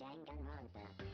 Dangan Ronpa.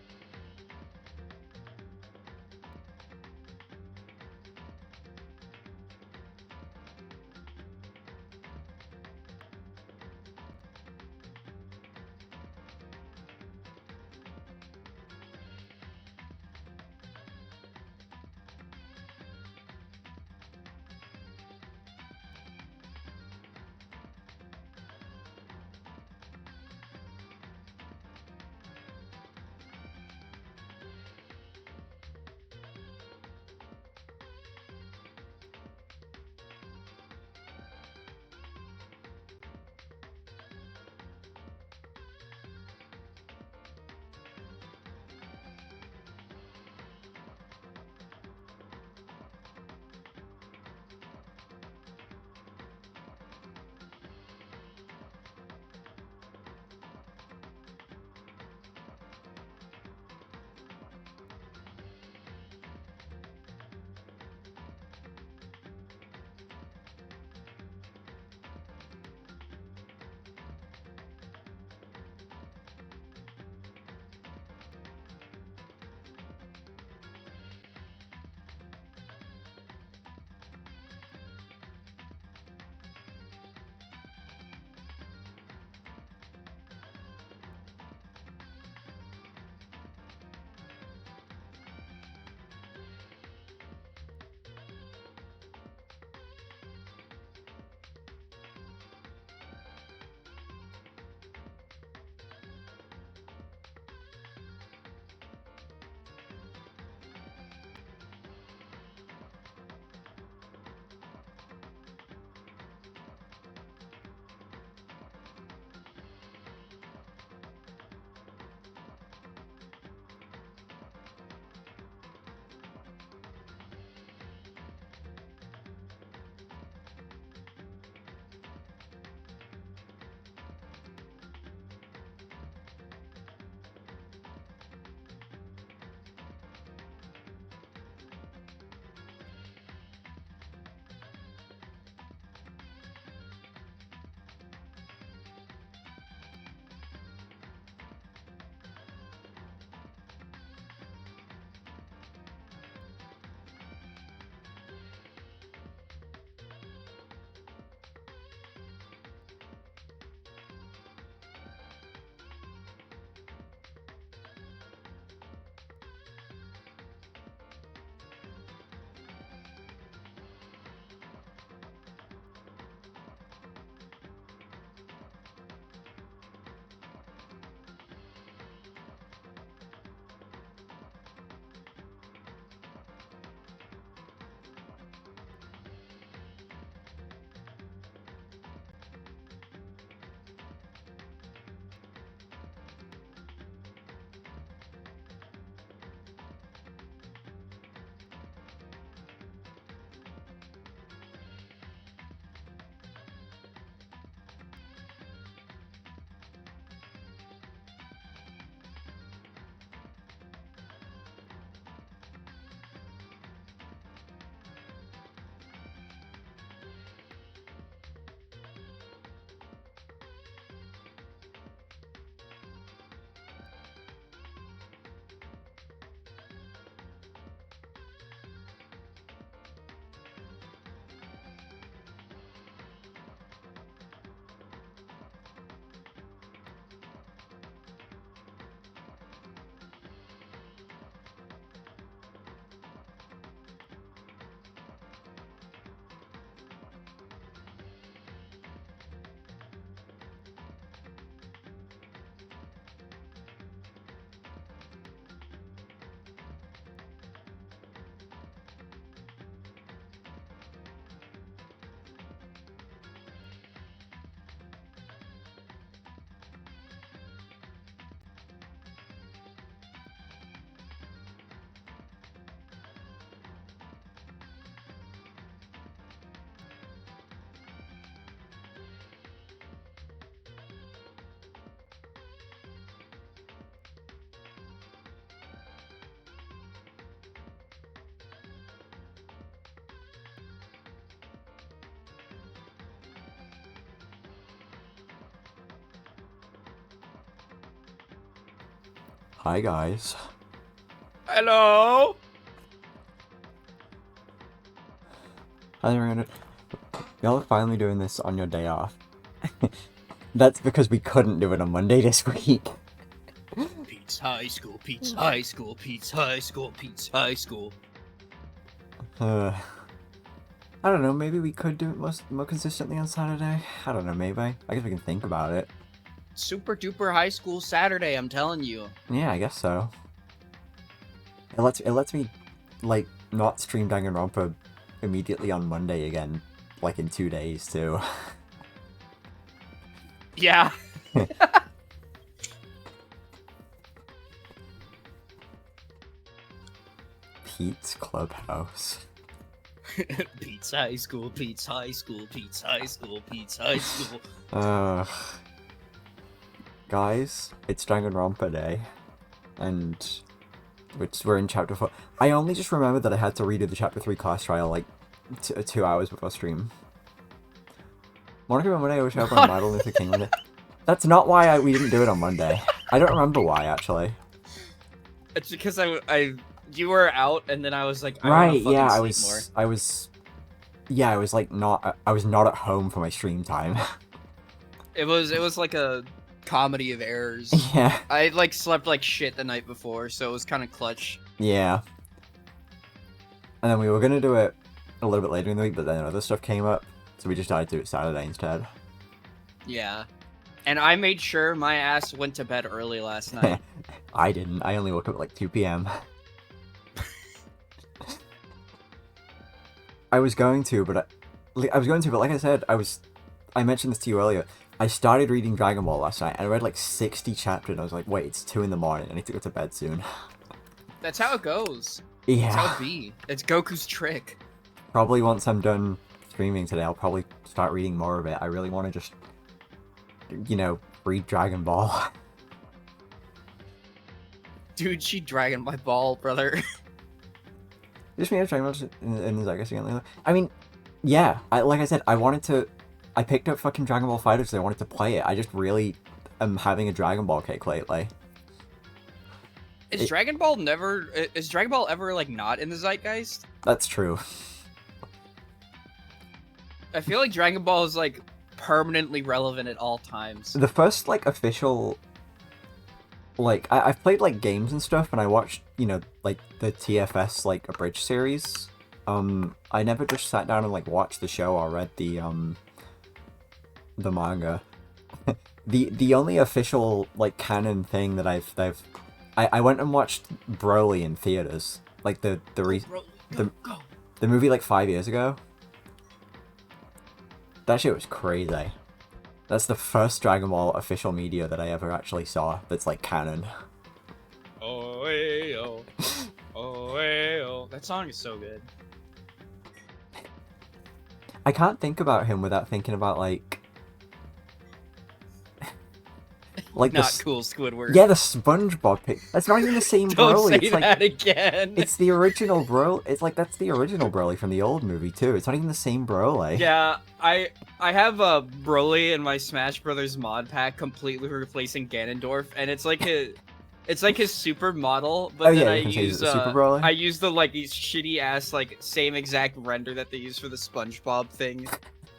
Hi guys. Hello. Hi everyone. Y'all are finally doing this on your day off. That's because we couldn't do it on Monday this week. Pete's High School, Pete's High School, Pete's High School, Pete's High School. I don't know, maybe we could do it more consistently on Saturday? I don't know, maybe. I guess we can think about it. Super duper high school Saturday, I'm telling you. Yeah, I guess so. It lets me, like, not stream Dangan Ronpa immediately on Monday again, like in 2 days too. Yeah. Pete's Clubhouse. Pete's High School, Pete's High School, Pete's High School, Pete's High School. Guys, it's Dangan Ronpa Day, and we're in chapter 4. I only just remembered that I had to redo the chapter 3 class trial like 2 hours before stream. Monica and Monday, I wish I had on Martin Luther King Monday. That's not why we didn't do it on Monday. I don't remember why, actually. It's because you were out, and then I was like, right, yeah, I was like I was not at home for my stream time. It was like a comedy of errors. Yeah. I like slept like shit the night before, so it was kind of clutch. Yeah. And then we were gonna do it a little bit later in the week, but then other stuff came up, so we just decided to do it Saturday instead. Yeah. And I made sure my ass went to bed early last night. I didn't. I only woke up at like 2 p.m. I was going to, but like I said, I mentioned this to you earlier. I started reading Dragon Ball last night, and I read like 60 chapters, and I was like, wait, it's 2 in the morning, I need to go to bed soon. That's how it goes. Yeah. That's how it be. It's Goku's trick. Probably once I'm done streaming today, I'll probably start reading more of it. I really want to just, you know, read Dragon Ball. Dude, she dragging my ball, brother. Just me Dragon Ball in the Zegas again. I mean, yeah, like I said, I picked up fucking Dragon Ball FighterZ because I wanted to play it. I just really am having a Dragon Ball kick lately. Is Dragon Ball ever like not in the zeitgeist? That's true. I feel like Dragon Ball is like permanently relevant at all times. The first like official, like I've played like games and stuff, and I watched, you know, like the TFS like abridged series. I never just sat down and like watched the show or read the manga. the only official like canon thing that I went and watched Broly in theaters, like the movie like 5 years ago. That shit was crazy. That's the first Dragon Ball official media that I ever actually saw that's like canon. Oh, hey, oh. Oh, hey, oh. That song is so good. I can't think about him without thinking about like Not cool Squidward. Yeah, the SpongeBob pic. That's not even the same Don't Broly. say It's that like again. it's the original Broly. It's like that's the original Broly from the old movie too. It's not even the same Broly. Yeah, I have a Broly in my Smash Brothers mod pack, completely replacing Ganondorf, and it's like his super model, but then I use Super Broly? I use the like these shitty ass like same exact render that they use for the SpongeBob thing,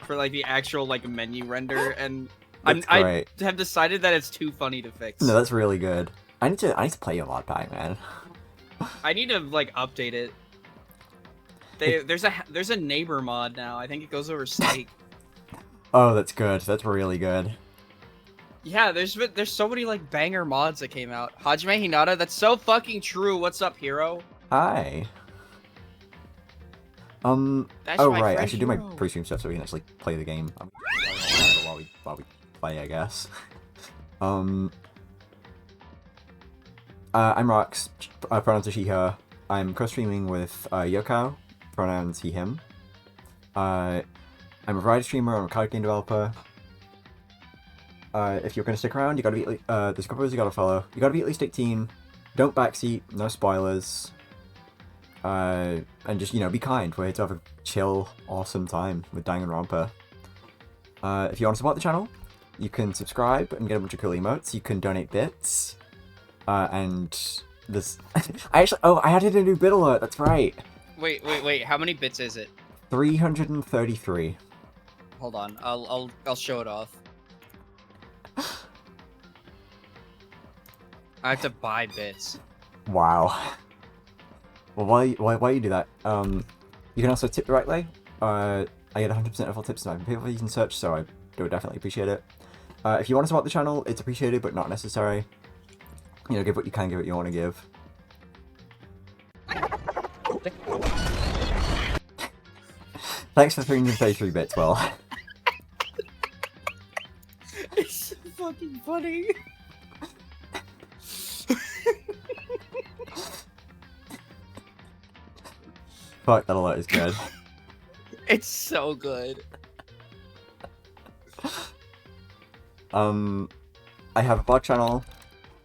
for like the actual like menu render, and I have decided that it's too funny to fix. No, that's really good. I need to play your mod pack, man. I need to like update it. There's a neighbor mod now. I think it goes over steak. Oh, that's good. That's really good. Yeah, there's so many like banger mods that came out. Hajime Hinata, that's so fucking true. What's up, hero? Hi. That's oh my right, I friend should do my Hero. pre-stream stuff so we can actually play the game. While we play, I guess. I'm Rox, pronouns are she, her. I'm co-streaming with Yocow, pronouns he, him. I'm a variety streamer, I'm a card game developer. If you're gonna stick around, you gotta be, there's a couple of you gotta follow. You gotta be at least 18, don't backseat, no spoilers. And just, you know, be kind. We're here to have a chill, awesome time with Dangan Ronpa. If you want to support the channel, you can subscribe and get a bunch of cool emotes. You can donate bits. And this... I added a new bit alert, that's right! Wait, how many bits is it? 333. Hold on, I'll show it off. I have to buy bits. Wow. Well, why you do that? You can also tip the right way. I get 100% of all tips in my people you can search, so I do definitely appreciate it. If you want to support the channel, it's appreciated, but not necessary. You know, give what you can, give what you want to give. Thanks for 333 bits, Will. It's so fucking funny. Fuck, that alert is good. It's so good. I have a VOD channel.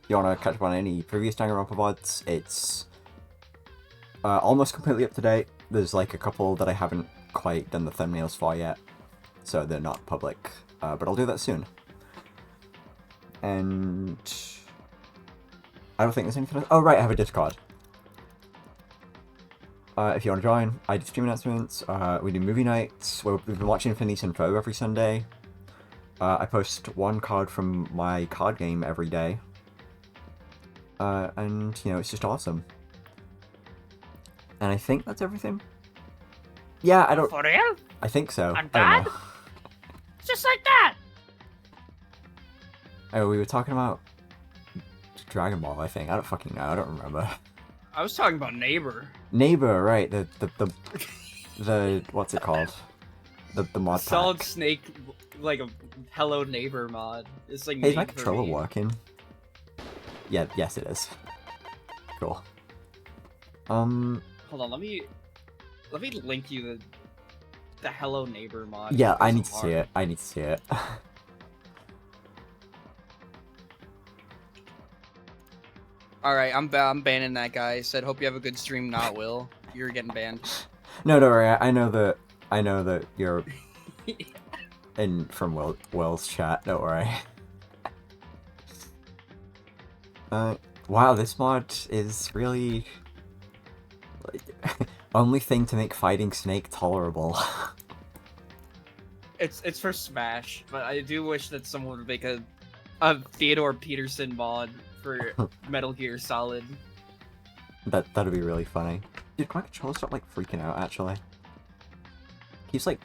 If you want to catch up on any previous Dangan Ronpa VODs, it's almost completely up to date. There's like a couple that I haven't quite done the thumbnails for yet, so they're not public, but I'll do that soon. And I don't think there's anything else. Oh right, I have a Discord. If you want to join, I do stream announcements, we do movie nights, we've been watching Phineas and Ferb every Sunday. I post one card from my card game every day. And, you know, it's just awesome. And I think that's everything. Yeah, I don't... For real? I think so. I'm I don't done? know. Just like that! Oh, we were talking about Dragon Ball, I think. I don't fucking know. I don't remember. I was talking about Neighbor. Neighbor, right? The what's it called? The mod pack. Solid Snake, like a Hello Neighbor mod. It's like. Hey, is my controller working? Yeah, yes it is. Cool. Hold on, let me link you the Hello Neighbor mod. Yeah, I need to see it. I need to see it. Alright, I'm banning that guy. Said, hope you have a good stream, not Will. You're getting banned. No, don't worry. I know that you're in from Will's chat. Don't worry. Wow, this mod is really like, only thing to make fighting Snake tolerable. It's for Smash, but I do wish that someone would make a Theodore Peterson mod for Metal Gear Solid. That'd be really funny. Dude, my controller stop like freaking out actually. Keeps like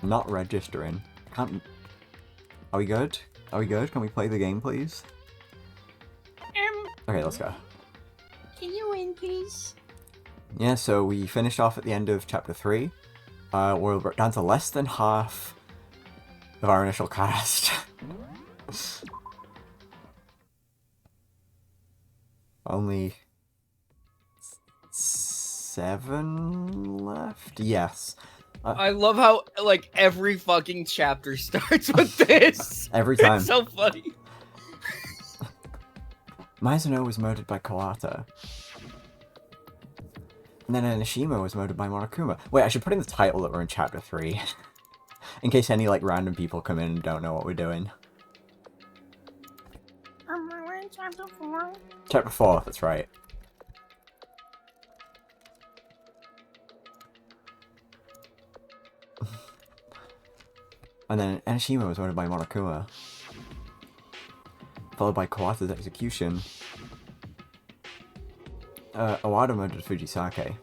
not registering. I can't. Are we good? Are we good? Can we play the game, please? Okay, let's go. Can you win, please? Yeah, so we finished off at the end of chapter 3. We're down to less than half of our initial cast. Only 7 left? Yes. I love how, like, every fucking chapter starts with this. Every time. It's so funny. Mizuno was murdered by Kawata. And then Enoshima was murdered by Monokuma. Wait, I should put in the title that we're in chapter 3. In case any, like, random people come in and don't know what we're doing. We're in chapter 4. Chapter 4, that's right. And then Enoshima was murdered by Monokuma. Followed by Kawata's execution. Owada murdered Fujisake.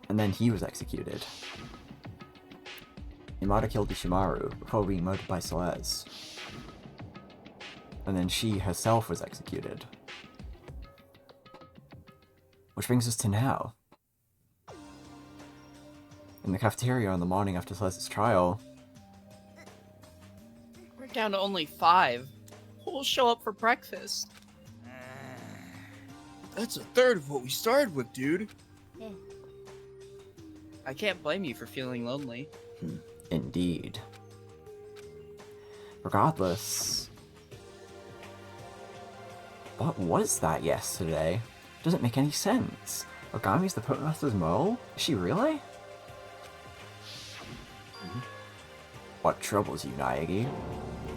And then he was executed. Yamada killed Ishimaru before being murdered by Celeste. And then she herself was executed. Which brings us to now. In the cafeteria on the morning after Celeste's trial. We're down to only 5. Who'll show up for breakfast? That's a third of what we started with, dude. Yeah. I can't blame you for feeling lonely. Indeed. Regardless... What was that yesterday? Doesn't make any sense. Ogami's the Puppet Master's mole? Is she really? What troubles you, Naegi?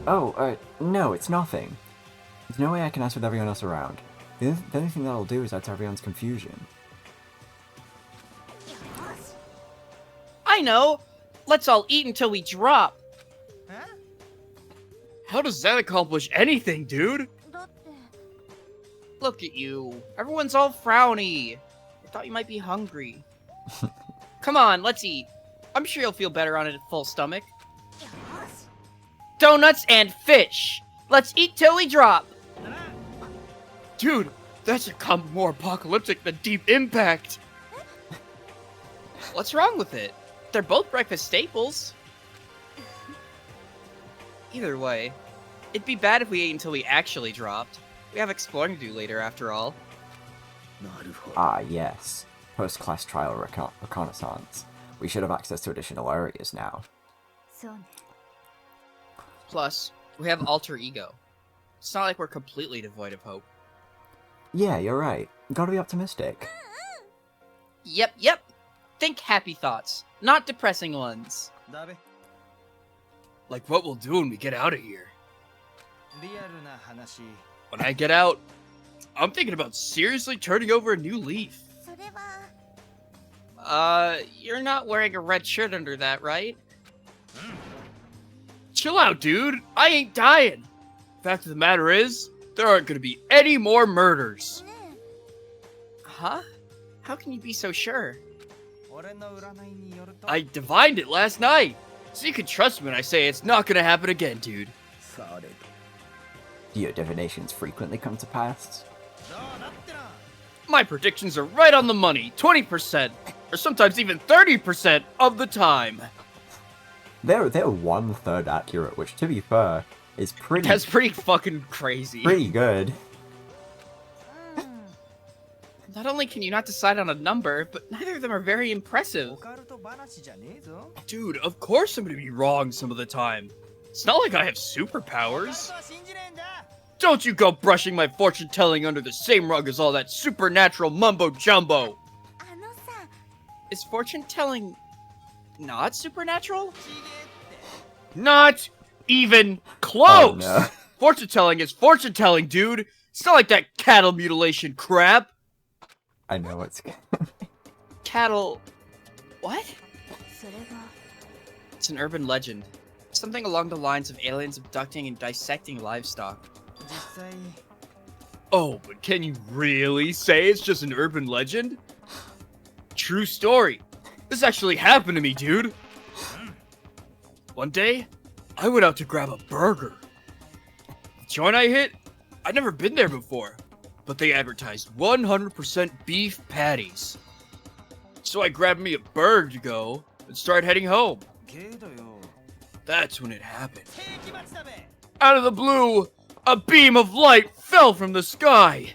Oh, no, it's nothing. There's no way I can ask with everyone else around. The only thing that'll do is add to everyone's confusion. I know! Let's all eat until we drop! Huh? How does that accomplish anything, dude? Look at you. Everyone's all frowny. I thought you might be hungry. Come on, let's eat. I'm sure you'll feel better on it at full stomach. Donuts and fish! Let's eat till we drop! Dude, that's a combo more apocalyptic than Deep Impact! What's wrong with it? They're both breakfast staples. Either way, it'd be bad if we ate until we actually dropped. We have exploring to do later, after all. Ah, yes. Post-class trial reconnaissance. We should have access to additional areas now. Plus, we have alter ego. It's not like we're completely devoid of hope. Yeah, you're right. Gotta be optimistic. Yep. Think happy thoughts, not depressing ones. Like what we'll do when we get out of here. When I get out, I'm thinking about seriously turning over a new leaf. You're not wearing a red shirt under that, right? Chill out, dude. I ain't dying. Fact of the matter is, there aren't gonna be any more murders. Huh? How can you be so sure? I divined it last night, so you can trust me when I say it's not gonna happen again, dude. Do your divinations frequently come to pass? My predictions are right on the money, 20%, or sometimes even 30% of the time. They're 1/3 accurate, which, to be fair, is pretty... That's pretty fucking crazy. Pretty good. Not only can you not decide on a number, but neither of them are very impressive. Dude, of course I'm gonna be wrong some of the time. It's not like I have superpowers. Don't you go brushing my fortune-telling under the same rug as all that supernatural mumbo-jumbo! Is fortune-telling not supernatural? Not even close! Oh, no. Fortune-telling is fortune-telling, dude! It's not like that cattle mutilation crap! I know what's... Cattle... what? It's an urban legend. Something along the lines of aliens abducting and dissecting livestock. Oh, but can you really say it's just an urban legend? True story. This actually happened to me, dude. One day, I went out to grab a burger. The joint I hit, I'd never been there before, but they advertised 100% beef patties. So I grabbed me a burger to go and started heading home. That's when it happened. Out of the blue, a beam of light fell from the sky.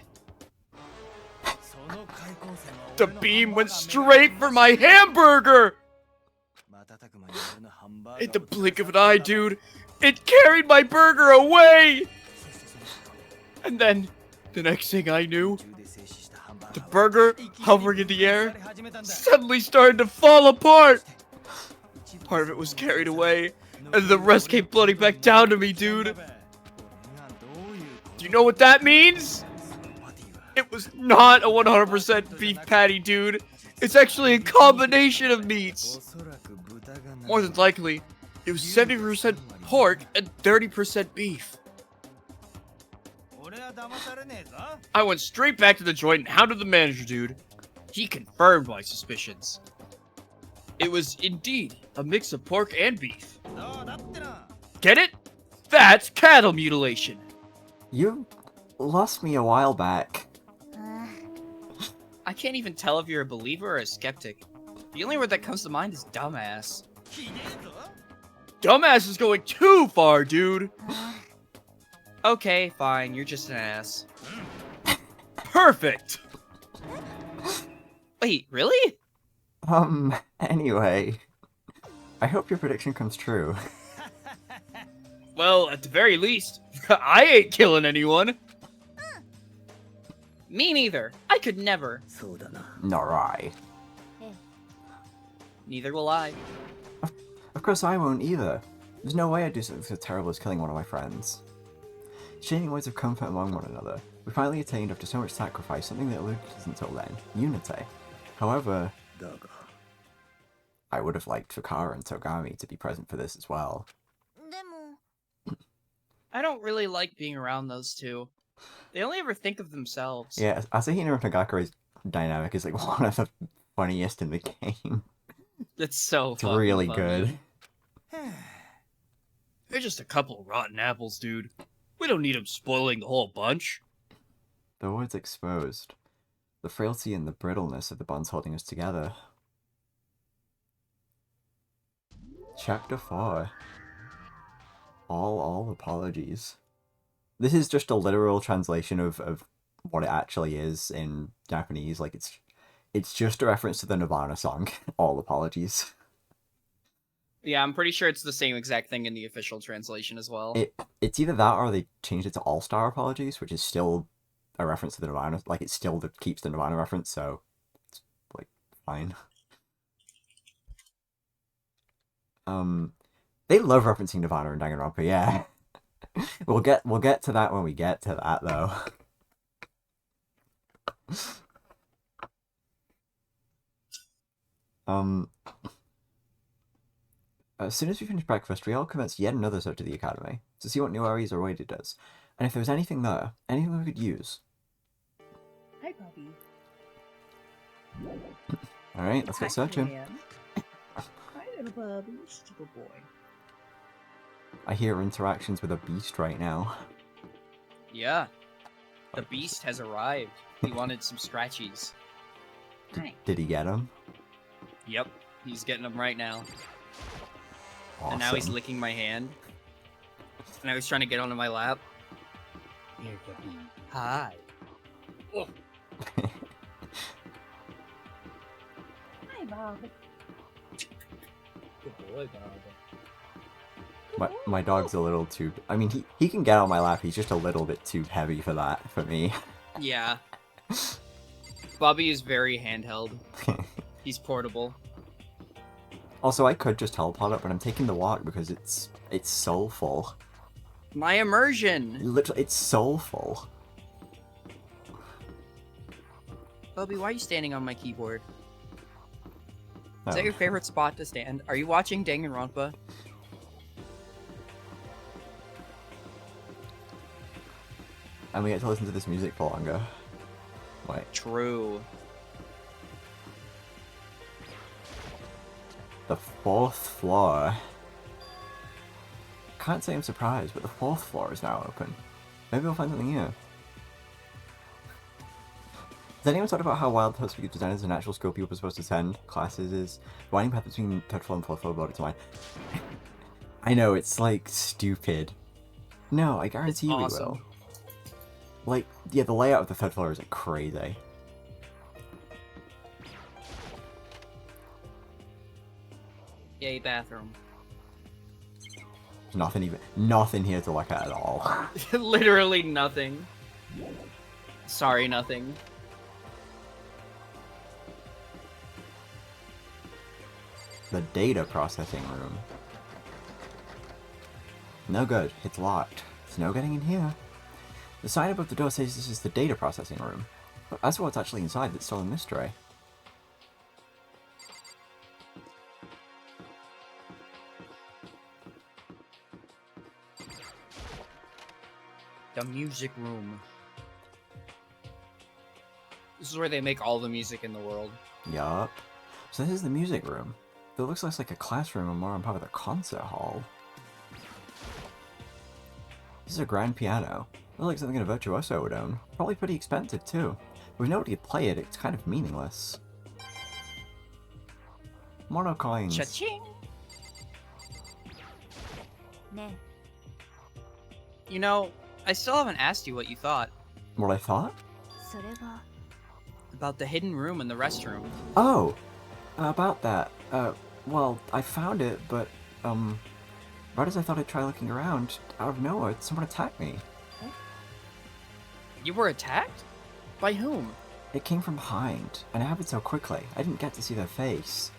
The beam went straight for my hamburger! In the blink of an eye, dude, it carried my burger away! And then, the next thing I knew, the burger, hovering in the air, suddenly started to fall apart! Part of it was carried away, and the rest came floating back down to me, dude. Do you know what that means? It was not a 100% beef patty, dude. It's actually a combination of meats. More than likely, it was 70% pork and 30% beef. I went straight back to the joint and hounded the manager, dude. He confirmed my suspicions. It was indeed a mix of pork and beef. Get it? That's cattle mutilation. You lost me a while back. I can't even tell if you're a believer or a skeptic. The only word that comes to mind is dumbass. Dumbass is going too far, dude. Okay, fine, you're just an ass. Perfect! Wait, really? Anyway. I hope your prediction comes true. Well, at the very least, I ain't killing anyone. Me neither. I could never. Nor I. Neither will I. Of course I won't either. There's no way I'd do something so terrible as killing one of my friends. Sharing words of comfort among one another. We finally attained, after so much sacrifice, something that eluded us until then, unity. However, I would have liked Fakara and Togami to be present for this as well. I don't really like being around those two. They only ever think of themselves. Yeah, Asahino and Tagakure's dynamic is like one of the funniest in the game. It's so It's fucking really funny. good. They're just a couple rotten apples, dude. We don't need them spoiling the whole bunch. The words exposed. The frailty and the brittleness of the bonds holding us together. Chapter 4. All apologies. This is just a literal translation of what it actually is in Japanese. Like, it's just a reference to the Nirvana song, All Apologies. Yeah, I'm pretty sure it's the same exact thing in the official translation as well. It's either that or they changed it to All Star Apologies, which is still a reference to the Nirvana. Like, it still keeps the Nirvana reference, so it's, like, fine. They love referencing Nirvana and Danganronpa, yeah. We'll get to that when we get to that, though. As soon as we finish breakfast, we all commence yet another search of the academy to see what new areas are awaited us, and if there was anything there, anything we could use. Hi, Bobby. All right, let's get searching. Hi, little Bobby. Stupid boy. I hear interactions with a beast right now. Yeah. The beast has arrived. He wanted some scratchies. Did he get him? Yep. He's getting them right now. Awesome. And now he's licking my hand. And now he's trying to get onto my lap. Hi. Oh. Hi, Bobby. Good boy, Bob. My dog's a little too... I mean, he can get on my lap, he's just a little bit too heavy for that, for me. Yeah. Bobby is very handheld. He's portable. Also, I could just teleport up, but I'm taking the walk because it's soulful. My immersion! Literally, it's soulful. Bobby, why are you standing on my keyboard? Oh. Is that your favorite spot to stand? Are you watching Dangan Ronpa? And we get to listen to this music for longer. Wait. True. The 4th floor. Can't say I'm surprised, but the 4th floor is now open. Maybe we'll find something here. Has anyone talked about how wild the speaker design is an actual school people are supposed to attend? Classes is the winding path between 3rd floor and 4th floor about it to mine. I know, it's like stupid. No, I guarantee It's we awesome. will. Like, yeah, the layout of the 3rd floor is like crazy. Yay, bathroom. There's nothing here to look at all. Literally nothing. Sorry, nothing. The data processing room. No good. It's locked. There's no getting in here. The sign above the door says this is the data processing room. But as for what's actually inside, that's still a mystery. The music room. This is where they make all the music in the world. Yup. So this is the music room. It looks less like a classroom and more on part of the concert hall. This is a grand piano. It looks like something a virtuoso would own. Probably pretty expensive too. With nobody to play it, it's kind of meaningless. Mono coins. Cha-ching! You know, I still haven't asked you what you thought. What I thought? About the hidden room in the restroom. Oh! About that. Well, I found it, but, right as I thought I'd try looking around, out of nowhere, someone attacked me. You were attacked? By whom? It came from behind, and it happened so quickly, I didn't get to see their face.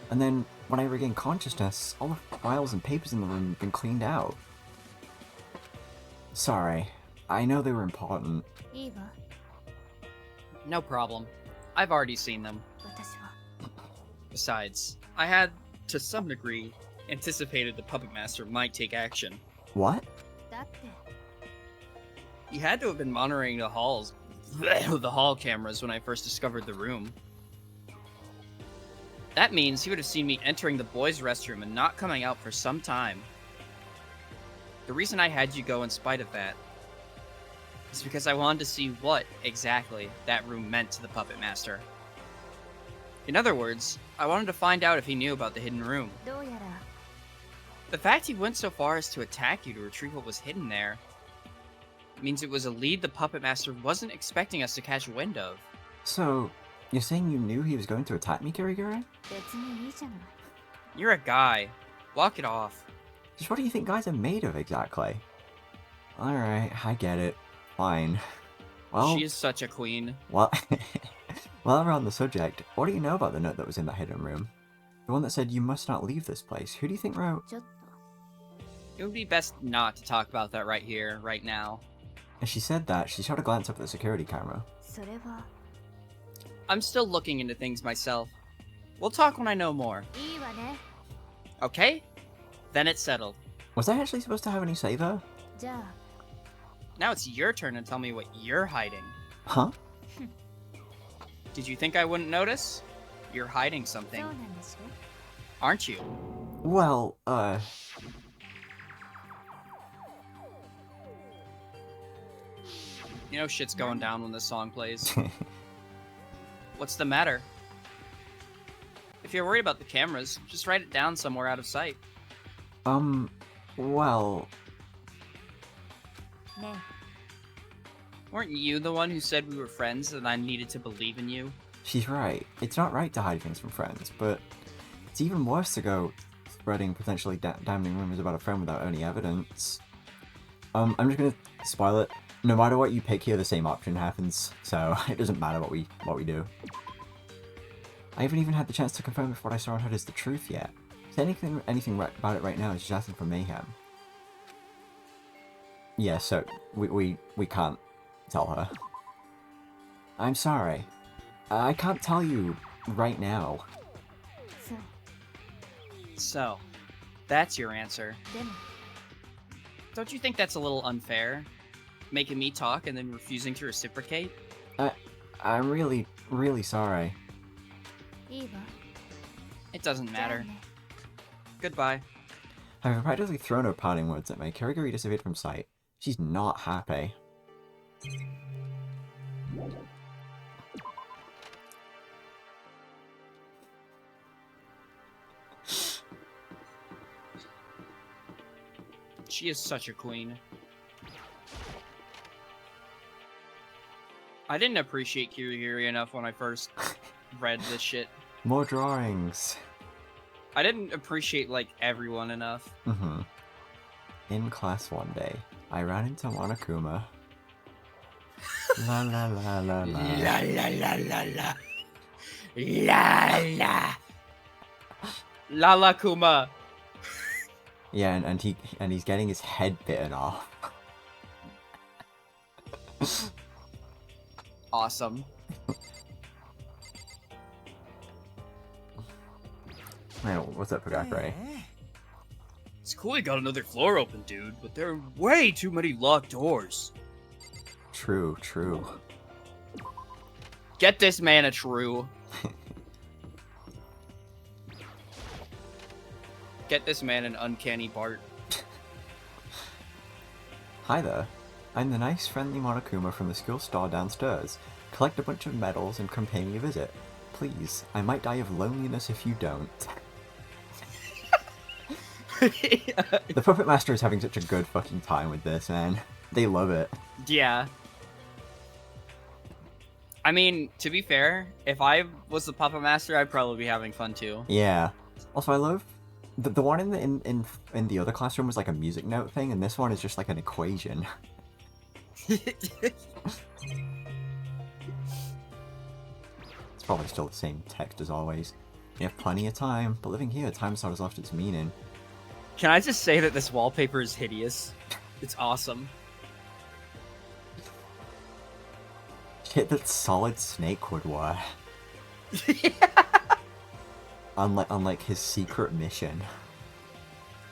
And then, when I regained consciousness, all the files and papers in the room had been cleaned out. Sorry. I know they were important. いいわ No problem. I've already seen them. 私は Besides, I had, to some degree, anticipated the Puppet Master might take action. What? だって He had to have been monitoring the halls, the hall cameras when I first discovered the room. That means he would have seen me entering the boys' restroom and not coming out for some time. The reason I had you go in spite of that is because I wanted to see what, exactly, that room meant to the Puppet Master. In other words, I wanted to find out if he knew about the hidden room. どうやら The fact he went so far as to attack you to retrieve what was hidden there means it was a lead the Puppet Master wasn't expecting us to catch wind of. So, you're saying you knew he was going to attack me, Kirigiri? 別にいいじゃない You're a guy. Walk it off. Just what do you think guys are made of, exactly? Alright, I get it. Fine. Well, She is such a queen. well, while we're on the subject, what do you know about the note that was in that hidden room? The one that said you must not leave this place. Who do you think wrote? ちょっと It would be best not to talk about that right here, right now. As she said that, she shot a glance up at the security camera. それは I'm still looking into things myself. We'll talk when I know more. いいわね Okay? Then it's settled. Was I actually supposed to have any say there? じゃあ Now it's your turn to tell me what you're hiding. Huh? Did you think I wouldn't notice? You're hiding そう something, なんでしょ aren't you? Well, You know shit's going down when this song plays. What's the matter? If you're worried about the cameras, just write it down somewhere out of sight. well, ね Weren't you the one who said we were friends and I needed to believe in you? she's right. It's not right to hide things from friends, but it's even worse to go spreading potentially damning rumors about a friend without any evidence. I'm just gonna spoil it. No matter what you pick here, the same option happens, so it doesn't matter what we do. I haven't even had the chance to confirm if what I saw and heard is the truth yet. So anything right about it right now is just asking for mayhem. Yeah, so we can't tell her. I'm sorry. I can't tell you right now. そう So, that's your answer. でも Don't you think that's a little unfair? Making me talk and then refusing to reciprocate? I'm really, really sorry. いいわ It doesn't じゃあ matter. ね Goodbye. Having practically thrown her parting words at me, Kirigiri disappeared from sight. She's not happy. She is such a queen. I didn't appreciate Kirigiri enough when I first read this shit. More drawings. I didn't appreciate, like, everyone enough. Mm-hmm. In class one day, I ran into Monokuma. La la la la la. La la la la la. La la. Lala Kuma. Yeah, and he's getting his head bitten off. Awesome. Man, what's up, Pagakure? It's cool you got another floor open, dude, but there are way too many locked doors. True, true. Get this man a true. Get this man an uncanny Bart. Hi there. I'm the nice, friendly Monokuma from the school store downstairs. Collect a bunch of medals and come pay me a visit. Please, I might die of loneliness if you don't. The Puppet Master is having such a good fucking time with this, man. They love it. Yeah. I mean, to be fair, if I was the Puppet Master, I'd probably be having fun too. Yeah. Also, I love the one in the other classroom was like a music note thing, and this one is just like an equation. It's probably still the same text as always. You have plenty of time, but living here, time's not as lost its meaning. Can I just say that this wallpaper is hideous? It's awesome. Shit that Solid Snake would wear. Unlike his secret mission.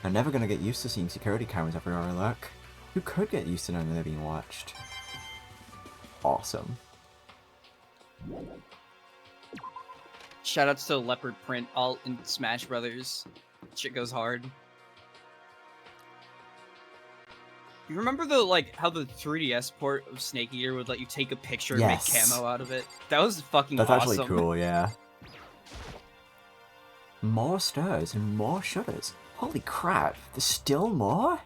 I'm never gonna get used to seeing security cameras everywhere I look. Who could get used to knowing they're being watched? Awesome. Shoutouts to Leopard Print, all in Smash Brothers. Shit goes hard. You remember how the 3DS port of Snake Eater would let you take a picture and make camo out of it? That was fucking That's awesome. actually cool, yeah. More stairs and more shutters. Holy crap, there's still more?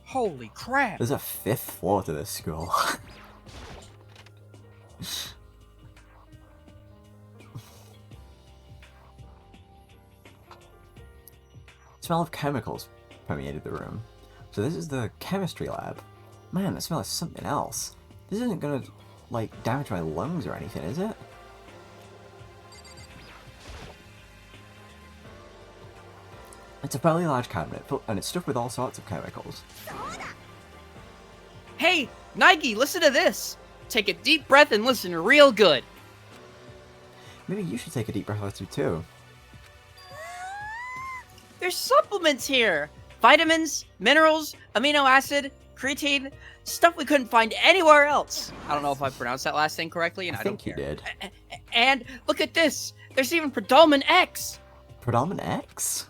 Holy crap! There's a 5th floor to this school. Smell of chemicals permeated the room. So this is the chemistry lab. Man, that smell is something else. This isn't gonna, like, damage my lungs or anything, is it? It's a fairly large cabinet, and it's stuffed with all sorts of chemicals. Hey, Nike, listen to this! Take a deep breath and listen real good. Maybe you should take a deep breath or two, too. There's supplements here! Vitamins, minerals, amino acid, creatine, stuff we couldn't find anywhere else. I don't know if I pronounced that last thing correctly, and I don't care. I think you did. And look at this! There's even Prodolman X! Prodolman X?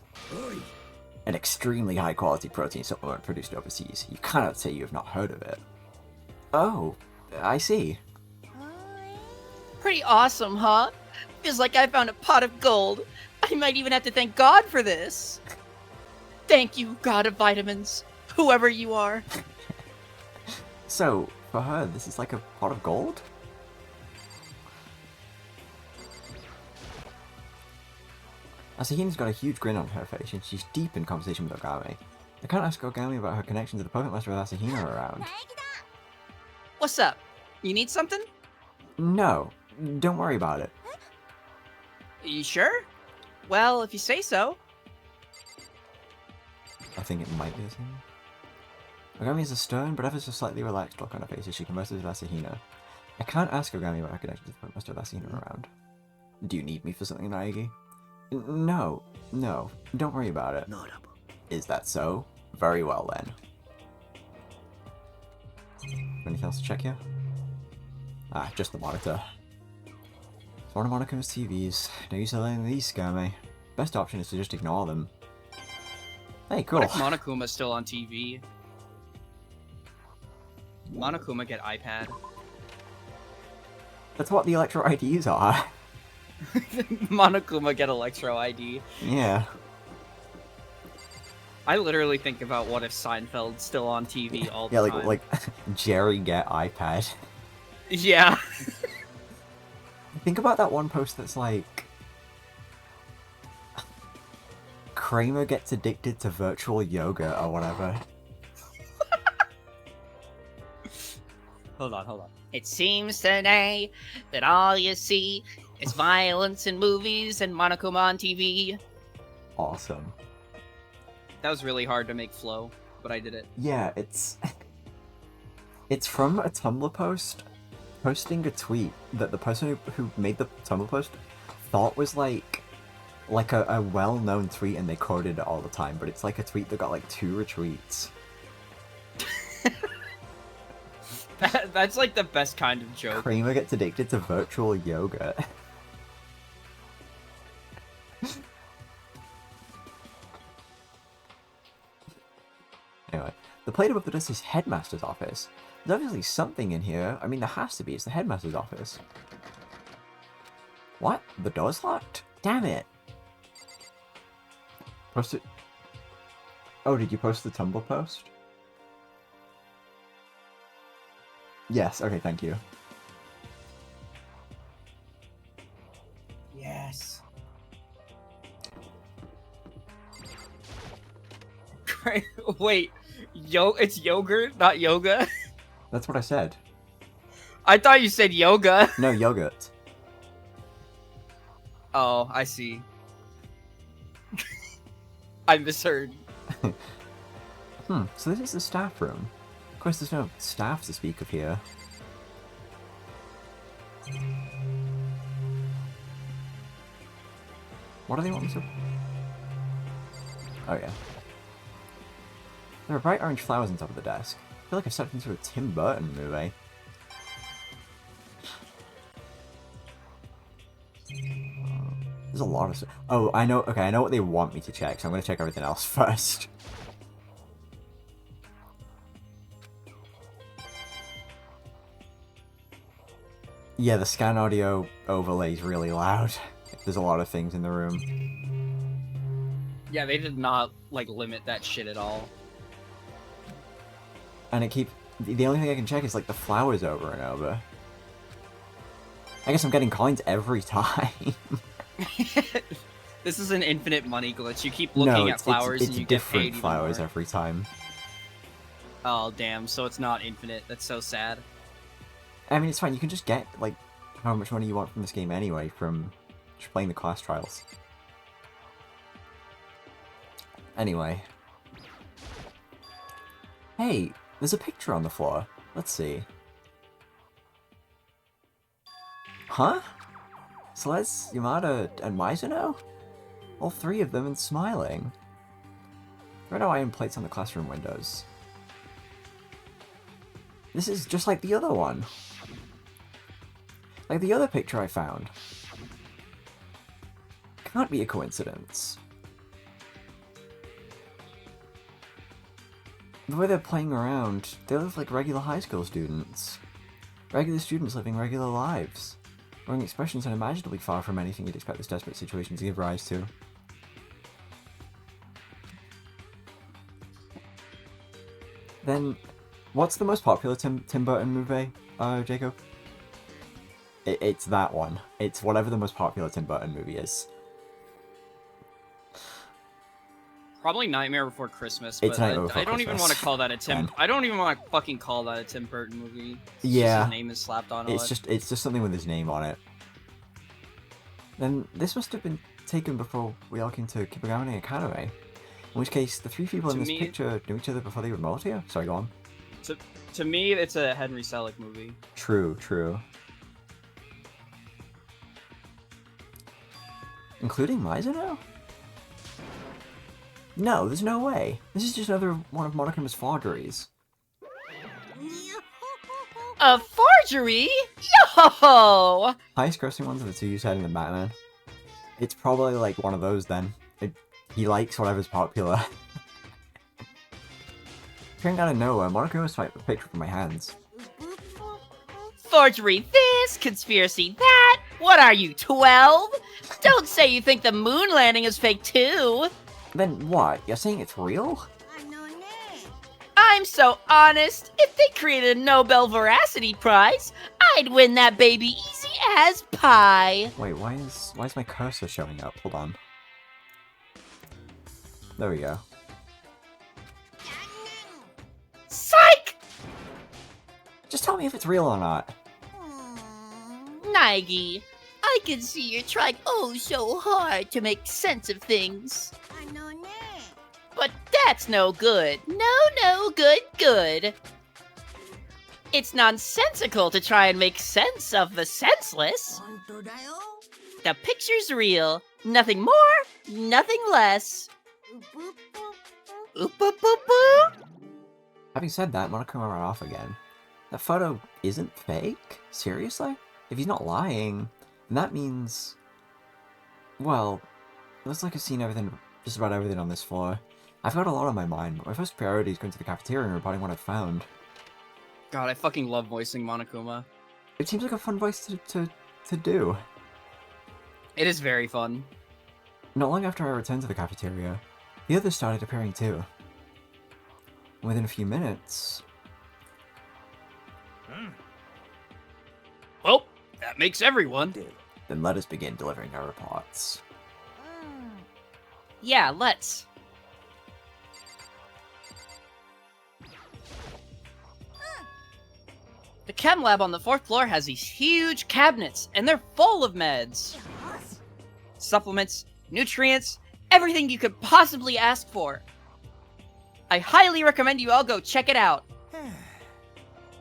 An extremely high-quality protein supplement produced overseas. You cannot say you have not heard of it. Oh, I see. Pretty awesome, huh? Feels like I found a pot of gold. I might even have to thank God for this. Thank you, God of Vitamins. Whoever you are. So, for her, this is like a pot of gold? Asahina's got a huge grin on her face, and she's deep in conversation with Ogami. I can't ask Ogami about her connection to the Puppet Master with Asahina around. What's up? You need something? No, don't worry about it. You sure? Well, if you say so. I think it might be the same. Ogami has a stern but ever so slightly relaxed look on her face as she converses with Asahina. I can't ask Ogami about her connection to the Puppet Master with Asahina around. Do you need me for something, Naegi? No, don't worry about it. Is that so? Very well then. Anything else to check here? Ah, just the monitor. It's one of Monaco's TVs. No use of letting these scare me. Best option is to just ignore them. Hey, cool. What if Monokuma's still on TV? Monokuma get iPad. That's what the Electro IDs are. Monokuma get Electro ID. Yeah. I literally think about what if Seinfeld's still on TV all the time. Yeah, like Jerry get iPad. Yeah. Think about that one post that's like... Kramer gets addicted to virtual yoga or whatever. Hold on. It seems today that all you see is violence in movies and Monokuma on TV. Awesome. That was really hard to make flow, but I did it. Yeah, it's... It's from a Tumblr post posting a tweet that the person who made the Tumblr post thought was like a well-known tweet and they quoted it all the time, but it's like a tweet that got like 2 retweets. That's like the best kind of joke. Kramer gets addicted to virtual yoga. Anyway, the plate above the desk is Headmaster's office. There's obviously something in here. I mean, there has to be. It's the Headmaster's office. What? The door's locked? Damn it. Post it. Oh, did you post the Tumblr post? Yes, okay, thank you. Yes. Wait, it's yogurt, not yoga? That's what I said. I thought you said yoga. No, yogurt. Oh, I see. I misheard. So this is the staff room. Of course, there's no staff to speak of here. What do they want me to... Oh, yeah. There are bright orange flowers on top of the desk. I feel like I've stepped into a Tim Burton movie. There's a lot of stuff. Oh, I know. Okay, I know what they want me to check, so I'm going to check everything else first. Yeah, the scan audio overlay is really loud. There's a lot of things in the room. Yeah, they did not, like, limit that shit at all. And it keep... The only thing I can check is, like, the flowers over and over. I guess I'm getting coins every time. This is an infinite money glitch. You keep looking at flowers and you get paid different flowers more. every time. Oh, damn, so it's not infinite. That's so sad. I mean, it's fine. You can just get, like, how much money you want from this game anyway from just playing the class trials. Anyway. Hey, there's a picture on the floor. Let's see. Huh? Celeste, Yamada, and Mizuno? All three of them and smiling. There are no iron plates on the classroom windows. This is just like the other one. Like the other picture I found. Can't be a coincidence. The way they're playing around, they look like regular high school students. Regular students living regular lives. Wearing expressions unimaginably far from anything you'd expect this desperate situation to give rise to. Then, what's the most popular Tim Burton movie, Jacob? It's that one. It's whatever the most popular Tim Burton movie is. Probably Nightmare Before Christmas, It's but Nightmare Before I don't even Christmas. want to call that a Tim... Fine. I don't even want to fucking call that a Tim Burton movie. It's Yeah. just his name is slapped on it. It's just something with his name on it. Then this must have been taken before we all came to Kibagami Academy. In which case, the three people in this picture knew each other before they were moved here? Sorry, go on. To me, it's a Henry Selick movie. True, true. Including Mizuno? No, there's no way. This is just another one of Monokuma's forgeries. A forgery? Yo! Highest grossing ones are the two you said in the Batman. It's probably like one of those then. He likes whatever's popular. Appearing out of nowhere, Monokuma swiped the picture from my hands. Forgery this, conspiracy that. What are you, 12? Don't say you think the moon landing is fake too. Then what? You're saying it's real? I'm so honest. If they created a Nobel Veracity Prize, I'd win that baby easy as pie. Wait, why is my cursor showing up? Hold on. There we go. Psych! Just tell me if it's real or not. Nagi, I can see you're trying oh so hard to make sense of things. But that's no good. No good. It's nonsensical to try and make sense of the senseless. The picture's real. Nothing more, nothing less. Oop, boop, boop, boop. Having said that, Monokuma ran off again. That photo isn't fake? Seriously? If he's not lying, then that means... Well, it looks like I've seen everything, just about everything on this floor. I've got a lot on my mind, but my first priority is going to the cafeteria and reporting what I've found. God, I fucking love voicing Monokuma. It seems like a fun voice to do. It is very fun. Not long after I returned to the cafeteria, the others started appearing too. Within a few minutes... Well, that makes everyone. Then let us begin delivering our reports. Yeah, let's. The chem lab on the 4th floor has these huge cabinets, and they're full of meds. Supplements, nutrients, everything you could possibly ask for. I highly recommend you all go check it out.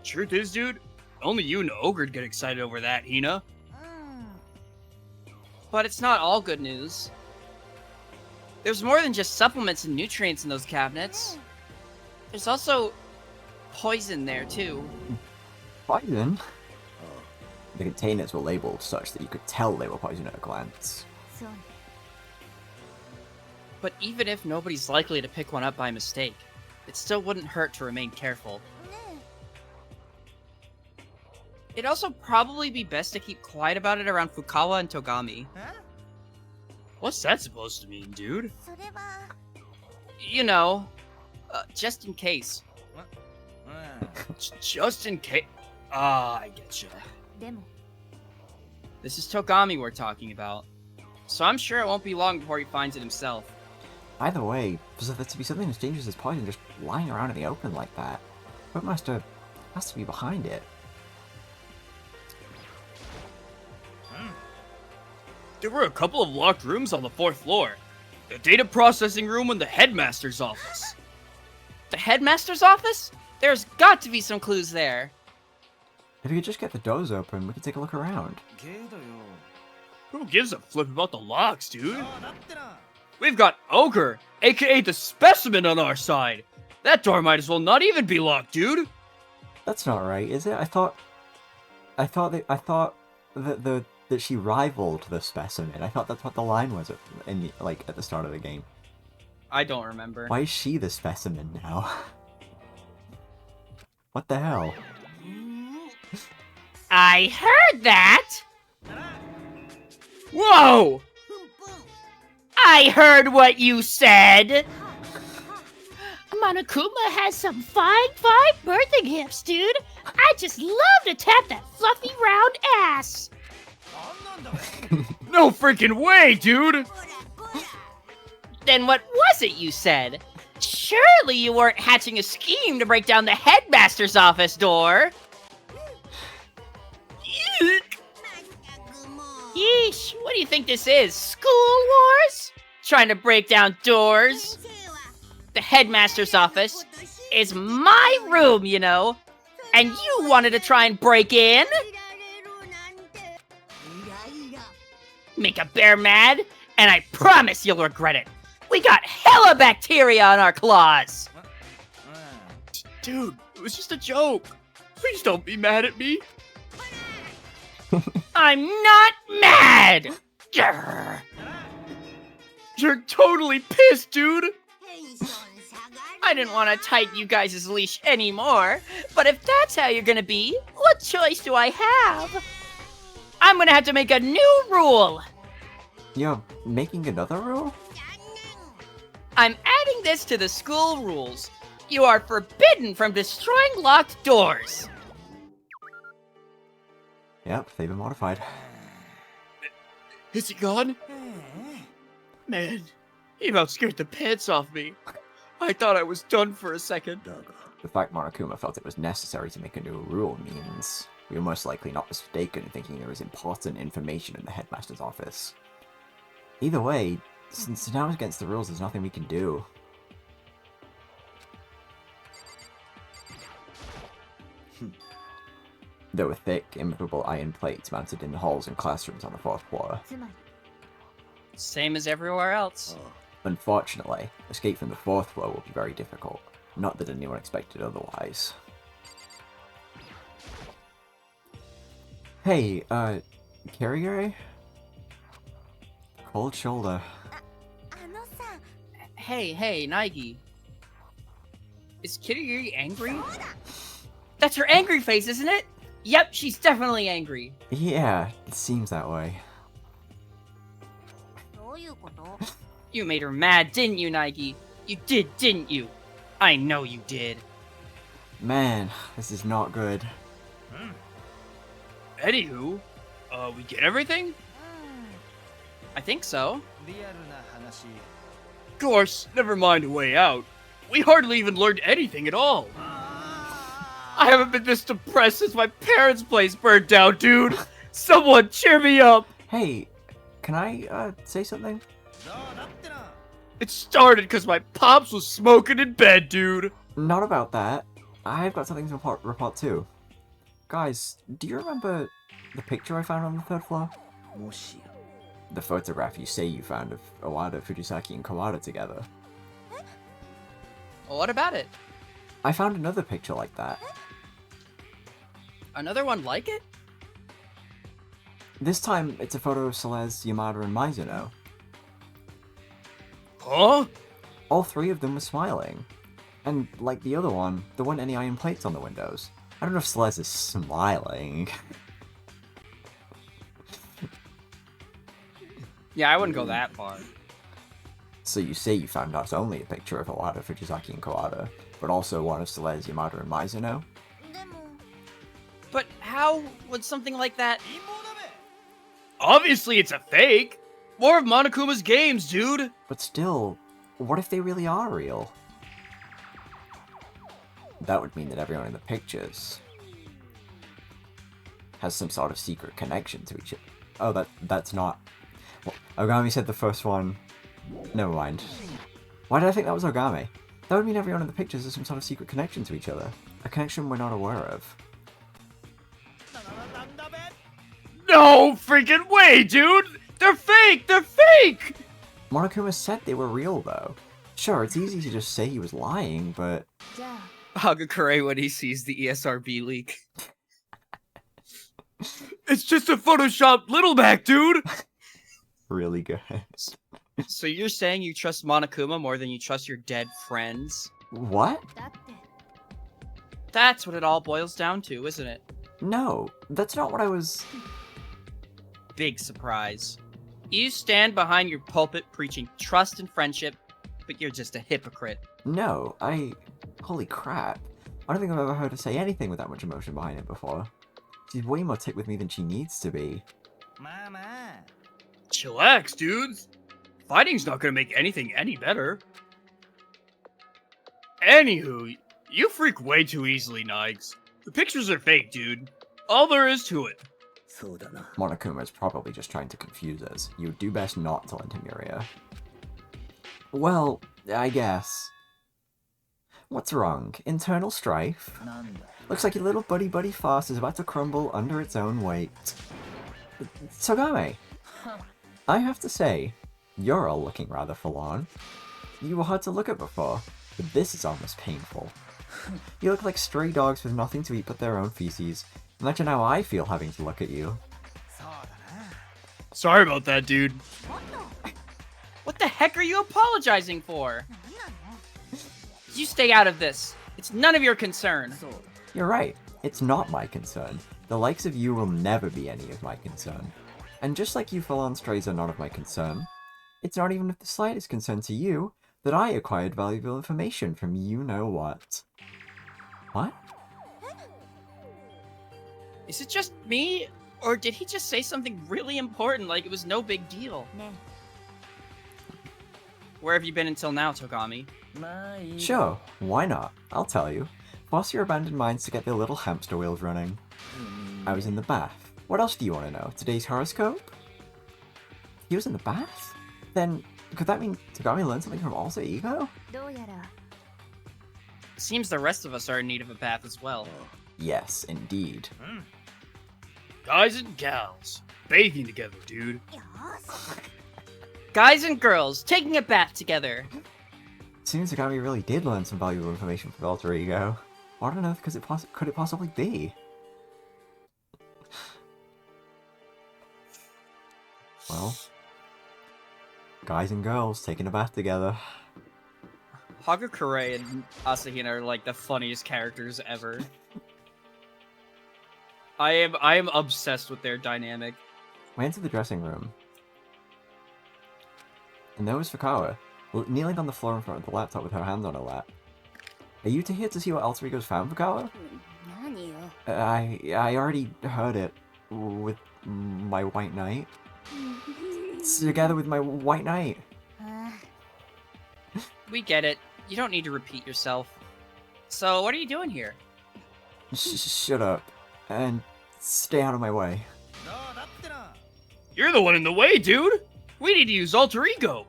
Truth is, dude, Only you and Ogre'd get excited over that, Hina. But it's not all good news. There's more than just supplements and nutrients in those cabinets. There's also poison there, too. Poison? The containers were labeled such that you could tell they were poison at a glance. そうね But even if nobody's likely to pick one up by mistake, it still wouldn't hurt to remain careful. It'd also probably be best to keep quiet about it around Fukawa and Togami. What's that supposed to mean, dude? それは You know, just in case. Just in case. Ah, I getcha. でも This is Togami we're talking about. So I'm sure it won't be long before he finds it himself. Either way, for there to be something as dangerous as poison just lying around in the open like that, Whipmaster has to be behind it. There were a couple of locked rooms on the 4th floor. The data processing room and the headmaster's office. The headmaster's office? There's got to be some clues there. If you could just get the doors open, we could take a look around. Who gives a flip about the locks, dude? We've got Ogre, aka the specimen, on our side. That door might as well not even be locked, dude. That's not right, is it? I thought that she rivaled the specimen. I thought that's what the line was at the start of the game. I don't remember. Why is she the specimen now? What the hell? I heard that! Whoa! I heard what you said! Monokuma has some fine birthing hips, dude! I just love to tap that fluffy round ass! No freaking way, dude! Then what was it you said? Surely you weren't hatching a scheme to break down the headmaster's office door? Yeesh, what do you think this is? School wars? Trying to break down doors? The headmaster's office is my room, you know. And you wanted to try and break in? Make a bear mad, and I promise you'll regret it. We got hella bacteria on our claws. Dude, it was just a joke. Please don't be mad at me. I'm not mad! Grr. You're totally pissed, dude! I didn't want to tighten you guys' leash anymore, but if that's how you're gonna be, what choice do I have? I'm gonna have to make a new rule! You're making another rule? I'm adding this to the school rules. You are forbidden from destroying locked doors. Yep, they've been modified. Is he gone? Man, he about scared the pants off me. I thought I was done for a second. The fact Monokuma felt it was necessary to make a new rule means we were most likely not mistaken in thinking there was important information in the headmaster's office. Either way, since now it's against the rules, there's nothing we can do. There were thick, immovable iron plates mounted in the halls and classrooms on the 4th floor. つまり Same as everywhere else. Unfortunately, escape from the 4th floor will be very difficult. Not that anyone expected otherwise. Hey, Kirigiri? Cold shoulder. あのさ Hey, Naigi. Is Kirigiri angry? That's her angry face, isn't it? Yep, she's definitely angry. Yeah, it seems that way. どういうこと You made her mad, didn't you, Naigi? You did, didn't you? I know you did. Man, this is not good. Anywho, we get everything? I think so. Of course, never mind a way out. We hardly even learned anything at all. I haven't been this depressed since my parents' place burned down, dude. Someone cheer me up. Hey, can I, say something? It started because my pops was smoking in bed, dude. Not about that. I've got something to report too. Guys, do you remember the picture I found on the 3rd floor? The photograph you say you found of Owada, Fujisaki, and Kawada together. Well, what about it? I found another picture like that. Another one like it? This time, it's a photo of Celeste, Yamada, and Mizuno. Huh? All 3 of them were smiling. And like the other one, there weren't any iron plates on the windows. I don't know if Celeste is smiling. Yeah, I wouldn't go that far. So you say you found not only a picture of Owada, Fujisaki, and Kawada, but also one of Celeste, Yamada, and Mizuno? But how would something like that... Obviously it's a fake! More of Monokuma's games, dude! But still, what if they really are real? That would mean that everyone in the pictures has some sort of secret connection to each other. Oh, that's not... Well, Ogami said the first one... Never mind. Why did I think that was Ogami? That would mean everyone in the pictures has some sort of secret connection to each other. A connection we're not aware of. No freaking way, dude! They're fake! They're fake! Monokuma said they were real, though. Sure, it's easy to just say he was lying, but... Hagakure when he sees the ESRB leak. It's just a Photoshop Littleback, dude! Really good. So you're saying you trust Monokuma more than you trust your dead friends? What? That's what it all boils down to, isn't it? No, that's not what I was... Big surprise. You stand behind your pulpit preaching trust and friendship, but you're just a hypocrite. No, Holy crap. I don't think I've ever heard her say anything with that much emotion behind it before. She's way more ticked with me than she needs to be. Chillax, dudes. Fighting's not gonna make anything any better. Anywho, you freak way too easily, Nikes. The pictures are fake, dude. All there is to it. Monokuma is probably just trying to confuse us. You would do best not to lend him your ear. Well, I guess. What's wrong? Internal strife? Looks like your little buddy farce is about to crumble under its own weight. Togame! I have to say, you're all looking rather forlorn. You were hard to look at before, but this is almost painful. You look like stray dogs with nothing to eat but their own feces. Imagine how I feel having to look at you. Sorry about that, dude. What the heck are you apologizing for? You stay out of this. It's none of your concern. You're right. It's not my concern. The likes of you will never be any of my concern. And just like you full-on strays are none of my concern, it's not even of the slightest concern to you that I acquired valuable information from you-know-what. What? Is it just me? Or did he just say something really important like it was no big deal? Where have you been until now, Togami? Sure, why not? I'll tell you. Force your abandoned minds to get their little hamster wheels running. I was in the bath. What else do you want to know? Today's horoscope? He was in the bath? Then, could that mean Togami learned something from Alter Ego? Seems the rest of us are in need of a bath as well. Yes, indeed. Guys and gals, bathing together, dude. Guys and girls, taking a bath together. Seems Togami really did learn some valuable information from Alter Ego. What on earth could it possibly be? Well, guys and girls taking a bath together. Hagakure and Asahina are like the funniest characters ever. I am obsessed with their dynamic. I entered the dressing room, and there was Fukawa, kneeling on the floor in front of the laptop with her hand on her lap. Are you here to see what Alter Ego's found, Fukawa? I already heard it with my white knight. Together with my white knight. We get it. You don't need to repeat yourself. So, what are you doing here? Shut up. And stay out of my way. You're the one in the way, dude! We need to use Alter Ego!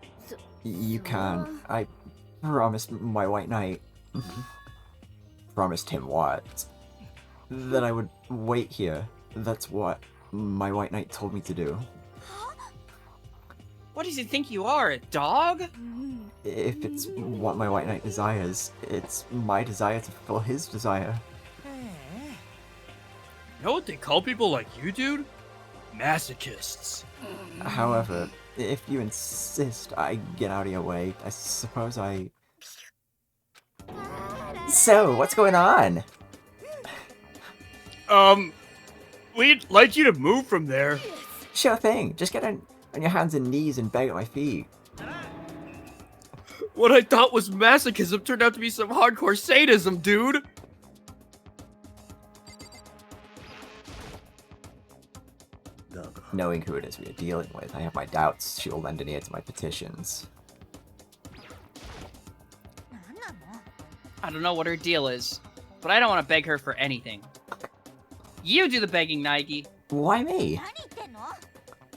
You can. I promised my white knight. Promised him what? that I would wait here. That's what my White Knight told me to do. What does he think you are, a dog? If it's what my White Knight desires, it's my desire to fulfill his desire. You know what they call people like you, dude? Masochists. However, if you insist I get out of your way, I suppose I... So, what's going on? We'd like you to move from there. Sure thing, just get on your hands and knees and beg at my feet. What I thought was masochism turned out to be some hardcore sadism, dude. Knowing who it is we are dealing with, I have my doubts she will lend an ear to my petitions. I don't know what her deal is, but I don't want to beg her for anything. You do the begging, Nike. Why me?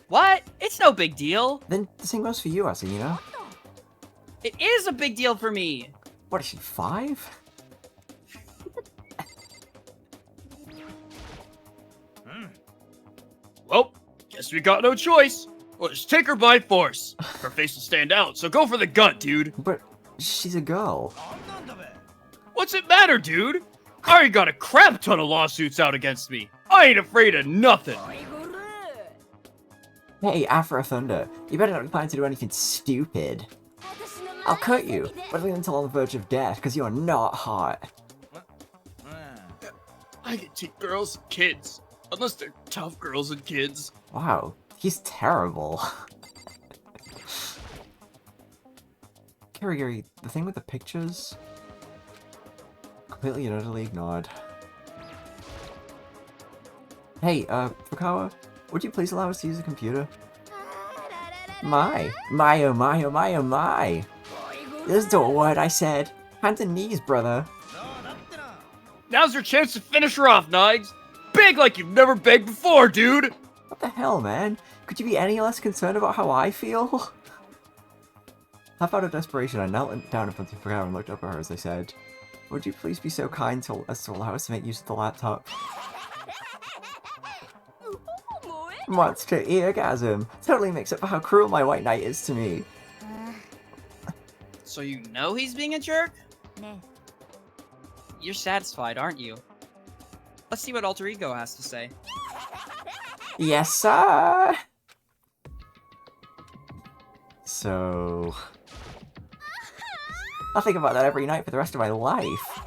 What? It's no big deal. Then the same goes for you, Asuna. It is a big deal for me. What is she, 5? Well, guess we got no choice. Well, just take her by force. Her face will stand out, so go for the gut, dude. But she's a girl. What's it matter, dude? I already got a crap ton of lawsuits out against me. I ain't afraid of nothing. Hey, Afro Thunder, you better not be planning to do anything stupid. I'll cut you, but leave until on the verge of death, because you're not hot. I can take girls and kids. Unless they're tough girls and kids. Wow, he's terrible. Kirigiri, the thing with the pictures? Completely and utterly ignored. Hey, Fukawa, would you please allow us to use the computer? My, oh my, oh my, oh my! Listen to a word I said. Hands and knees, brother. Now's your chance to finish her off, Nigs. Beg like you've never begged before, dude. What the hell, man? Could you be any less concerned about how I feel? Half out of desperation, I knelt down in front of Fukawa and looked up at her as I said, would you please be so kind as to allow us to make use of the laptop? Monster eargasm! Totally makes up for how cruel my White Knight is to me. So you know he's being a jerk? You're satisfied, aren't you? Let's see what Alter Ego has to say. Yes, sir! So... I'll think about that every night for the rest of my life.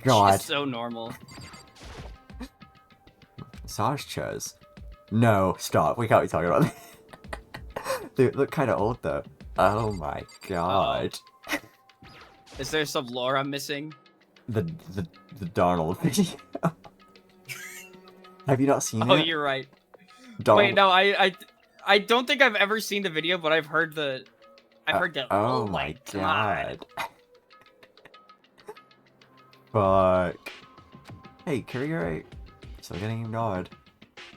God. She's so normal. Massage chairs? No, stop. We can't be talking about this. They look kind of old, though. Oh my god. Is there some lore I'm missing? The Donald video. Have you not seen it? Oh, you're right. Donald. Wait, no, I don't think I've ever seen the video, but I've heard the... I've heard that. Oh my god. Fuck. Hey, Kirigiri. Still getting ignored.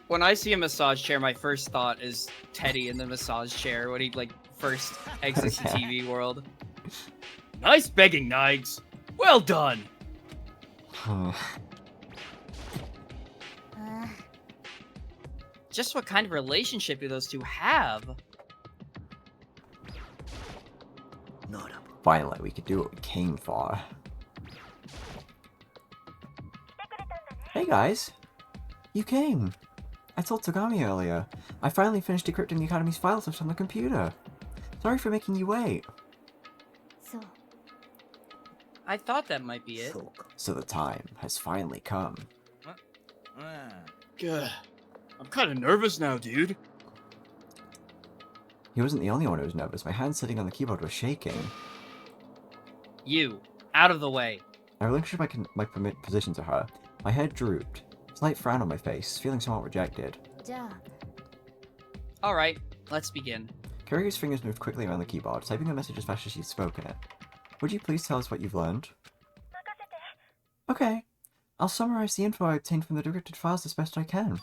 When I see a massage chair, my first thought is Teddy in the massage chair when he, like, first exits the TV world. Nice begging, Nigs. Well done. Just what kind of relationship do those two have? Finally, we could do what we came for. Hey guys! You came! I told Togami earlier. I finally finished decrypting the Academy's file system on the computer. Sorry for making you wait. I thought that might be it. So the time has finally come. Gah. I'm kind of nervous now, dude. He wasn't the only one who was nervous. My hand sitting on the keyboard was shaking. You, out of the way. I relinquished my position to her. My head drooped. Slight frown on my face, feeling somewhat rejected. Alright, let's begin. Kirigiri's fingers moved quickly around the keyboard, typing the message as fast as she'd spoken it. Would you please tell us what you've learned? Okay. I'll summarize the info I obtained from the decrypted files as best I can.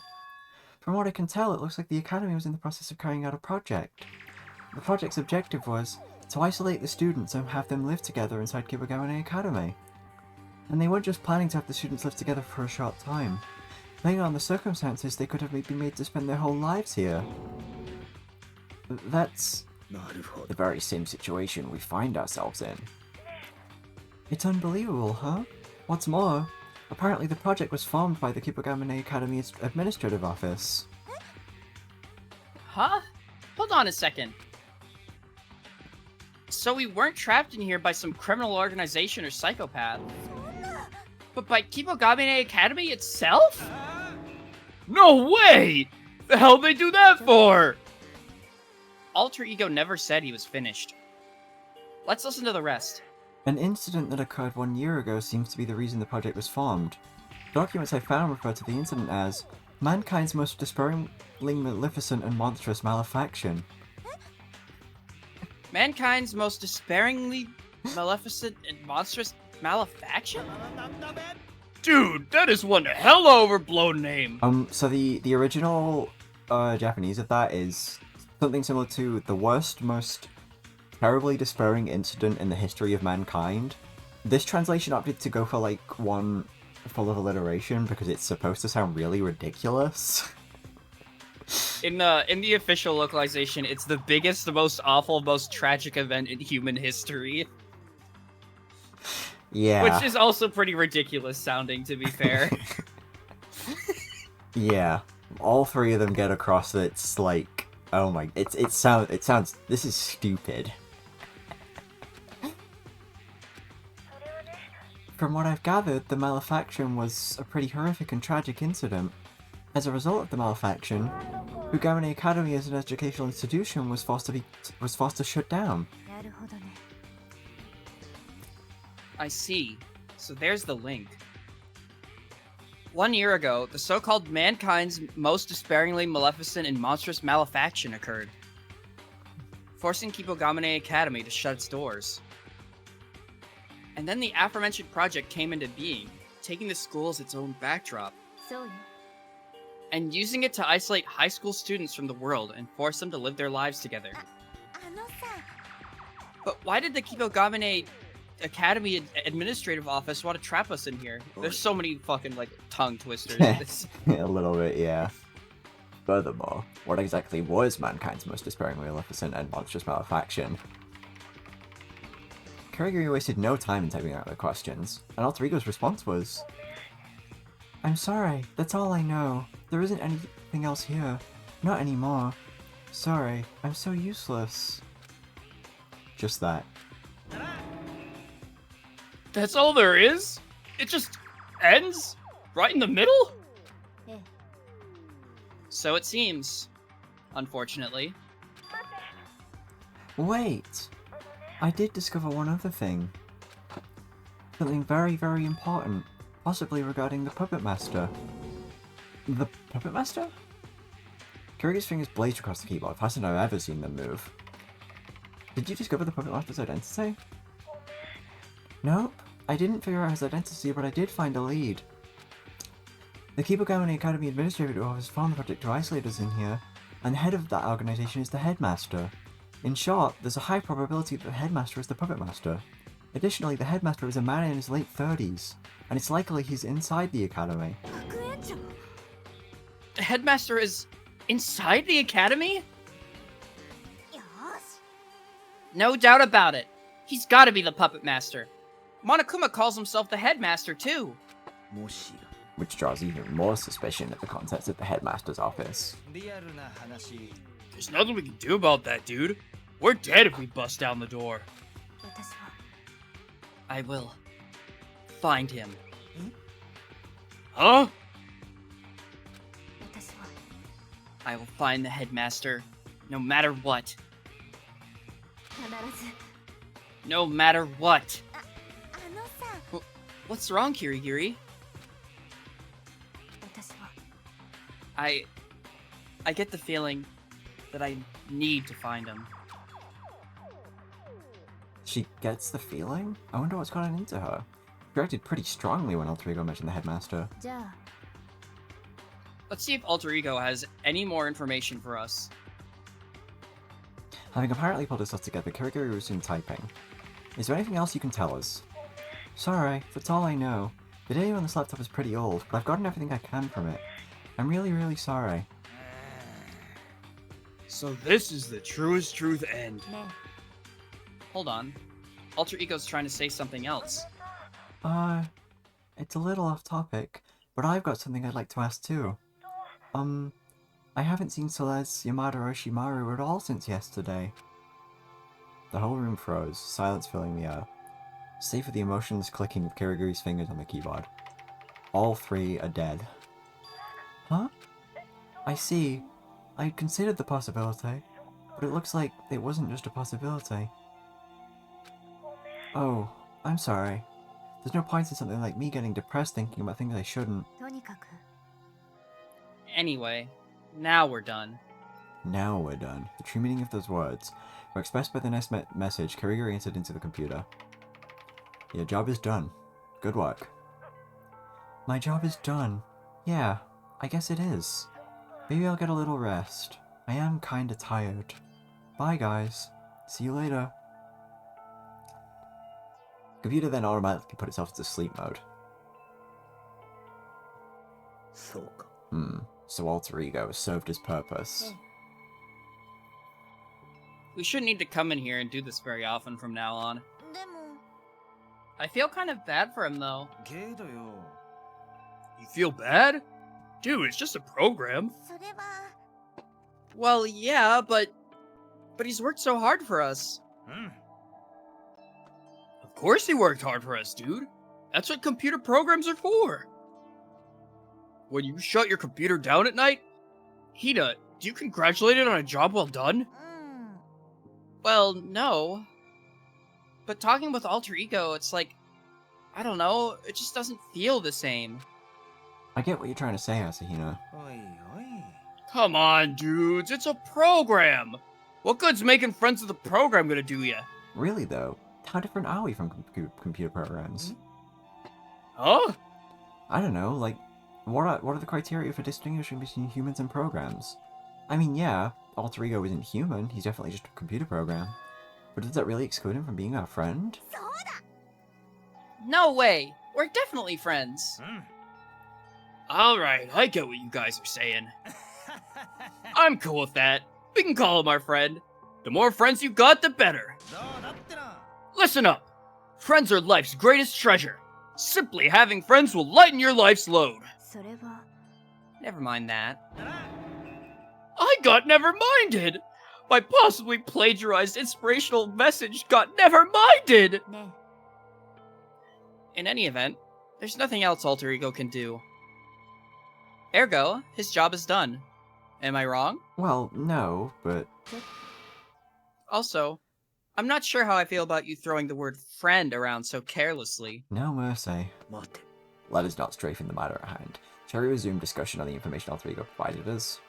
From what I can tell, it looks like the Academy was in the process of carrying out a project. The project's objective was to isolate the students and have them live together inside Kibagamane Academy. And they weren't just planning to have the students live together for a short time. Depending on the circumstances, they could have been made to spend their whole lives here. That's the very same situation we find ourselves in. It's unbelievable, huh? What's more, apparently the project was formed by the Kibogamine Academy's administrative office. Huh? Hold on a second. So we weren't trapped in here by some criminal organization or psychopath, but by Kibogamine Academy itself? No way! The hell they do that for? Alter Ego never said he was finished. Let's listen to the rest. An incident that occurred 1 year ago seems to be the reason the project was formed. Documents I found refer to the incident as mankind's most despairingly maleficent and monstrous malefaction. Mankind's most despairingly maleficent and monstrous malefaction? Dude, that is one hella overblown name. So the original Japanese of that is something similar to the worst, most terribly despairing incident in the history of mankind. This translation opted to go for like one full of alliteration because it's supposed to sound really ridiculous. In the official localization, it's the biggest, the most awful, most tragic event in human history. Yeah. Which is also pretty ridiculous sounding, to be fair. Yeah. All three of them get across that it's like, oh my, it sounds, this is stupid. From what I've gathered, the malefaction was a pretty horrific and tragic incident. As a result of the malefaction, Kibogamine Academy as an educational institution was forced to shut down. I see. So there's the link. 1 year ago, the so-called mankind's most despairingly maleficent and monstrous malefaction occurred, forcing Kibogamine Academy to shut its doors. And then the aforementioned project came into being, taking the school as its own backdrop, and using it to isolate high school students from the world and force them to live their lives together. But why did the Kibogamine Academy Administrative Office want to trap us in here? There's so many fucking, like, tongue twisters. A little bit, yeah. Furthermore, what exactly was mankind's most despairingly maleficent and monstrous malefaction? Kurigiri wasted no time in typing out the questions, and Alter Ego's response was, I'm sorry, that's all I know. There isn't anything else here. Not anymore. Sorry, I'm so useless. Just that. That's all there is? It just ends? Right in the middle? So it seems, unfortunately. Wait! I did discover one other thing. Something very, very important. Possibly regarding the Puppet Master. The Puppet Master? Kurigiri's fingers blazed across the keyboard, faster than I've ever seen them move. Did you discover the Puppet Master's identity? Nope. I didn't figure out his identity, but I did find a lead. The Kibogamine Academy Administrative Office found the project to isolate us in here, and the head of that organization is the headmaster. In short, there's a high probability that the headmaster is the Puppet Master. Additionally, the headmaster is a man in his late 30s, and it's likely he's inside the academy. The headmaster is inside the academy? No doubt about it. He's gotta be the puppet master. Monokuma calls himself the headmaster too. Which draws even more suspicion at the contents of the headmaster's office. There's nothing we can do about that, dude. We're dead if we bust down the door. I will find him. Huh? I will find the headmaster, no matter what. No matter what. What's wrong, Kirigiri? I get the feeling that I need to find him. She gets the feeling? I wonder what's gotten into her. She reacted pretty strongly when Alter Ego mentioned the headmaster. Let's see if Alter Ego has any more information for us. Having apparently pulled herself together, Kurigiri resumed typing. Is there anything else you can tell us? Sorry, that's all I know. The data on this laptop is pretty old, but I've gotten everything I can from it. I'm really, really sorry. So this is the truest truth end. Hold on. Alter Ego's trying to say something else. It's a little off topic, but I've got something I'd like to ask too. I haven't seen Celeste, Yamada, or Shimaru at all since yesterday. The whole room froze, silence filling the air, save for the emotionless clicking of Kirigiri's fingers on the keyboard. All three are dead. Huh? I see. I had considered the possibility, but it looks like it wasn't just a possibility. Oh, I'm sorry. There's no point in something like me getting depressed thinking about things I shouldn't. Anyway, now we're done. Now we're done. The true meaning of those words were expressed by the next message Kirigiri entered into the computer. Your job is done. Good work. My job is done. Yeah, I guess it is. Maybe I'll get a little rest. I am kinda tired. Bye guys. See you later. The computer then automatically put itself into sleep mode. So Alter Ego served his purpose. We shouldn't need to come in here and do this very often from now on. I feel kind of bad for him, though. You feel bad? Dude, it's just a program. Well, yeah, but he's worked so hard for us. Of course he worked hard for us, dude. That's what computer programs are for. When you shut your computer down at night, Hina, do you congratulate it on a job well done? Well, no. But talking with Alter Ego, it's like, I don't know, it just doesn't feel the same. I get what you're trying to say, Asahina. Come on, dudes, it's a program. What good's making friends with a program gonna do ya? Really though, how different are we from computer programs? Huh? I don't know, like, what are the criteria for distinguishing between humans and programs? I mean, yeah, Alter Ego isn't human, he's definitely just a computer program. But does that really exclude him from being our friend? No way! We're definitely friends. Alright, I get what you guys are saying. I'm cool with that. We can call him our friend. The more friends you got, the better. Listen up. Friends are life's greatest treasure. Simply having friends will lighten your life's load. Never mind that. I got never-minded! My possibly plagiarized inspirational message got never-minded! In any event, there's nothing else Alter Ego can do. Ergo, his job is done. Am I wrong? Well, no, but... Also, I'm not sure how I feel about you throwing the word friend around so carelessly. No mercy. Let us not stray from the matter at hand. Shall we resume discussion on the information Alter Ego provided us?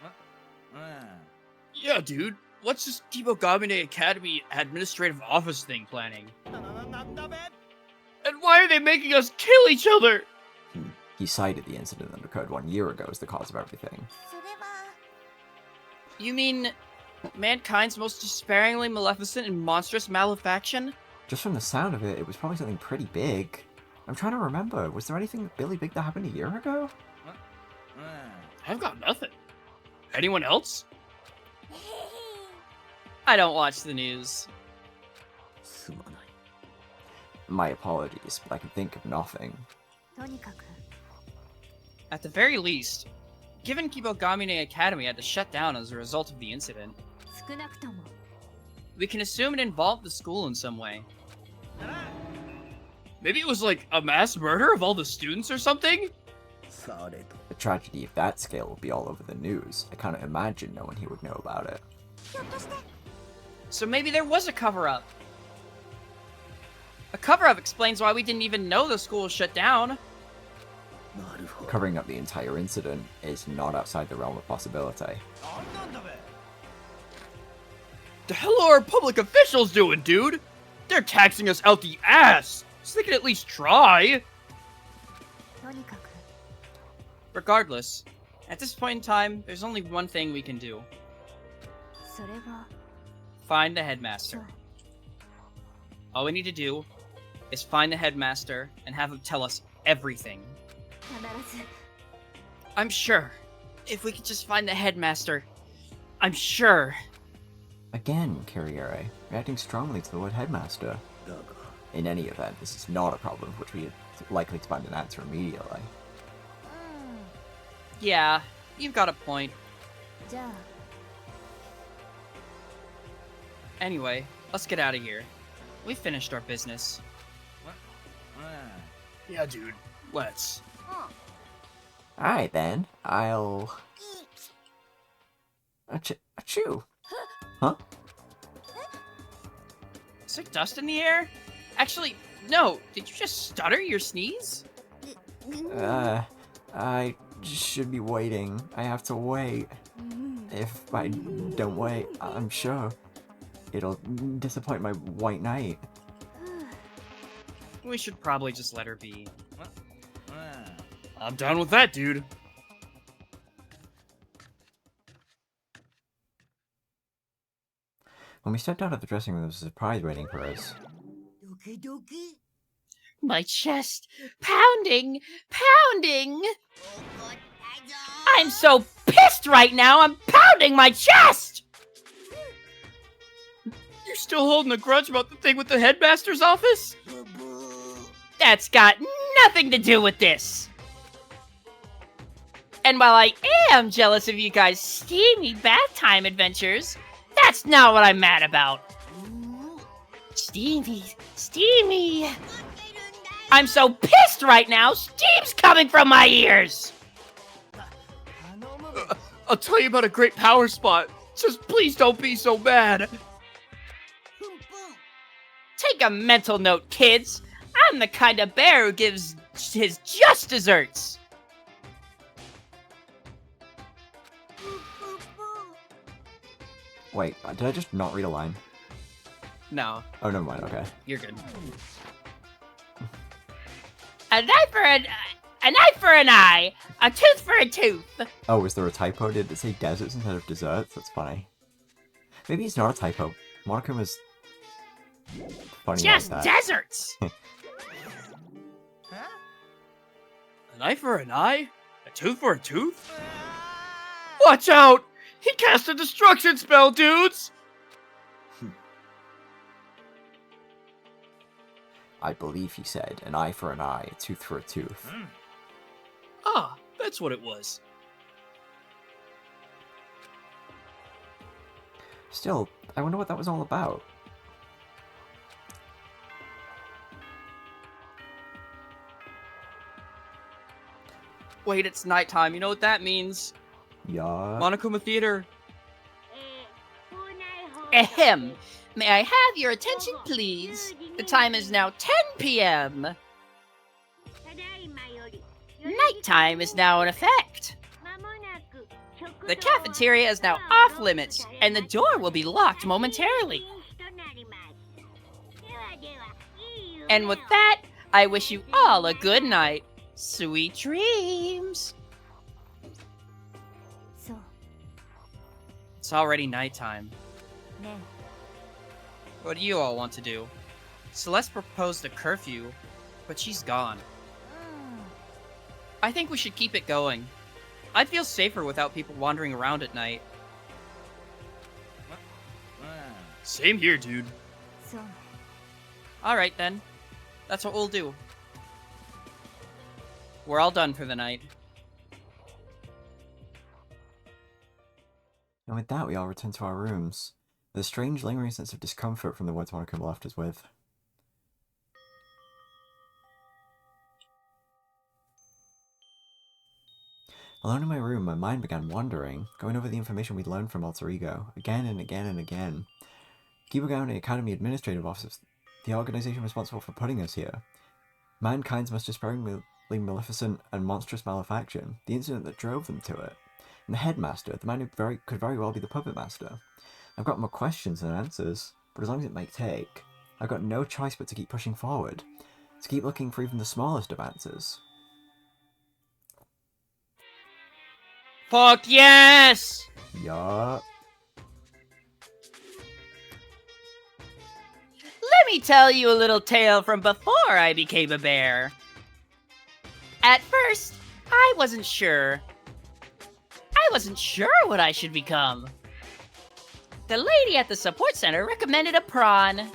Yeah, dude. What's this Kibogamine Academy administrative office thing planning? And why are they making us kill each other? He cited the incident that occurred 1 year ago as the cause of everything. You mean mankind's most despairingly maleficent and monstrous malefaction? Just from the sound of it, it was probably something pretty big. I'm trying to remember, was there anything really big that happened a year ago? I've got nothing. Anyone else? I don't watch the news. My apologies, but I can think of nothing. At the very least, given Kibogamine Academy had to shut down as a result of the incident, we can assume it involved the school in some way. Maybe it was like a mass murder of all the students or something? A tragedy of that scale will be all over the news. I can't imagine no one here would know about it. So maybe there was a cover-up. A cover-up explains why we didn't even know the school was shut down. Covering up the entire incident is not outside the realm of possibility. The hell are our public officials doing, dude? They're taxing us out the ass, so they can at least try. Regardless, at this point in time, there's only one thing we can do. Find the headmaster. All we need to do is find the headmaster and have him tell us everything. 必ず I'm sure. If we could just find the headmaster, I'm sure. Again, Kyriere, reacting strongly to the word headmaster. In any event, this is not a problem for which we are likely to find an answer immediately. Yeah, you've got a point. じゃあ Anyway, let's get out of here. We finished our business. Yeah, dude. Let's. Alright then, I'll... Achoo! Huh? Is there dust in the air? Actually, no. Did you just stutter your sneeze? I should be waiting. I have to wait. If I don't wait, I'm sure it'll disappoint my white knight. We should probably just let her be. I'm done with that, dude. When we stepped out of the dressing room, there was a surprise waiting for us. My chest pounding, pounding. I'm so pissed right now. I'm pounding my chest. You're still holding a grudge about the thing with the headmaster's office? That's got nothing to do with this. And while I am jealous of you guys' steamy bath time adventures, that's not what I'm mad about. Steamy, steamy. I'm so pissed right now, steam's coming from my ears. I'll tell you about a great power spot. Just please don't be so bad. Take a mental note, kids. I'm the kind of bear who gives his just desserts. Wait, did I just not read a line? No, Oh, never mind, okay. you're good. An eye for an eye for an eye, a tooth for a tooth. Oh, was there a typo? Did it say deserts instead of desserts? That's funny. Maybe it's not a typo. Monokuma was funny Just like that. deserts. An eye for an eye? A tooth for a tooth? Watch out! He cast a destruction spell, dudes! I believe he said, an eye for an eye, a tooth for a tooth. Ah, that's what it was. Still, I wonder what that was all about. Wait, it's nighttime. You know what that means? Yeah. Monokuma Theater. Ahem. May I have your attention, please? The time is now 10 p.m. Nighttime is now in effect. The cafeteria is now off limits, and the door will be locked momentarily. And with that, I wish you all a good night. Sweet dreams. そう It's already nighttime. ね What do you all want to do? Celeste proposed a curfew, but she's gone. I think we should keep it going. I'd feel safer without people wandering around at night. Same here, dude. そうね Alright then. That's what we'll do. We're all done for the night. And with that, we all return to our rooms, with a strange lingering sense of discomfort from the words Monokuma left us with. Alone in my room, my mind began wandering, going over the information we'd learned from Alter Ego, again and again and again. Kibagawa Academy Administrative Office, the organization responsible for putting us here. Mankind's most despairingly maleficent and monstrous malefaction, the incident that drove them to it. And the headmaster, the man who could very well be the puppet master. I've got more questions than answers, but as long as it may take, I've got no choice but to keep pushing forward, to keep looking for even the smallest of answers. Fuck yes! Yup. Let me tell you a little tale from before I became a bear. At first, I wasn't sure. I wasn't sure what I should become. The lady at the support center recommended a prawn.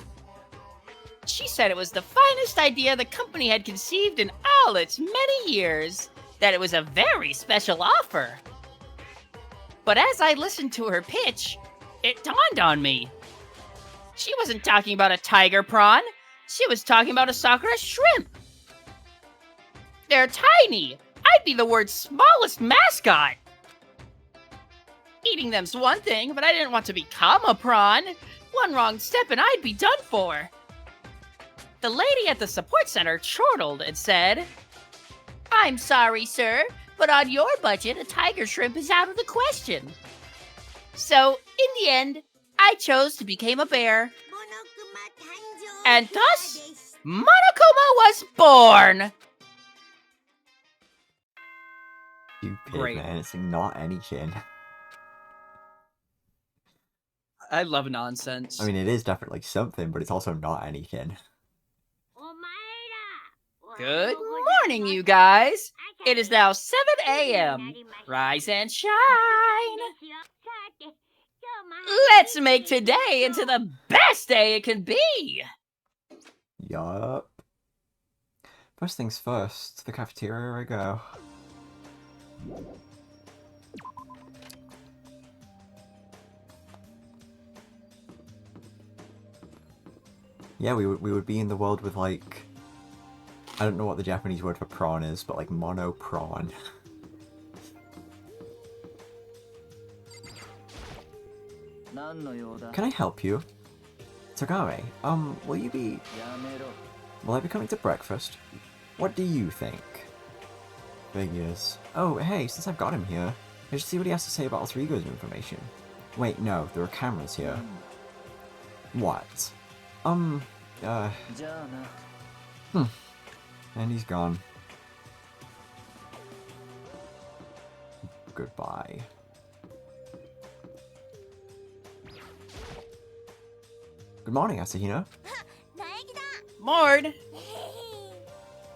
She said it was the finest idea the company had conceived in all its many years, that it was a very special offer. But as I listened to her pitch, it dawned on me. She wasn't talking about a tiger prawn, she was talking about a Sakura shrimp. They're tiny. I'd be the world's smallest mascot. Eating them's one thing, but I didn't want to become a prawn. One wrong step and I'd be done for. The lady at the support center chortled and said, I'm sorry, sir, but on your budget, a tiger shrimp is out of the question. So, in the end, I chose to become a bear. And thus, Monokuma was born! Stupid, Great. man. It's not anything. I love nonsense. I mean, it is definitely something, but it's also not anything. Good Morning, you guys. It is now 7 a.m. Rise and shine. Let's make today into the best day it can be. Yup. First things first, to the cafeteria I go. Yeah, we would be in the world with, like, I don't know what the Japanese word for prawn is, but like mono prawn. Can I help you? Tagame, will you be... Will I be coming to breakfast? What do you think? Figures. Oh, hey, since I've got him here, I should see what he has to say about alter ego's information. Wait, no, there are cameras here. What? And he's gone. Goodbye. Good morning, Asahina. Mord.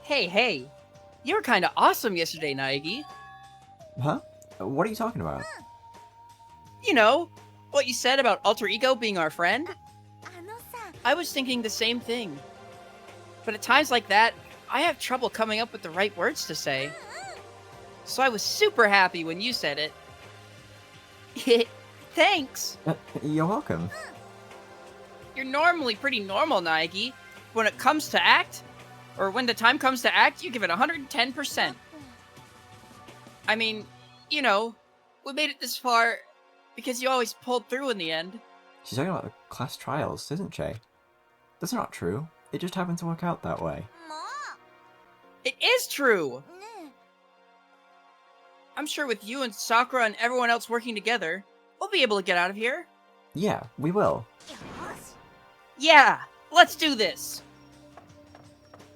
Hey. You were kinda awesome yesterday, Naegi. Huh? What are you talking about? You know, what you said about alter ego being our friend? I was thinking the same thing. But at times like that, I have trouble coming up with the right words to say. So I was super happy when you said it. Thanks. You're welcome. You're normally pretty normal, Naegi. When it comes to act, or when the time comes to act, you give it 110%. I mean, you know, we made it this far because you always pulled through in the end. She's talking about the class trials, isn't she? That's not true. It just happened to work out that way. It is true! I'm sure with you and Sakura and everyone else working together, we'll be able to get out of here. Yeah, we will. Yeah, let's do this!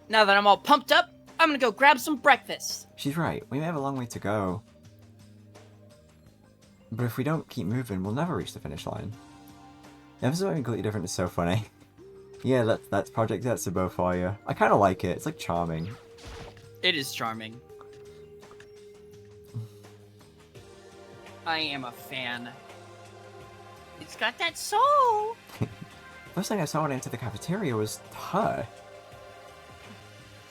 Now that I'm all pumped up, I'm gonna go grab some breakfast. She's right. We may have a long way to go. But if we don't keep moving, we'll never reach the finish line. Yeah, this is something completely different. It's so funny. Yeah, that's Project Zetsubo for you. I kind of like it. It's like charming. It is charming. I am a fan. It's got that soul! First thing I saw when I entered the cafeteria was her.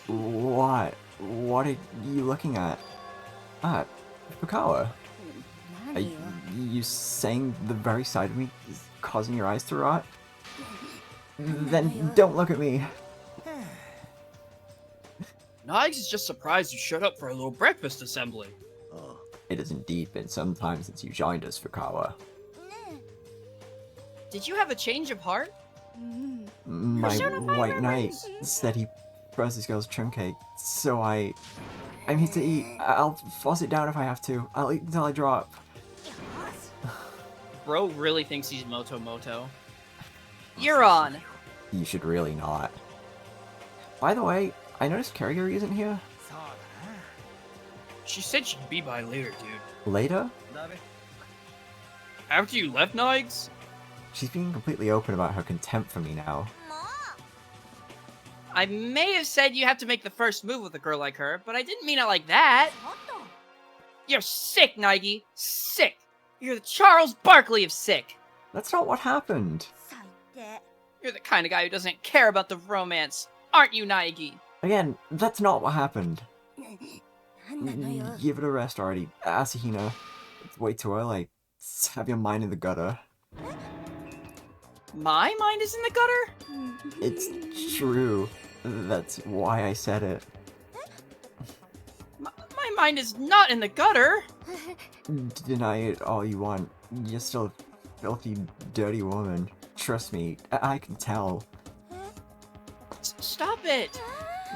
What? What are you looking at? Ah, Fukawa. Are you saying the very side of me is causing your eyes to rot? Then don't look at me. Niggs is just surprised you showed up for a little breakfast assembly. It has indeed been some time since you joined us, Fukawa. Did you have a change of heart? My white knight said he froze this girl's chunk cake, so I'm here to eat. I'll force it down if I have to. I'll eat until I drop. Bro really thinks he's Moto. You're on. You should really not. By the way, I noticed Karigiri isn't here. She said she'd be by later, dude. Later? After you left, Niggs? She's being completely open about her contempt for me now. I may have said you have to make the first move with a girl like her, but I didn't mean it like that. You're sick, Naigi. Sick. You're the Charles Barkley of sick. That's not what happened. You're the kind of guy who doesn't care about the romance. Aren't you, Naigi? Again, that's not what happened. Give it a rest already. Asahina, it's way too early. Have your mind in the gutter. My mind is in the gutter? It's true. That's why I said it. My mind is not in the gutter. Deny it all you want. You're still a filthy, dirty woman. Trust me, I can tell. Stop it.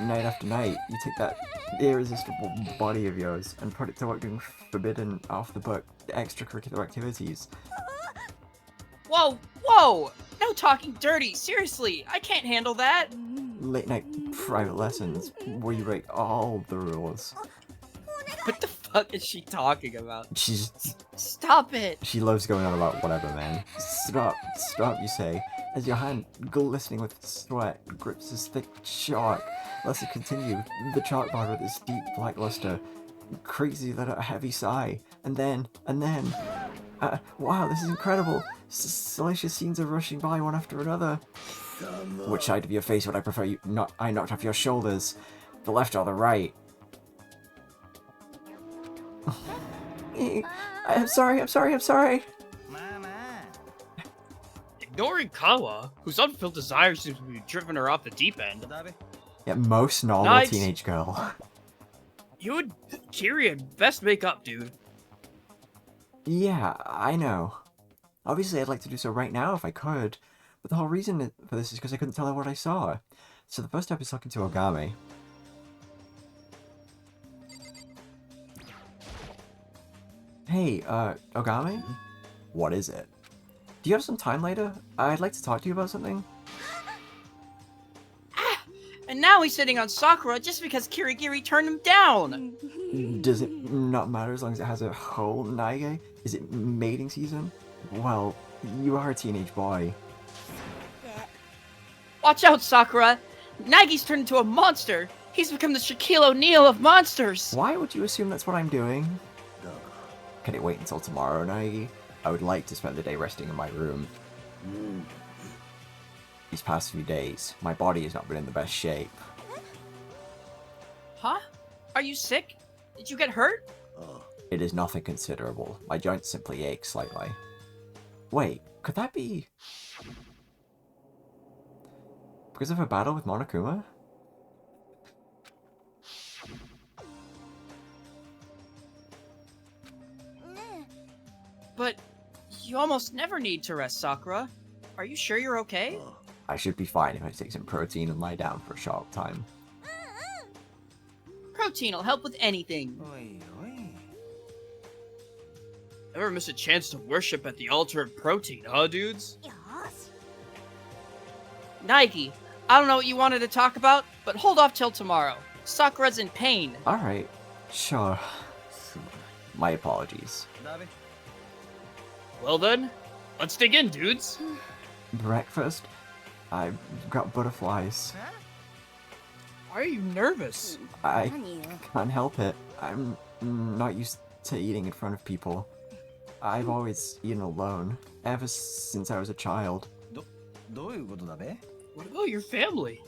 Night after night, you take that irresistible body of yours and put it to work doing forbidden, off-the-book, extracurricular activities. Whoa, whoa! No talking dirty, seriously, I can't handle that. Late night private lessons where you break all the rules. What the fuck is she talking about? Stop it! She loves going on about whatever, man. Stop, you say, as your hand, glistening with sweat, grips his thick chalk. Lest it continue, the chalkboard with its deep black luster. Crazy that a heavy sigh. And then, wow, this is incredible. Salacious scenes are rushing by one after another. Which side of your face would I prefer you I knocked off your shoulders? The left or the right? I'm sorry. Ignoring Kawa, whose unfulfilled desire seems to be driven her off the deep end. Yeah, most normal teenage girl. You and Kiri had best make up, dude. Yeah, I know. Obviously, I'd like to do so right now if I could, but the whole reason for this is because I couldn't tell her what I saw. So the first step is talking to Ogami. Hey, Ogami? What is it? Do you have some time later? I'd like to talk to you about something. And now he's sitting on Sakura just because Kirigiri turned him down! Does it not matter as long as it has a whole Naige? Is it mating season? Well, you are a teenage boy. Watch out, Sakura! Nagi's turned into a monster! He's become the Shaquille O'Neal of monsters! Why would you assume that's what I'm doing? Can it wait until tomorrow, Naigi? I would like to spend the day resting in my room. These past few days, my body has not been in the best shape. Huh? Are you sick? Did you get hurt? It is nothing considerable. My joints simply ache slightly. Wait, could that be... because of a battle with Monokuma? But you almost never need to rest, Sakura. Are you sure you're okay? I should be fine if I take some protein and lie down for a short time. Protein will help with anything. Never miss a chance to worship at the altar of protein, huh, dudes? Naigi, I don't know what you wanted to talk about, but hold off till tomorrow. Sakura's in pain. Alright, sure. My apologies. Well then, let's dig in, dudes. Breakfast? I've got butterflies. Why are you nervous? I can't help it. I'm not used to eating in front of people. I've always eaten alone, ever since I was a child. What about your family?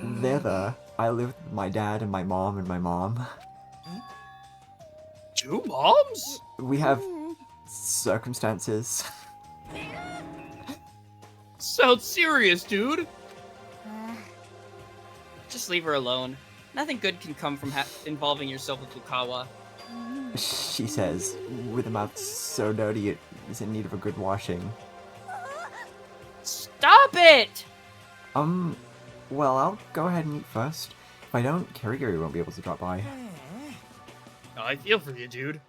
They're there. I live with my dad and my mom. Two moms? We have circumstances. Sounds serious, dude. Just leave her alone. Nothing good can come from involving yourself with Lukawa. She says, with a mouth so dirty it is in need of a good washing. Stop it! Well, I'll go ahead and eat first. If I don't, Kirigiri won't be able to drop by. I feel for you, dude.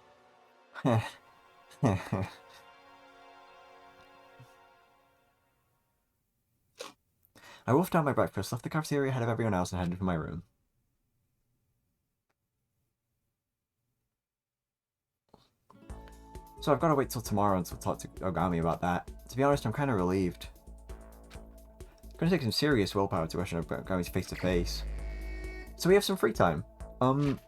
I wolfed down my breakfast, left the cafeteria ahead of everyone else, and headed for my room. So I've got to wait till tomorrow to talk to Ogami about that. To be honest, I'm kind of relieved. gonna take some serious willpower to question Ogami's face to face. So we have some free time. I'm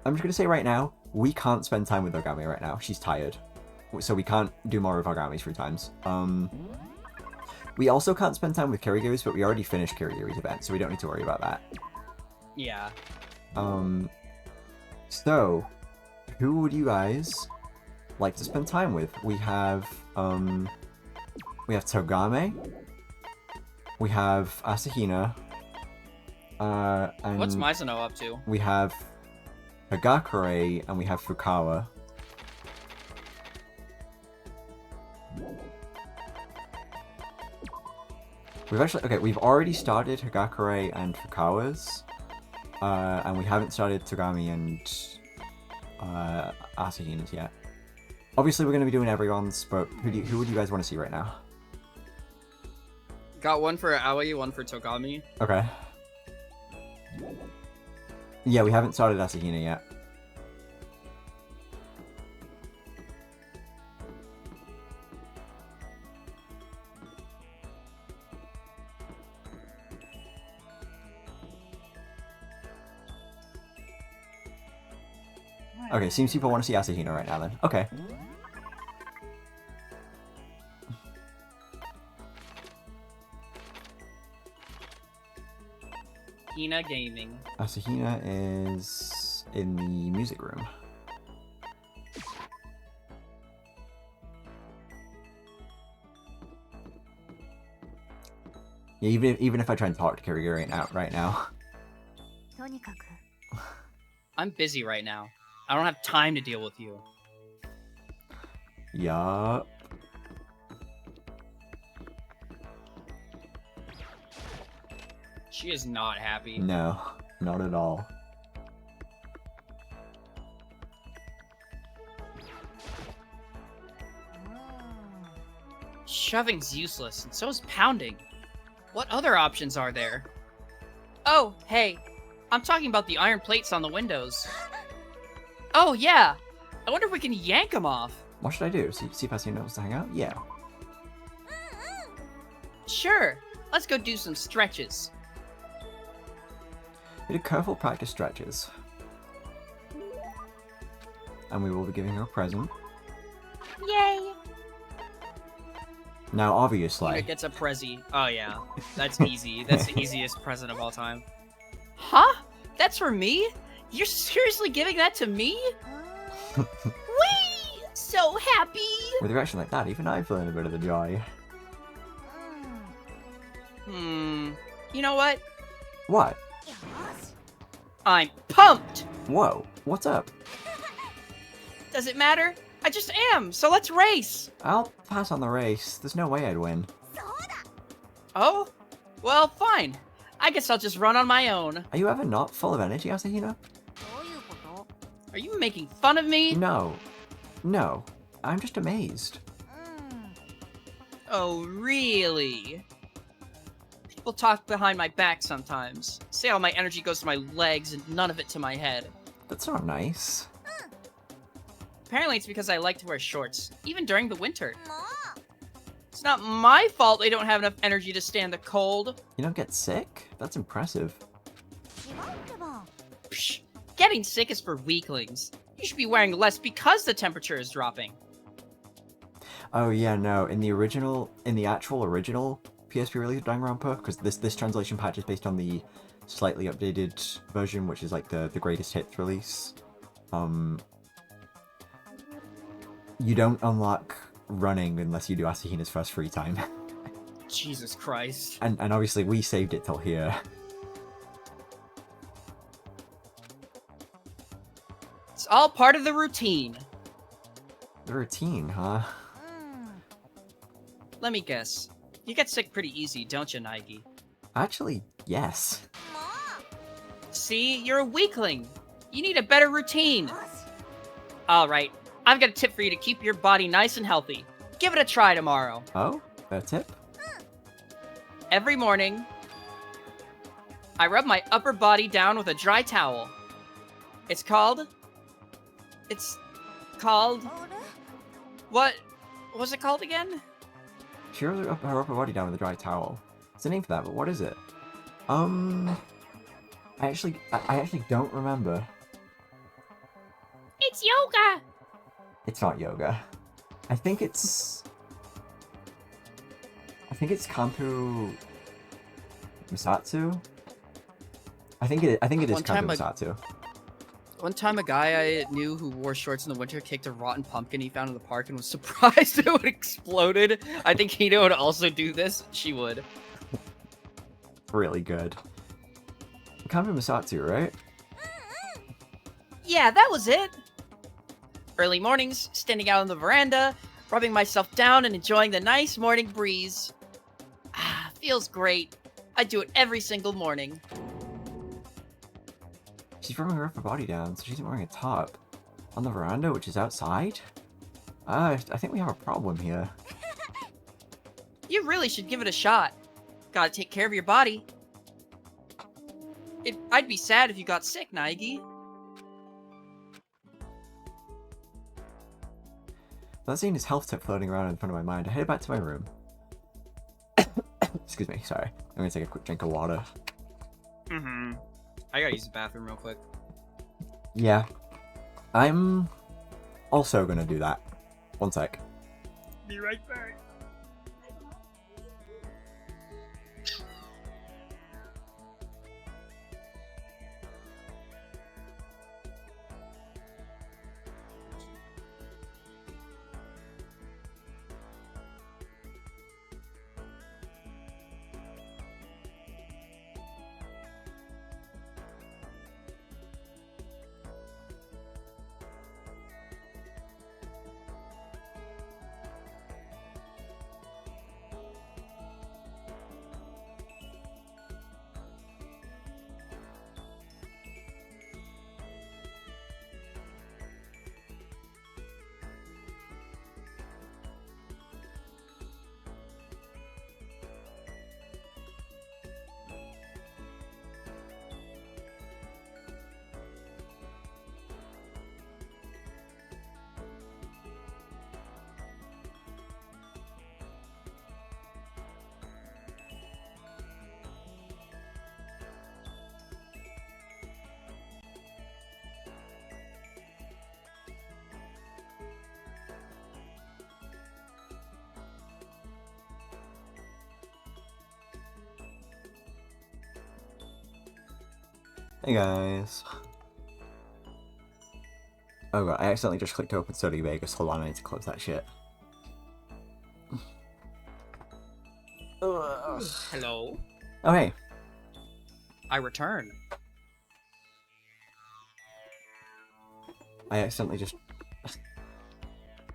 just gonna say right now, we can't spend time with Ogami right now. She's tired. So we can't do more of Ogami's free times. We also can't spend time with Kirigu's, but we already finished Kirigu's event, so we don't need to worry about that. Yeah. So, who would you guys like to spend time with? We have Togame, we have Asahina, and What's Mizuno up to? we have Hagakure, and we have Fukawa. We've already started Hagakure and Fukawa's, and we haven't started Togami and Asahina's yet. Obviously, we're going to be doing everyone's, but who would you guys want to see right now? Got one for Aoi, one for Togami. Okay. Yeah, we haven't started Asahina yet. Okay, seems people want to see Asahina right now then. Okay. Hina Gaming. Asahina is in the music room. Yeah, even if I try and talk to Kirigiri right now. とにかく I'm busy right now. I don't have time to deal with you. Yup. She is not happy. No, not at all. Shoving's useless, and so is pounding. What other options are there? Oh, hey. I'm talking about the iron plates on the windows. Oh, yeah. I wonder if we can yank them off. What should I do? See if Asahina wants to hang out? Yeah. Sure. Let's go do some stretches. We did careful practice stretches. And we will be giving her a present. Yay! Now, obviously... It gets a Prezi. Oh, yeah. That's easy. That's the easiest present of all time. Huh? That's for me? You're seriously giving that to me? Whee! So happy! With a reaction like that, even I feel a bit of the joy. You know what? What? I'm pumped! Whoa, what's up? Does it matter? I just am, so let's race! I'll pass on the race. There's no way I'd win. Oh? Well, fine. I guess I'll just run on my own. Are you ever not full of energy, Asahina? どういうこと Are you making fun of me? No. No. I'm just amazed. Oh, really? People talk behind my back sometimes. Say all my energy goes to my legs and none of it to my head. That's not nice. Apparently it's because I like to wear shorts, even during the winter. It's not my fault they don't have enough energy to stand the cold. You don't get sick? That's impressive. 違うってば Psh, getting sick is for weaklings. You should be wearing less because the temperature is dropping. Oh yeah, no. In the actual original PSP release of Danganronpa, because this translation patch is based on the slightly updated version, which is like the greatest hits release. You don't unlock running unless you do Asahina's first free time. Jesus Christ. And obviously we saved it till here. It's all part of the routine. The routine, huh? Let me guess. You get sick pretty easy, don't you, Naigi? Actually, yes. See? You're a weakling. You need a better routine. Alright, I've got a tip for you to keep your body nice and healthy. Give it a try tomorrow. Oh? A tip? Every morning, I rub my upper body down with a dry towel. It's called... What was it called again? She rubs her upper body down with a dry towel. It's a name for that, but what is it? I actually don't remember. It's yoga. It's not yoga. I think it's Kampu Misatsu. I think it is One time Kampu Misatsu. One time, a guy I knew who wore shorts in the winter kicked a rotten pumpkin he found in the park and was surprised it exploded. I think Hina would also do this. She would. Really good. Kampu Misatsu, right? Yeah, that was it. Early mornings, standing out on the veranda, rubbing myself down and enjoying the nice morning breeze. Ah, feels great. I do it every single morning. She's rubbing her upper body down, so she's wearing a top. On the veranda, which is outside? I think we have a problem here. You really should give it a shot. Gotta take care of your body. I'd be sad if you got sick, Naegi. That scene is health tip floating around in front of my mind. I headed back to my room. Excuse me, sorry. I'm gonna take a quick drink of water. Mm-hmm. I gotta use the bathroom real quick. Yeah. I'm also gonna do that. One sec. Be right back. Hey guys. Oh god, I accidentally just clicked open Study Vegas. Hold on, I need to close that shit. Hello. Oh hey. I return. I accidentally just...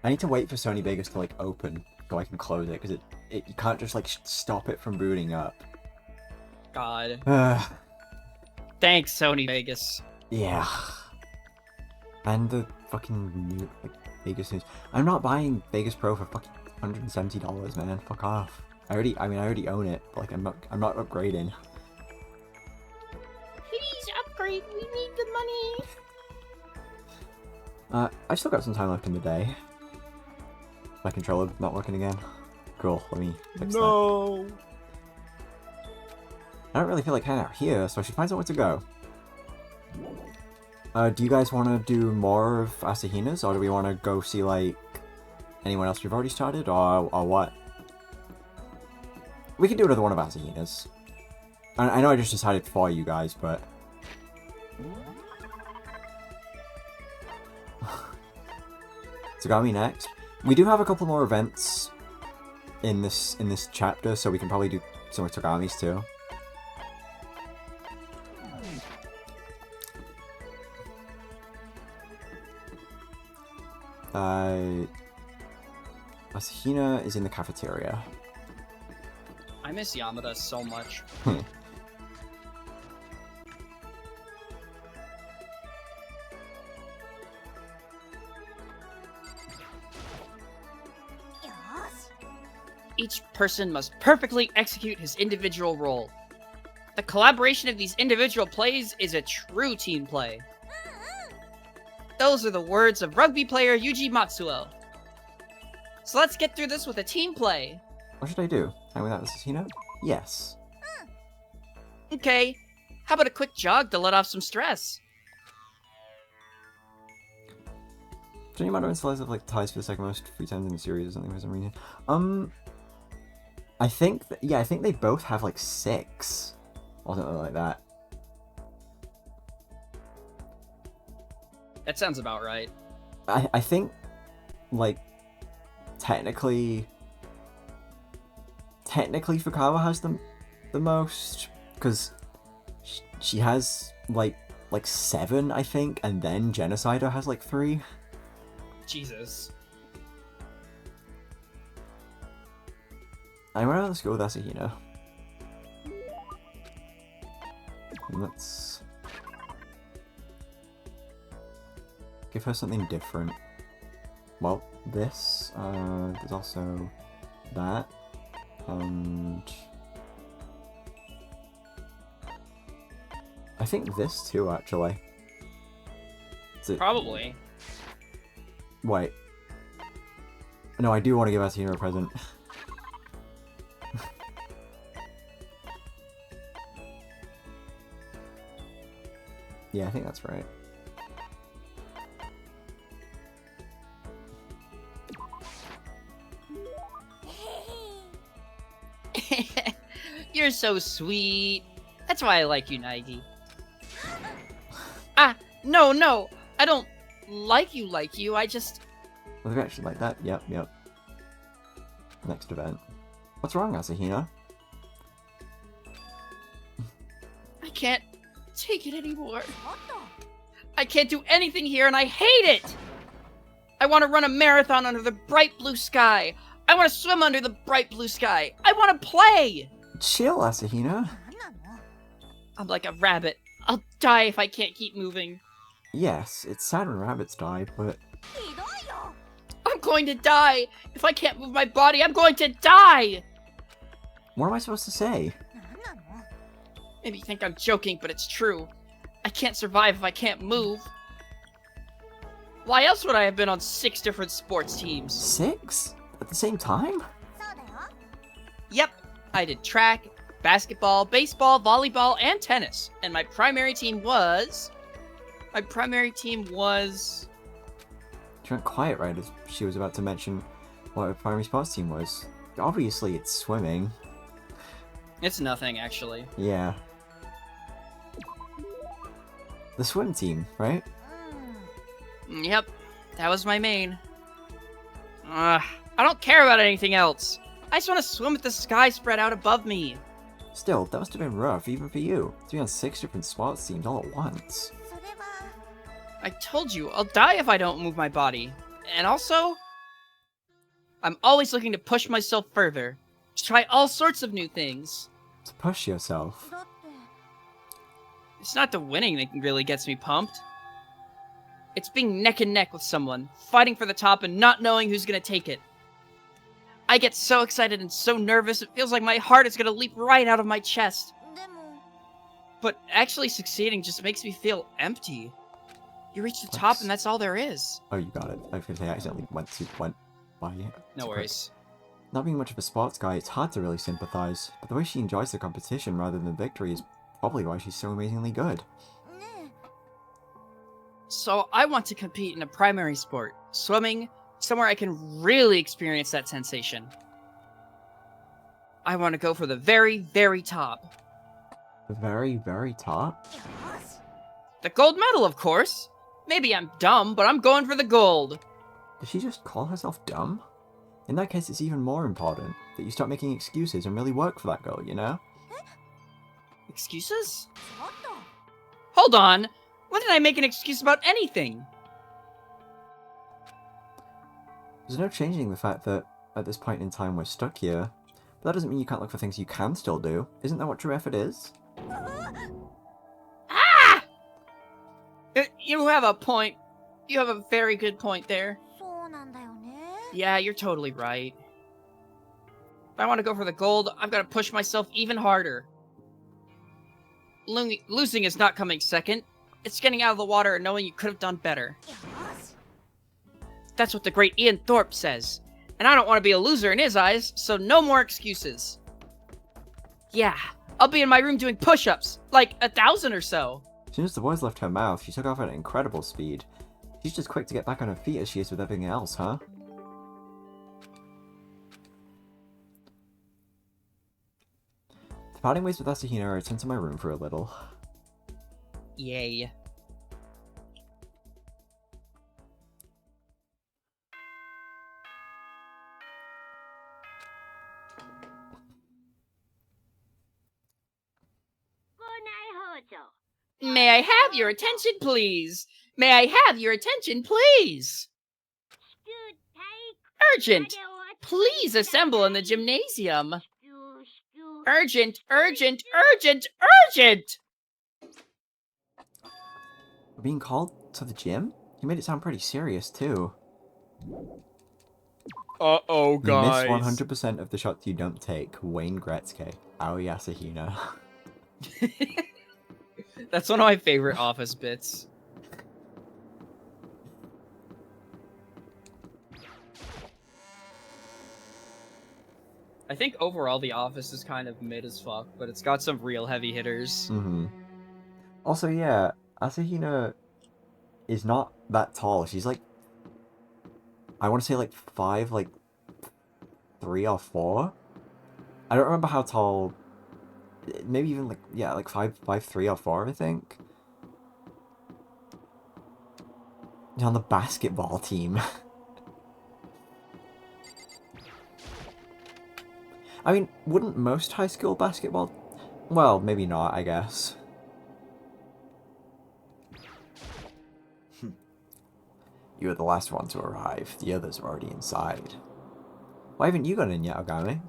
I need to wait for Sony Vegas to like open so I can close it, because you can't just like stop it from booting up. God. Thanks, Sony Vegas. Yeah. And the fucking new, like, Vegas News. I'm not buying Vegas Pro for fucking $170, man. Fuck off. I already own it. But, like, I'm not upgrading. Please upgrade. We need the money. I still got some time left in the day. My controller not working again. Cool. Let me fix that. I don't really feel like hanging out here, so I should find somewhere to go. Do you guys want to do more of Asahina's, or do we want to go see, like, anyone else we've already started, or what? We can do another one of Asahina's. I know I just decided for you guys, but... Tsugami next. We do have a couple more events in this chapter, so we can probably do some of Tsugami's too. Asahina is in the cafeteria. I miss Yamada so much. Each person must perfectly execute his individual role. The collaboration of these individual plays is a true team play. Those are the words of rugby player Yuji Matsuo. So let's get through this with a team play. What should I do? Hang with Asahina? Yes. Okay, how about a quick jog to let off some stress? Jenny Mado and Celeste have like ties for the second most free times in the series or something for some reason. I think I think they both have like 6 or something like that. That sounds about right. I think like technically Fukawa has the most, because she has like 7, I think, and then Genocider has like 3. Jesus. I'm gonna let's go with Asahina. And let's give her something different. Well, this, there's also that, and I think this too, actually. Probably. Wait. No, I do want to give Asahina a present. Yeah, I think that's right. You're so sweet. That's why I like you, Naigi. Ah, no. I don't like you. I just... Was it actually like that? Yep. Next event. What's wrong, Asahina? I can't take it anymore. I can't do anything here and I hate it! I want to run a marathon under the bright blue sky. I want to swim under the bright blue sky. I want to play! Chill, Asahina. I'm like a rabbit. I'll die if I can't keep moving. Yes, it's sad when rabbits die, but... I'm going to die! If I can't move my body, I'm going to die! What am I supposed to say? Maybe you think I'm joking, but it's true. I can't survive if I can't move. Why else would I have been on 6 different sports teams? 6? At the same time? Yep, I did track, basketball, baseball, volleyball, and tennis. And my primary team was... She went quiet right as she was about to mention what her primary sports team was. Obviously, it's swimming. It's nothing, actually. Yeah. The swim team, right? Yep, that was my main. I don't care about anything else. I just want to swim with the sky spread out above me. Still, that must have been rough, even for you. To be on 6 different sports teams all at once. I told you, I'll die if I don't move my body. And also, I'm always looking to push myself further. To try all sorts of new things. To push yourself. It's not the winning that really gets me pumped. It's being neck and neck with someone, fighting for the top and not knowing who's gonna take it. I get so excited and so nervous, it feels like my heart is gonna leap right out of my chest. But actually succeeding just makes me feel empty. You reach the top and that's all there is. Oh, you got it. I was gonna say I accidentally went by it. No worries. Not being much of a sports guy, it's hard to really sympathize, but the way she enjoys the competition rather than victory is probably why she's so amazingly good. So I want to compete in a primary sport, swimming, somewhere I can really experience that sensation. I want to go for the very, very top. The very, very top? The gold medal, of course! Maybe I'm dumb, but I'm going for the gold! Did she just call herself dumb? In that case, it's even more important that you start making excuses and really work for that goal, you know? Excuses? Hold on! When did I make an excuse about anything? There's no changing the fact that, at this point in time, we're stuck here. But that doesn't mean you can't look for things you can still do. Isn't that what true effort is? Ah! You have a point. You have a very good point there. Yeah, you're totally right. If I want to go for the gold, I've got to push myself even harder. Losing is not coming second. It's getting out of the water and knowing you could have done better. That's what the great Ian Thorpe says. And I don't want to be a loser in his eyes, so no more excuses. Yeah, I'll be in my room doing push-ups, like 1,000 or so. As soon as the words left her mouth, she took off at an incredible speed. She's just quick to get back on her feet as she is with everything else, huh? Parting ways with Asahina, I returned to my room for a little. Yay. May I have your attention, please? May I have your attention, please? Urgent! Please assemble in the gymnasium. Urgent, urgent, urgent, urgent! We're being called to the gym? You made it sound pretty serious, too. Uh-oh, You miss 100% of the shots you don't take. Wayne Gretzky. Aoi Asahina. That's one of my favorite Office bits. I think overall The Office is kind of mid as fuck, but it's got some real heavy hitters. Mm-hmm. Also, yeah, Asahina is not that tall. She's like, I want to say like 5, like 3 or 4. I don't remember how tall. Maybe even like, yeah, like 5'3" or 4, I think. On the basketball team. I mean, wouldn't most high school basketball... Well, maybe not, I guess. You were the last one to arrive. The others were already inside. Why haven't you gone in yet, Ogami?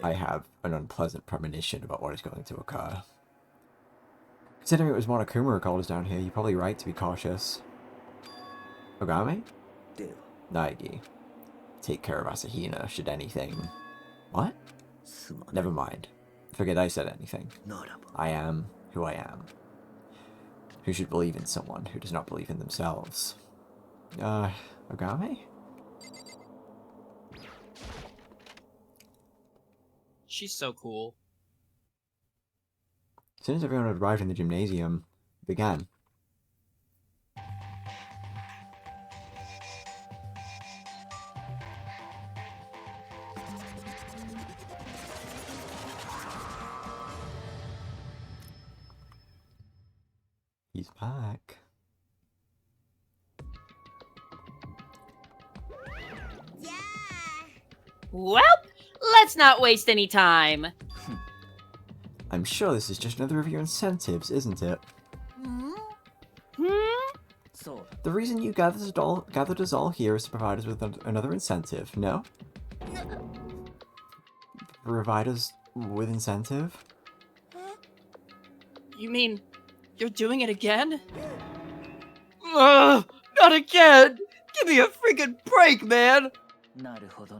I have an unpleasant premonition about what is going to occur. Considering it was Monokuma recorders down here, you're probably right to be cautious. Ogami? Naegi. Take care of Asahina, should anything... What? Never mind. Forget I said anything. I am who I am. Who should believe in someone who does not believe in themselves? Ogami? She's so cool. As soon as everyone had arrived in the gymnasium, it began. He's back. Well, let's not waste any time. I'm sure this is just another of your incentives, isn't it? The reason you gathered us all here is to provide us with another incentive, no? Provide us with incentive? You mean you're doing it again? Ugh, not again! Give me a freaking break, man!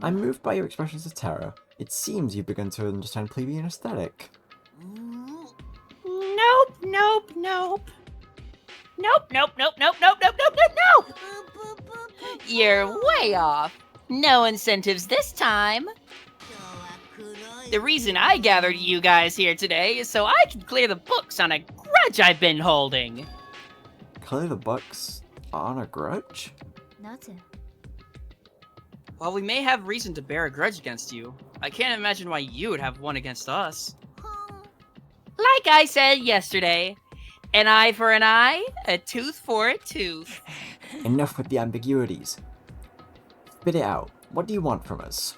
I'm moved by your expressions of terror. It seems you've begun to understand plebeian aesthetic. Nope, nope, nope. Nope, nope, nope, nope, nope, nope, nope, nope, nope! You're way off. No incentives this time. The reason I gathered you guys here today is so I can clear the books on a grudge I've been holding. Clear the books on a grudge? While we may have reason to bear a grudge against you, I can't imagine why you would have one against us. Like I said yesterday, an eye for an eye, a tooth for a tooth. Enough with the ambiguities. Spit it out. What do you want from us?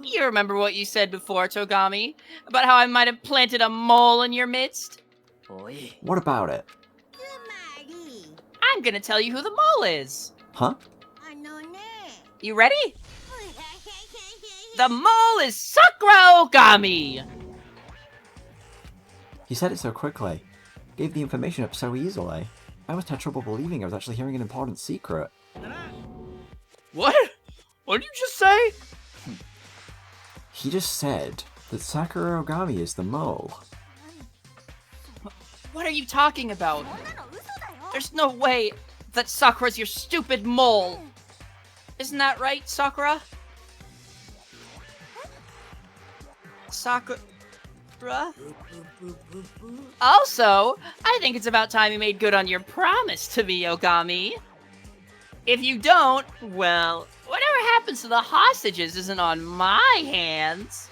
You remember what you said before, Togami? About how I might have planted a mole in your midst? What about it? I'm gonna tell you who the mole is. Huh? You ready? The mole is Sakura Ogami! He said it so quickly. Gave the information up so easily. I almost had trouble believing I was actually hearing an important secret. What? What did you just say? He just said that Sakura Ogami is the mole. What are you talking about? There's no way that Sakura's your stupid mole. Isn't that right, Sakura? Sakura. Also, I think it's about time you made good on your promise to me, Ogami. If you don't, well, whatever happens to the hostages isn't on my hands.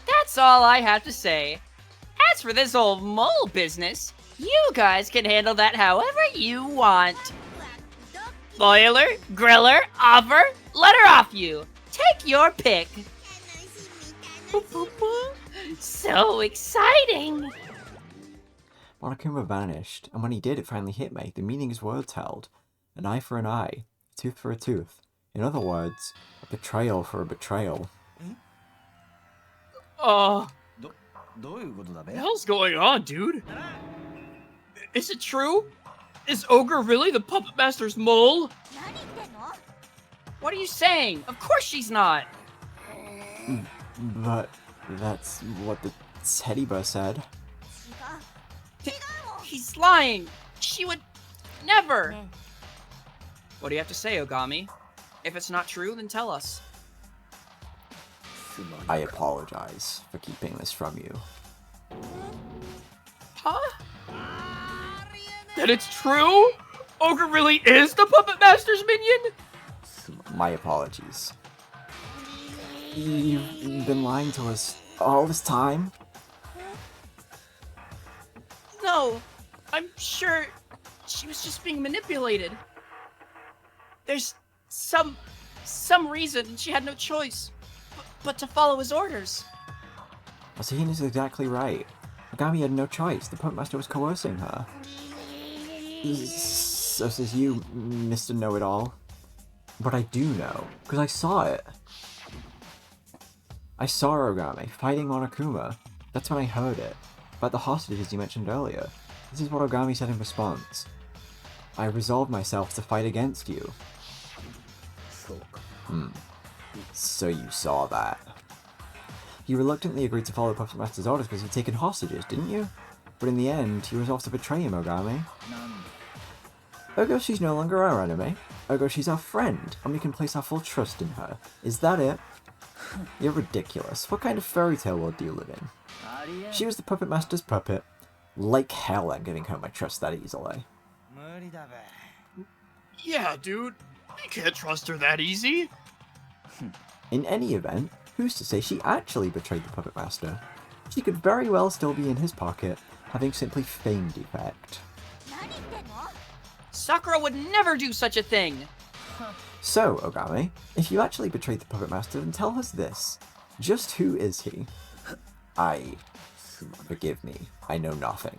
That's all I have to say. As for this old mole business, you guys can handle that however you want. Boiler, griller, offer, let her off you. Take your pick. So exciting! Monokuma vanished, and when he did, it finally hit me. The meaning his words held. An eye for an eye, a tooth for a tooth. In other words, a betrayal for a betrayal. What the hell's going on, dude? Is it true? Is Ogre really the Puppet Master's mole? What are you saying? Of course she's not! But that's what the Teddybear said. He's lying! She would never! What do you have to say, Ogami? If it's not true, then tell us. I apologize for keeping this from you. Huh? That it's true? Ogre really is the Puppet Master's minion? My apologies. You've been lying to us all this time? No, I'm sure she was just being manipulated. There's some reason she had no choice but to follow his orders. Asahina's exactly right. Ogami had no choice. The Puppet Master was coercing her. So says you, Mr. Know-It-All. But I do know, because I saw it. I saw Ogami fighting Monokuma. That's when I heard it. About the hostages you mentioned earlier. This is what Ogami said in response. I resolved myself to fight against you. So you saw that. You reluctantly agreed to follow the Puppet Master's orders because you'd taken hostages, didn't you? But in the end, you resolved to betray him, Ogami. She's no longer our enemy. She's our friend, and we can place our full trust in her. Is that it? You're ridiculous. What kind of fairy tale world do you live in? She was the Puppet Master's puppet. Like hell I'm giving her my trust that easily. Yeah, dude. You can't trust her that easy. In any event, who's to say she actually betrayed the Puppet Master? She could very well still be in his pocket, having simply feigned defect. Sakura would never do such a thing! So, Ogami, if you actually betrayed the Puppet Master, then tell us this. Just who is he? Forgive me, I know nothing.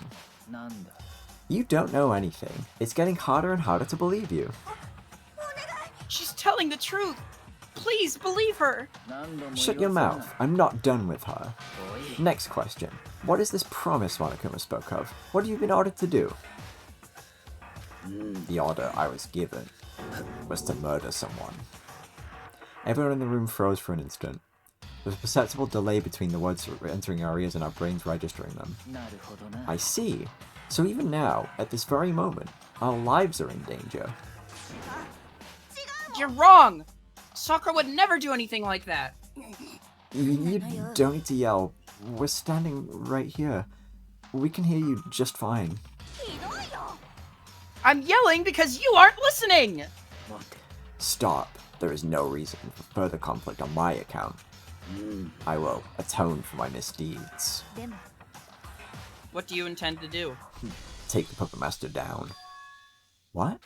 You don't know anything. It's getting harder and harder to believe you. She's telling the truth! Please believe her! Shut your mouth. I'm not done with her. Next question. What is this promise Monokuma spoke of? What have you been ordered to do? The order I was given was to murder someone. Everyone in the room froze for an instant. There was a perceptible delay between the words entering our ears and our brains registering them. I see. So even now, at this very moment, our lives are in danger. You're wrong! Sakura would never do anything like that! You don't need to yell. We're standing right here. We can hear you just fine. I'm yelling because you aren't listening! Stop. There is no reason for further conflict on my account. I will atone for my misdeeds. What do you intend to do? Take the Puppet Master down. What?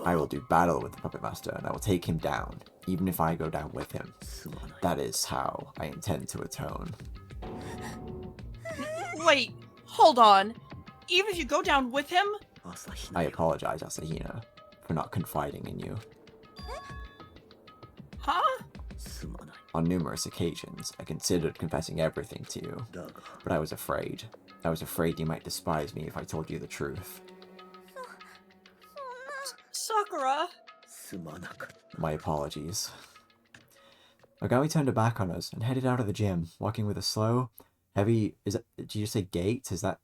I will do battle with the Puppet Master, and I will take him down, even if I go down with him. That is how I intend to atone. Wait, hold on. Even if you go down with him? I apologize, Asahina, for not confiding in you. Huh? On numerous occasions, I considered confessing everything to you, but I was afraid. I was afraid you might despise me if I told you the truth. Sakura? My apologies. Ogami turned her back on us and headed out of the gym, walking with a slow, heavy... Did you say gait? Is that...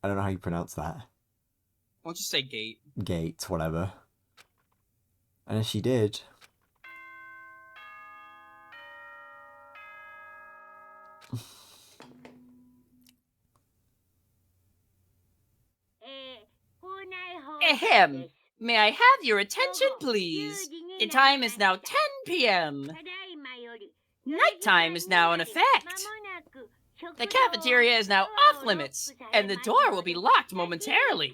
I don't know how you pronounce that. Why don't you say gate? Gait, whatever. And as she did... Ahem. May I have your attention, please? The time is now 10 p.m. Nighttime is now in effect. The cafeteria is now off limits, and the door will be locked momentarily.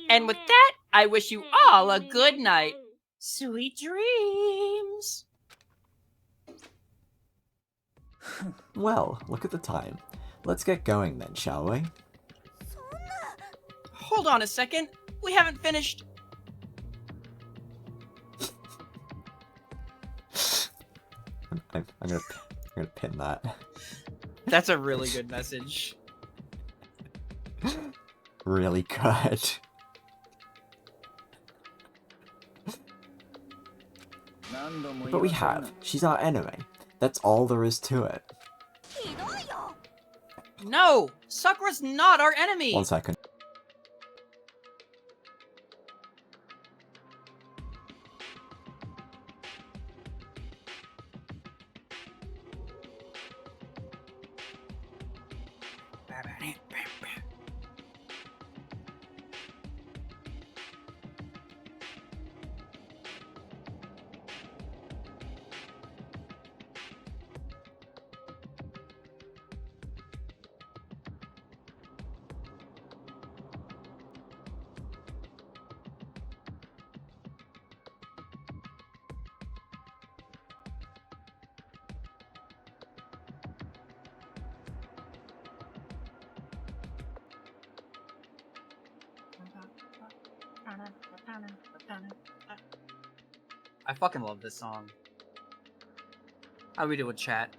And with that, I wish you all a good night. Sweet dreams. Well, look at the time. Let's get going then, shall we? Hold on a second. We haven't finished. I'm gonna pin that. That's a really good message. Really good. But we have. She's our enemy. That's all there is to it. No! Sakura's not our enemy! 1 second. I fucking love this song. How we do with chat?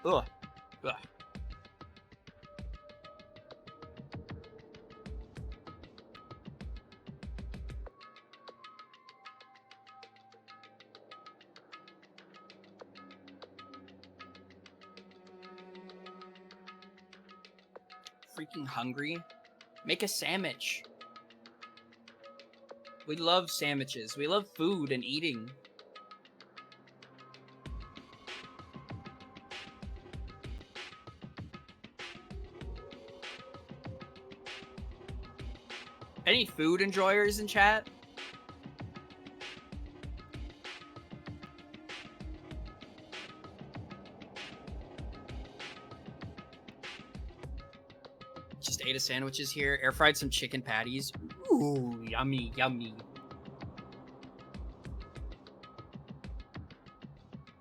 Ugh. Ugh. Freaking hungry? Make a sandwich. We love sandwiches. We love food and eating. Any food enjoyers in chat? Just ate a sandwiches here. Air fried some chicken patties. Ooh, yummy, yummy.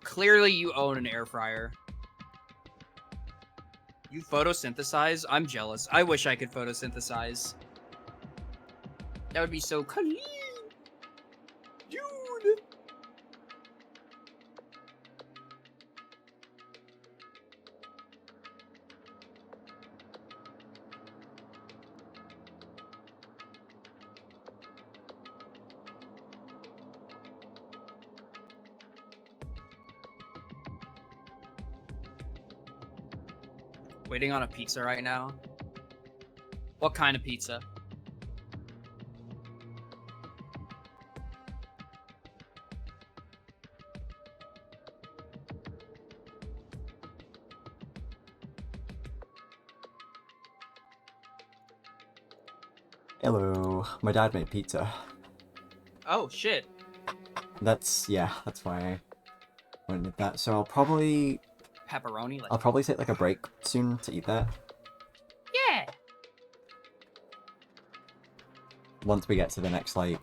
Clearly you own an air fryer. You photosynthesize? I'm jealous. I wish I could photosynthesize. That would be so cool. Dude. Waiting on a pizza right now. What kind of pizza? Hello. My dad made pizza. Oh, shit. That's why I went with that. So I'll probably Pepperoni? take like a break soon to eat that. Yeah! Once we get to the next I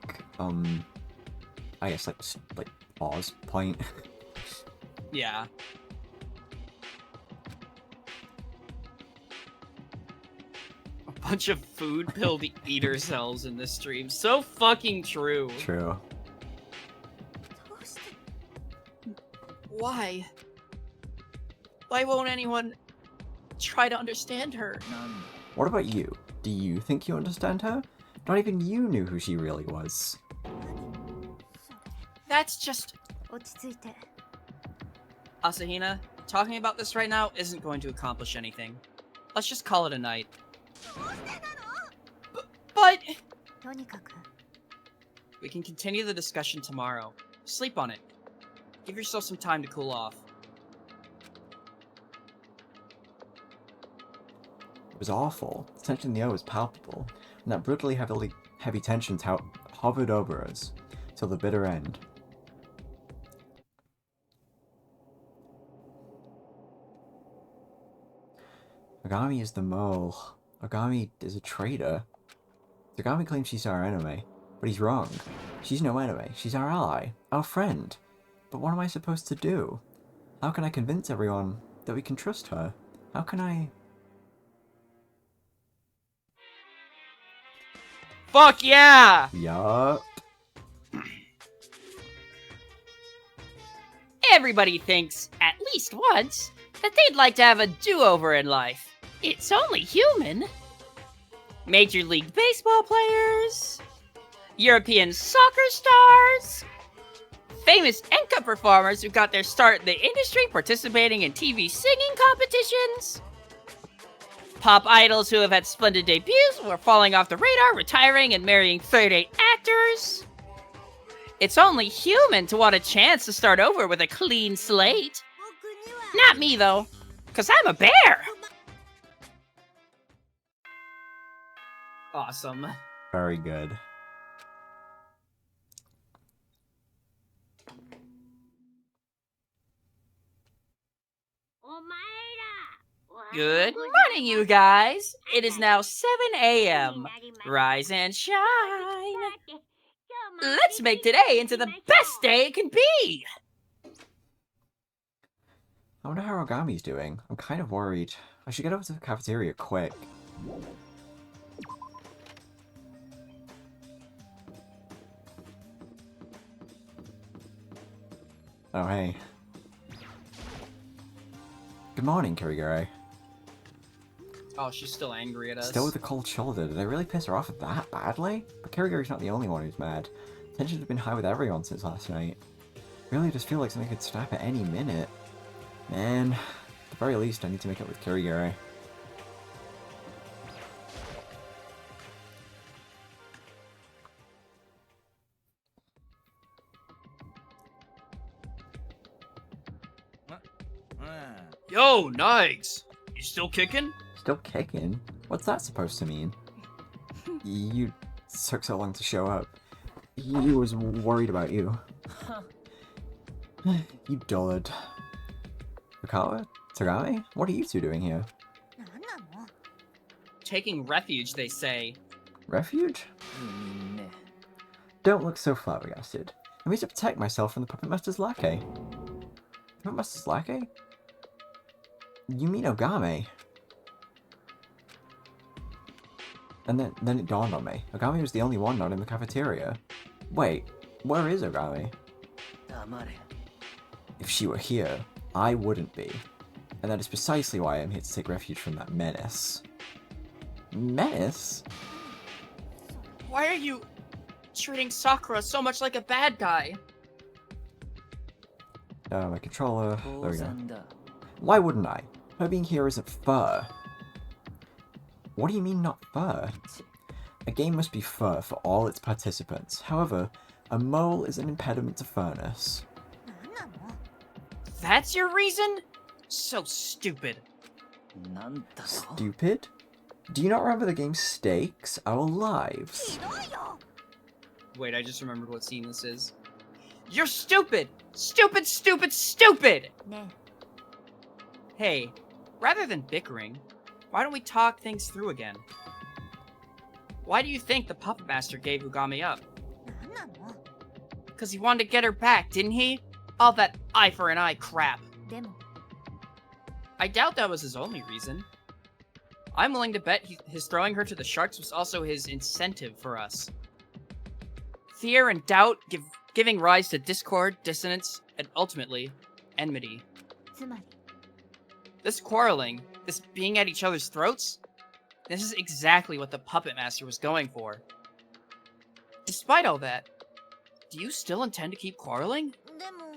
guess like pause point. Yeah. A bunch of food-pilled eater cells in this stream. So fucking true. True. Why? Why won't anyone try to understand her? What about you? Do you think you understand her? Not even you knew who she really was. That's just... 落ち着いて。 Asahina, talking about this right now isn't going to accomplish anything. Let's just call it a night. But... とにかく We can continue the discussion tomorrow. Sleep on it. Give yourself some time to cool off. It was awful. The tension in the air was palpable, and that brutally heavy tension hovered over us till the bitter end. Ogami is the mole. Ogami is a traitor. Ogami claims she's our enemy, but he's wrong. She's no enemy. She's our ally, our friend. But what am I supposed to do? How can I convince everyone that we can trust her? How can I... Fuck yeah! Yup. Everybody thinks, at least once, that they'd like to have a do-over in life. It's only human. Major League Baseball players, European soccer stars, famous enka performers who got their start in the industry participating in TV singing competitions, pop idols who have had splendid debuts or falling off the radar, retiring and marrying third-rate actors. It's only human to want a chance to start over with a clean slate. Not me, though, because I'm a bear! Awesome. Very good. Good morning, you guys. It is now 7 a.m. Rise and shine. Let's make today into the best day it can be. I wonder how Ogami's doing. I'm kind of worried. I should get over to the cafeteria quick. Oh, hey. Good morning, Kirigiri. Oh, she's still angry at us. Still with a cold shoulder. Did I really piss her off that badly? But Kirigiri's not the only one who's mad. Tensions have been high with everyone since last night. Really, I just feel like something could snap at any minute. Man, at the very least, I need to make up with Kirigiri. Yo, Nikes! You still kicking? Still kicking? What's that supposed to mean? You took so long to show up. He was worried about you. You dullard. Okawa? Tagame? What are you two doing here? なんなの Taking refuge, they say. Refuge? Don't look so flabbergasted. I need to protect myself from the Puppet Master's lackey. Puppet Master's lackey? You mean Ogami? And then it dawned on me. Ogami was the only one not in the cafeteria. Wait, where is Ogami? If she were here, I wouldn't be. And that is precisely why I'm here to take refuge from that menace. Menace? Why are you treating Sakura so much like a bad guy? My controller. There we go. Why wouldn't I? Her being here isn't fur. What do you mean not fur? A game must be fur for all its participants. However, a mole is an impediment to furness. なんなの That's your reason? So stupid. Stupid? Do you not remember the game's stakes? Our lives. ひどいよ Wait, I just remembered what scene this is. You're stupid! Stupid, stupid, stupid! ね Hey, rather than bickering, why don't we talk things through again? Why do you think the Puppet Master gave Ugami up? えなんなの Because he wanted to get her back, didn't he? All that eye for an eye crap. でも I doubt that was his only reason. I'm willing to bet his throwing her to the sharks was also his incentive for us. Fear and doubt giving rise to discord, dissonance, and ultimately, enmity. つまり This quarreling, this being at each other's throats, this is exactly what the Puppet Master was going for. Despite all that, Do you still intend to keep quarreling? でも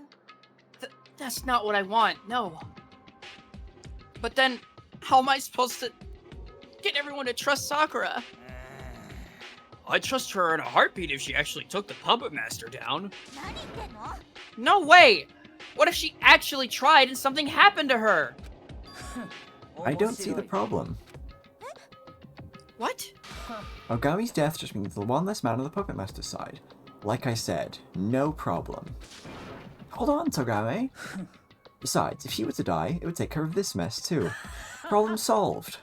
That's not what I want, no. But then, how am I supposed to get everyone to trust Sakura? I'd trust her in a heartbeat if she actually took the puppet master down. 何言ってんの No way! What if she actually tried and something happened to her? I don't see the problem. What? Ogami's death just means the one less man on the Puppet Master's side. Like I said, no problem. Hold on, Togame. Besides, if she were to die, it would take care of this mess too. Problem solved.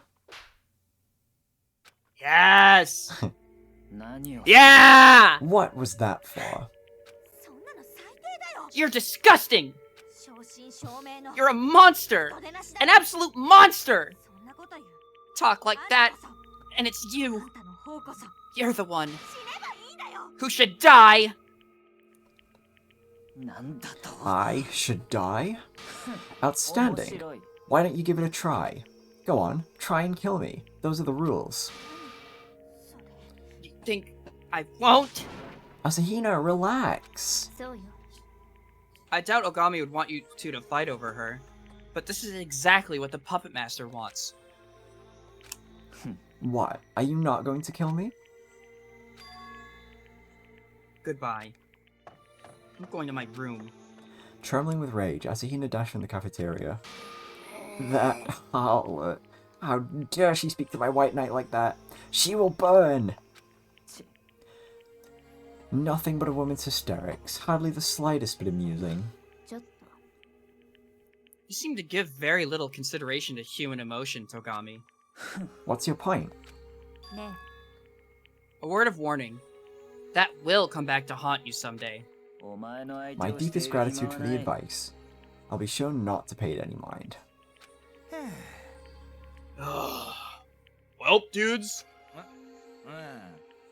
Yes! Yeah! What was that for? そんなの最低だよ You're disgusting! 正真正銘の You're a monster! お出なしだ An absolute monster! そんなこと言う Talk like that, あんたこそ and it's あ you. んたの方こそ You're the one 死ねばいいんだよ who should die! I should die? Outstanding. Why don't you give it a try? Go on, try and kill me. Those are the rules. それ You think I won't? Asahina, relax. そうよ I doubt Ogami would want you two to fight over her. But this is exactly what the Puppet Master wants. What? Are you not going to kill me? Goodbye. I'm going to my room. Trembling with rage, Asahina dashed from the cafeteria. That harlot. How dare she speak to my white knight like that? She will burn! Nothing but a woman's hysterics. Hardly the slightest bit amusing. ちょっと You seem to give very little consideration to human emotion, Togami. What's your point? ね A word of warning. That will come back to haunt you someday. My deepest gratitude for the advice. I'll be sure not to pay it any mind. Well, dudes.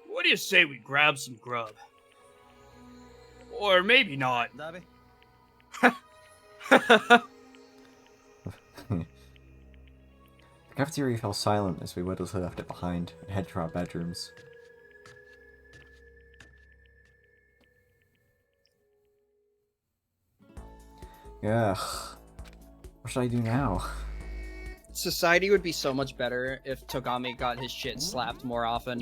What do you say we grab some grub? Or maybe not. The cafeteria fell silent as we wordlessly left it behind and headed to our bedrooms. Ugh. What should I do now? Society would be so much better if Togami got his shit slapped more often.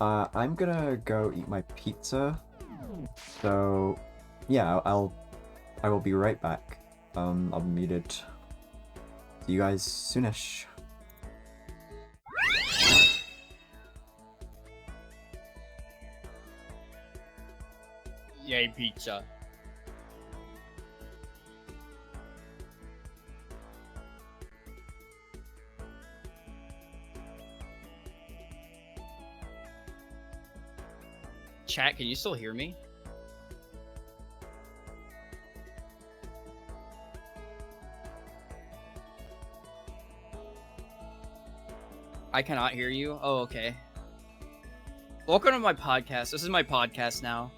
I'm gonna go eat my pizza. So, yeah, I will be right back. I'll be muted. See you guys soonish. Yay, pizza. Chat, can you still hear me? I cannot hear you? Oh, okay. Welcome to my podcast. This is my podcast now.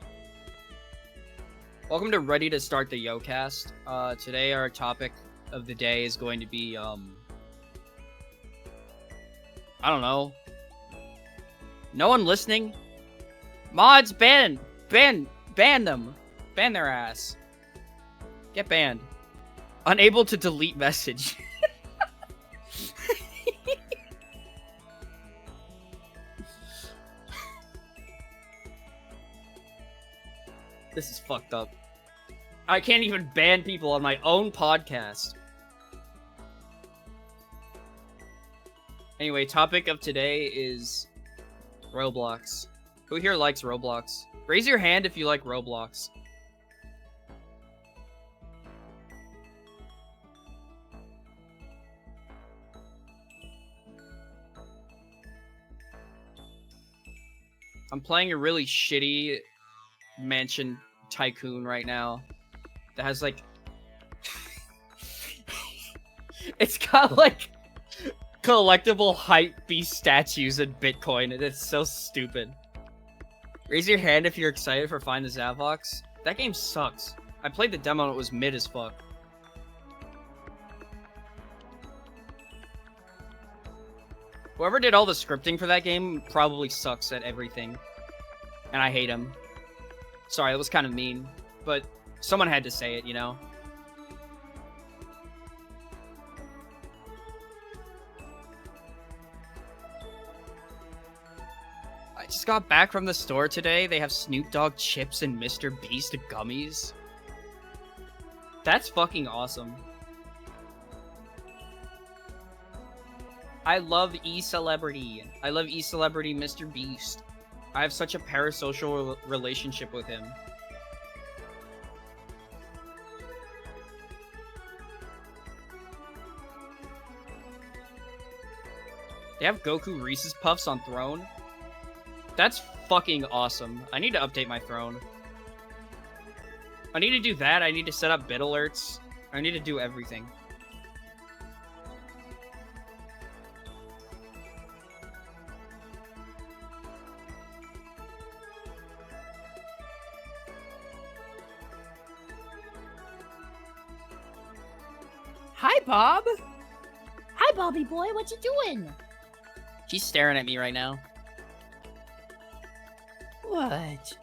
Welcome to Ready to Start the YoCast. Today our topic of the day is going to be, I don't know. No one listening? Mods, ban them. Ban their ass. Get banned. Unable to delete message. This is fucked up. I can't even ban people on my own podcast. Anyway, topic of today is Roblox. Who here likes Roblox? Raise your hand if you like Roblox. I'm playing a really shitty mansion tycoon right now that has like it's got like collectible hype beast statues and Bitcoin, and it's so stupid. Raise your hand if you're excited for Find the Zavox. That game sucks. I played the demo and it was mid as fuck. Whoever did all the scripting for that game probably sucks at everything. And I hate him. Sorry, that was kind of mean. But someone had to say it, you know? I just got back from the store today. They have Snoop Dogg chips and Mr. Beast gummies. That's fucking awesome. I love E-Celebrity. I love E-Celebrity Mr. Beast. I have such a parasocial relationship with him. They have Goku Reese's Puffs on Throne. That's fucking awesome. I need to update my Throne. I need to do that. I need to set up bit alerts. I need to do everything. Hi, Bob. Hi, Bobby boy. What you doing? He's staring at me right now. What?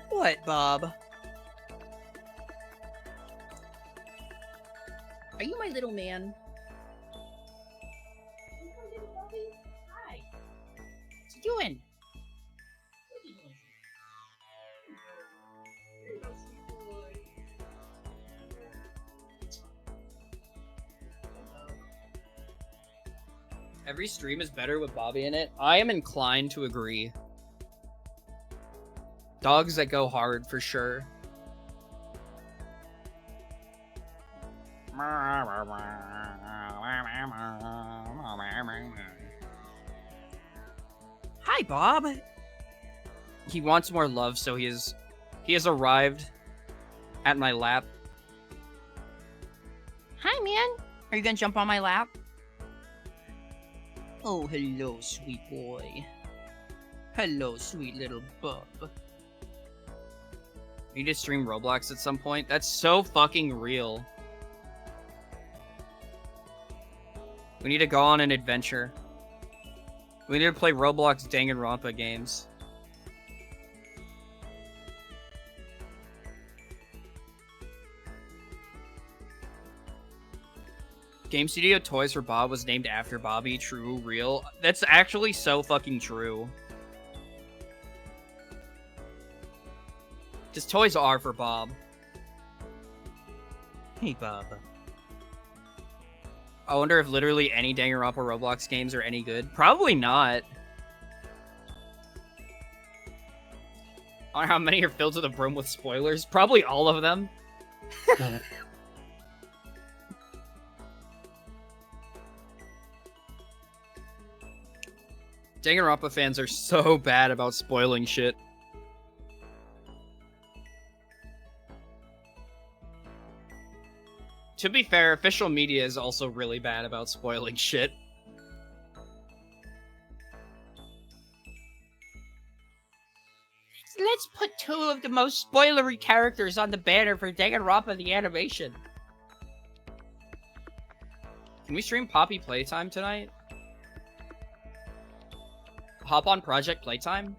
What, Bob? Are you my little man? Hi. What you doing? Every stream is better with Bobby in it. I am inclined to agree. Dogs that go hard for sure. Hi, Bob. He wants more love, so he has arrived at my lap. Hi, man. Are you gonna jump on my lap? Oh, hello, sweet boy. Hello, sweet little bub. We need to stream Roblox at some point. That's so fucking real. We need to go on an adventure. We need to play Roblox Dangan Ronpa games. Game Studio Toys for Bob was named after Bobby. True, real. That's actually so fucking true. Just toys are for Bob. Hey, Bob. I wonder if literally any Danganronpa Roblox games are any good. Probably not. I don't know how many are filled to the brim with spoilers. Probably all of them. Danganronpa fans are so bad about spoiling shit. To be fair, official media is also really bad about spoiling shit. Let's put two of the most spoilery characters on the banner for Danganronpa the animation. Can we stream Poppy Playtime tonight? Hop on Project Playtime?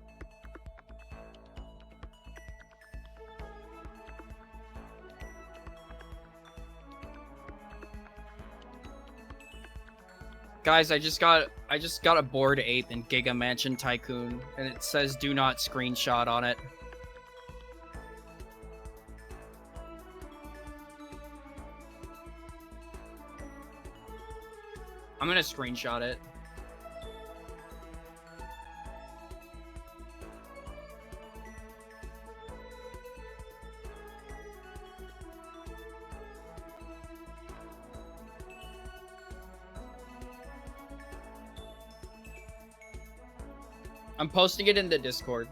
Guys, I just got a Bored Ape in Giga Mansion Tycoon, and it says do not screenshot on it. I'm gonna screenshot it. I'm posting it in the Discord.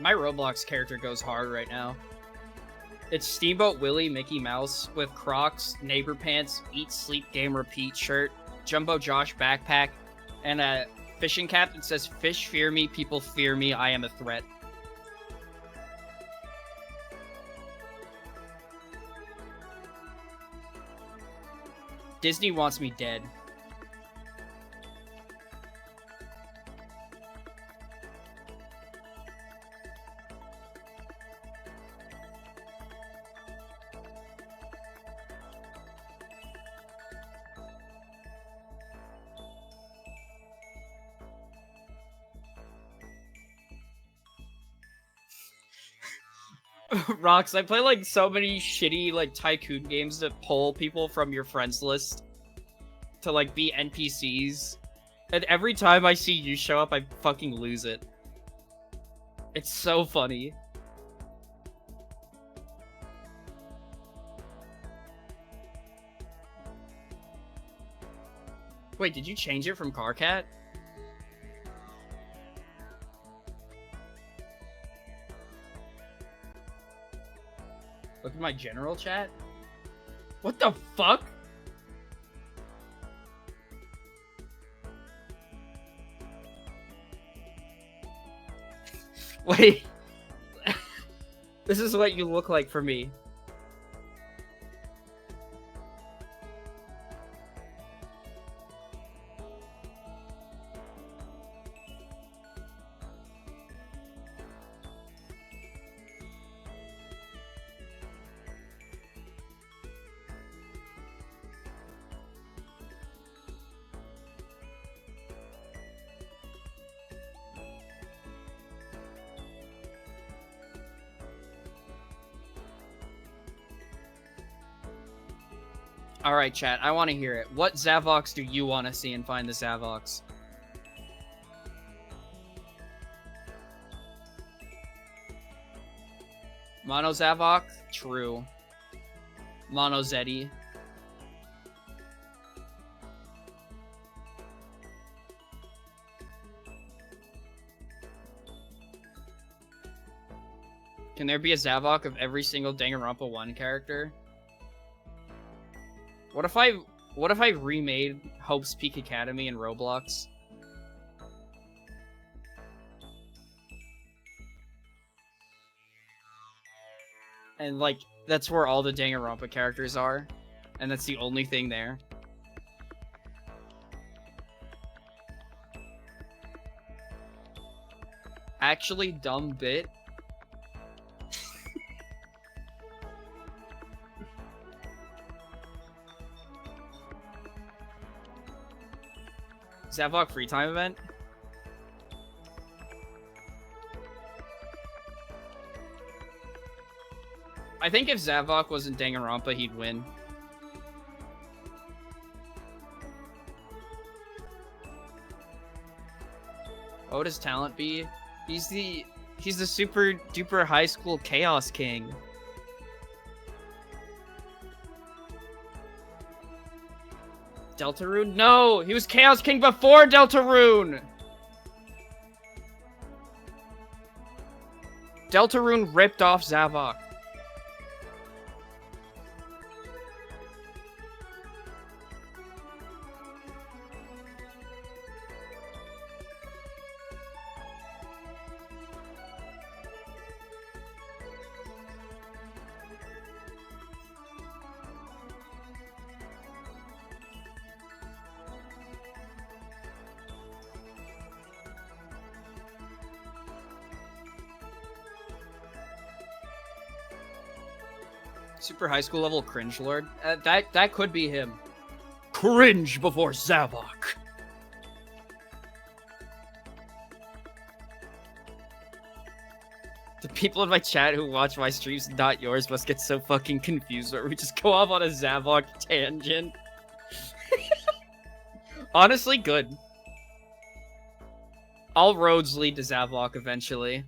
My Roblox character goes hard right now. It's Steamboat Willie Mickey Mouse with Crocs, neighbor pants, eat, sleep, game, repeat shirt, Jumbo Josh backpack, and a fishing cap that says, "Fish fear me, people fear me, I am a threat." Disney wants me dead. Rox, I play like so many shitty like tycoon games that pull people from your friends list to like be NPCs. And every time I see you show up, I fucking lose it. It's so funny. Wait, did you change it from Carcat? Look at my general chat. What the fuck? Wait. This is what you look like for me. Alright, chat, I want to hear it. What Zavox do you want to see in Find the Zavox? Mono Zavok? True. Mono Zeddy. Can there be a Zavok of every single Danganronpa 1 character? What if I remade Hope's Peak Academy in Roblox? And like that's where all the Danganronpa characters are, and that's the only thing there. Actually, dumb bit. Zavok free time event? I think if Zavok wasn't Danganronpa, he'd win. What would his talent be? He's the super duper high school chaos king. Deltarune? No! He was Chaos King before Deltarune! Deltarune ripped off Zavok. Super high school level cringe lord. That could be him. Cringe before Zavok. The people in my chat who watch my streams, not yours, must get so fucking confused where we just go off on a Zavok tangent. Honestly, good. All roads lead to Zavok eventually.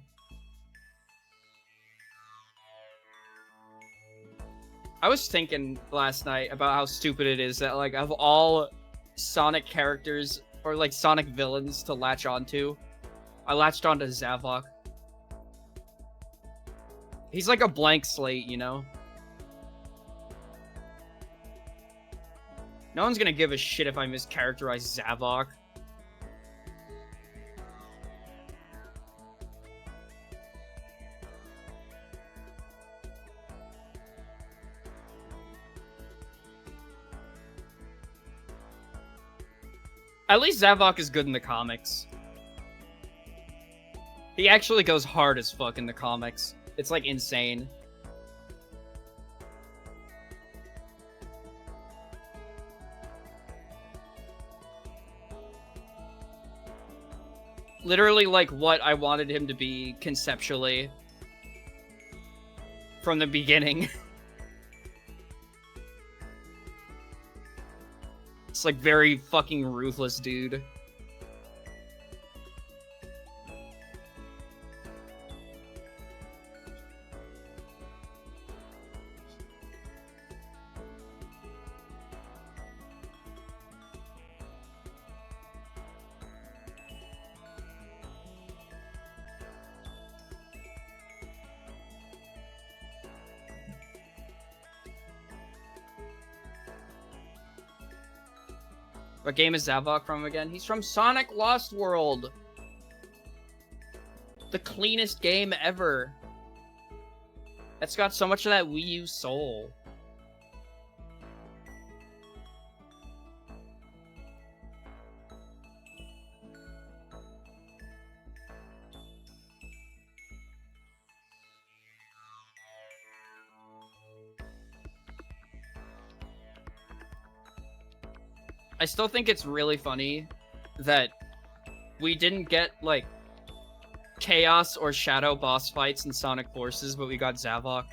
I was thinking last night about how stupid it is that, like, of all Sonic characters, or, like, Sonic villains to latch onto, I latched onto Zavok. He's like a blank slate, you know? No one's gonna give a shit if I mischaracterize Zavok. At least Zavok is good in the comics. He actually goes hard as fuck in the comics. It's like insane. Literally like what I wanted him to be conceptually from the beginning. It's like very fucking ruthless, dude. What game is Zavok from again? He's from Sonic Lost World. The cleanest game ever. It's got so much of that Wii U soul. I still think it's really funny that we didn't get, like, Chaos or Shadow boss fights in Sonic Forces, but we got Zavok.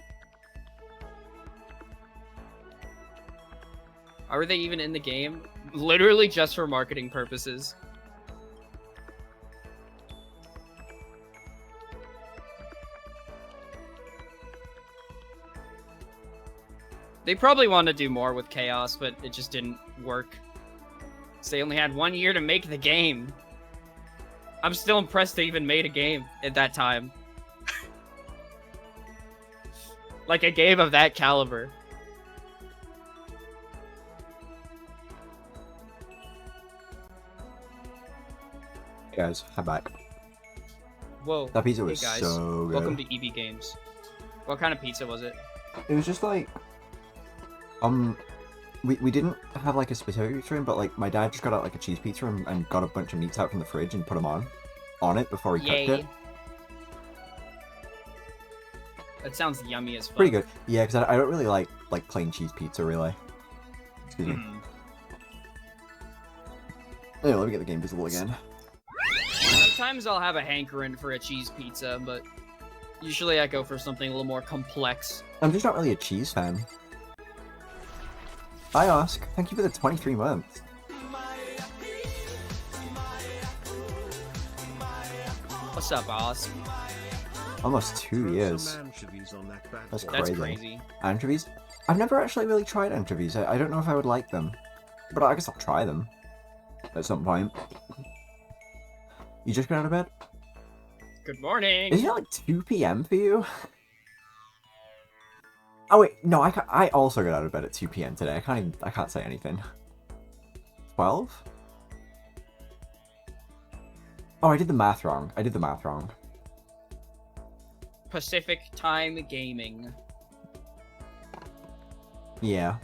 Are they even in the game? Literally just for marketing purposes. They probably wanted to do more with Chaos, but it just didn't work. They only had 1 year to make the game. I'm still impressed they even made a game at that time. Like a game of that caliber. Hey guys, I'm back. Whoa. That pizza was hey guys. so good. Welcome to EB Games. What kind of pizza was it? It was just like, we didn't have like a specific pizza in, but like my dad just got out like a cheese pizza and got a bunch of meats out from the fridge and put them on it before he cooked it. That sounds yummy as fuck. Pretty good. Yeah, because I don't really like plain cheese pizza really. Excuse me. Anyway, let me get the game visible again. Sometimes I'll have a hankering for a cheese pizza, but usually I go for something a little more complex. I'm just not really a cheese fan. Hi, Ask. Thank you for the 23 months. What's up, Oz? Almost 2 years. That's crazy. crazy. Anchovies? I've never actually really tried anchovies. I don't know if I would like them. But I guess I'll try them. At some point. You just got out of bed? Good morning! Isn't it like 2 p.m. for you? Oh wait, no, I also got out of bed at 2 p.m. today. I can't say anything. 12? Oh, I did the math wrong. Pacific Time Gaming. Yeah.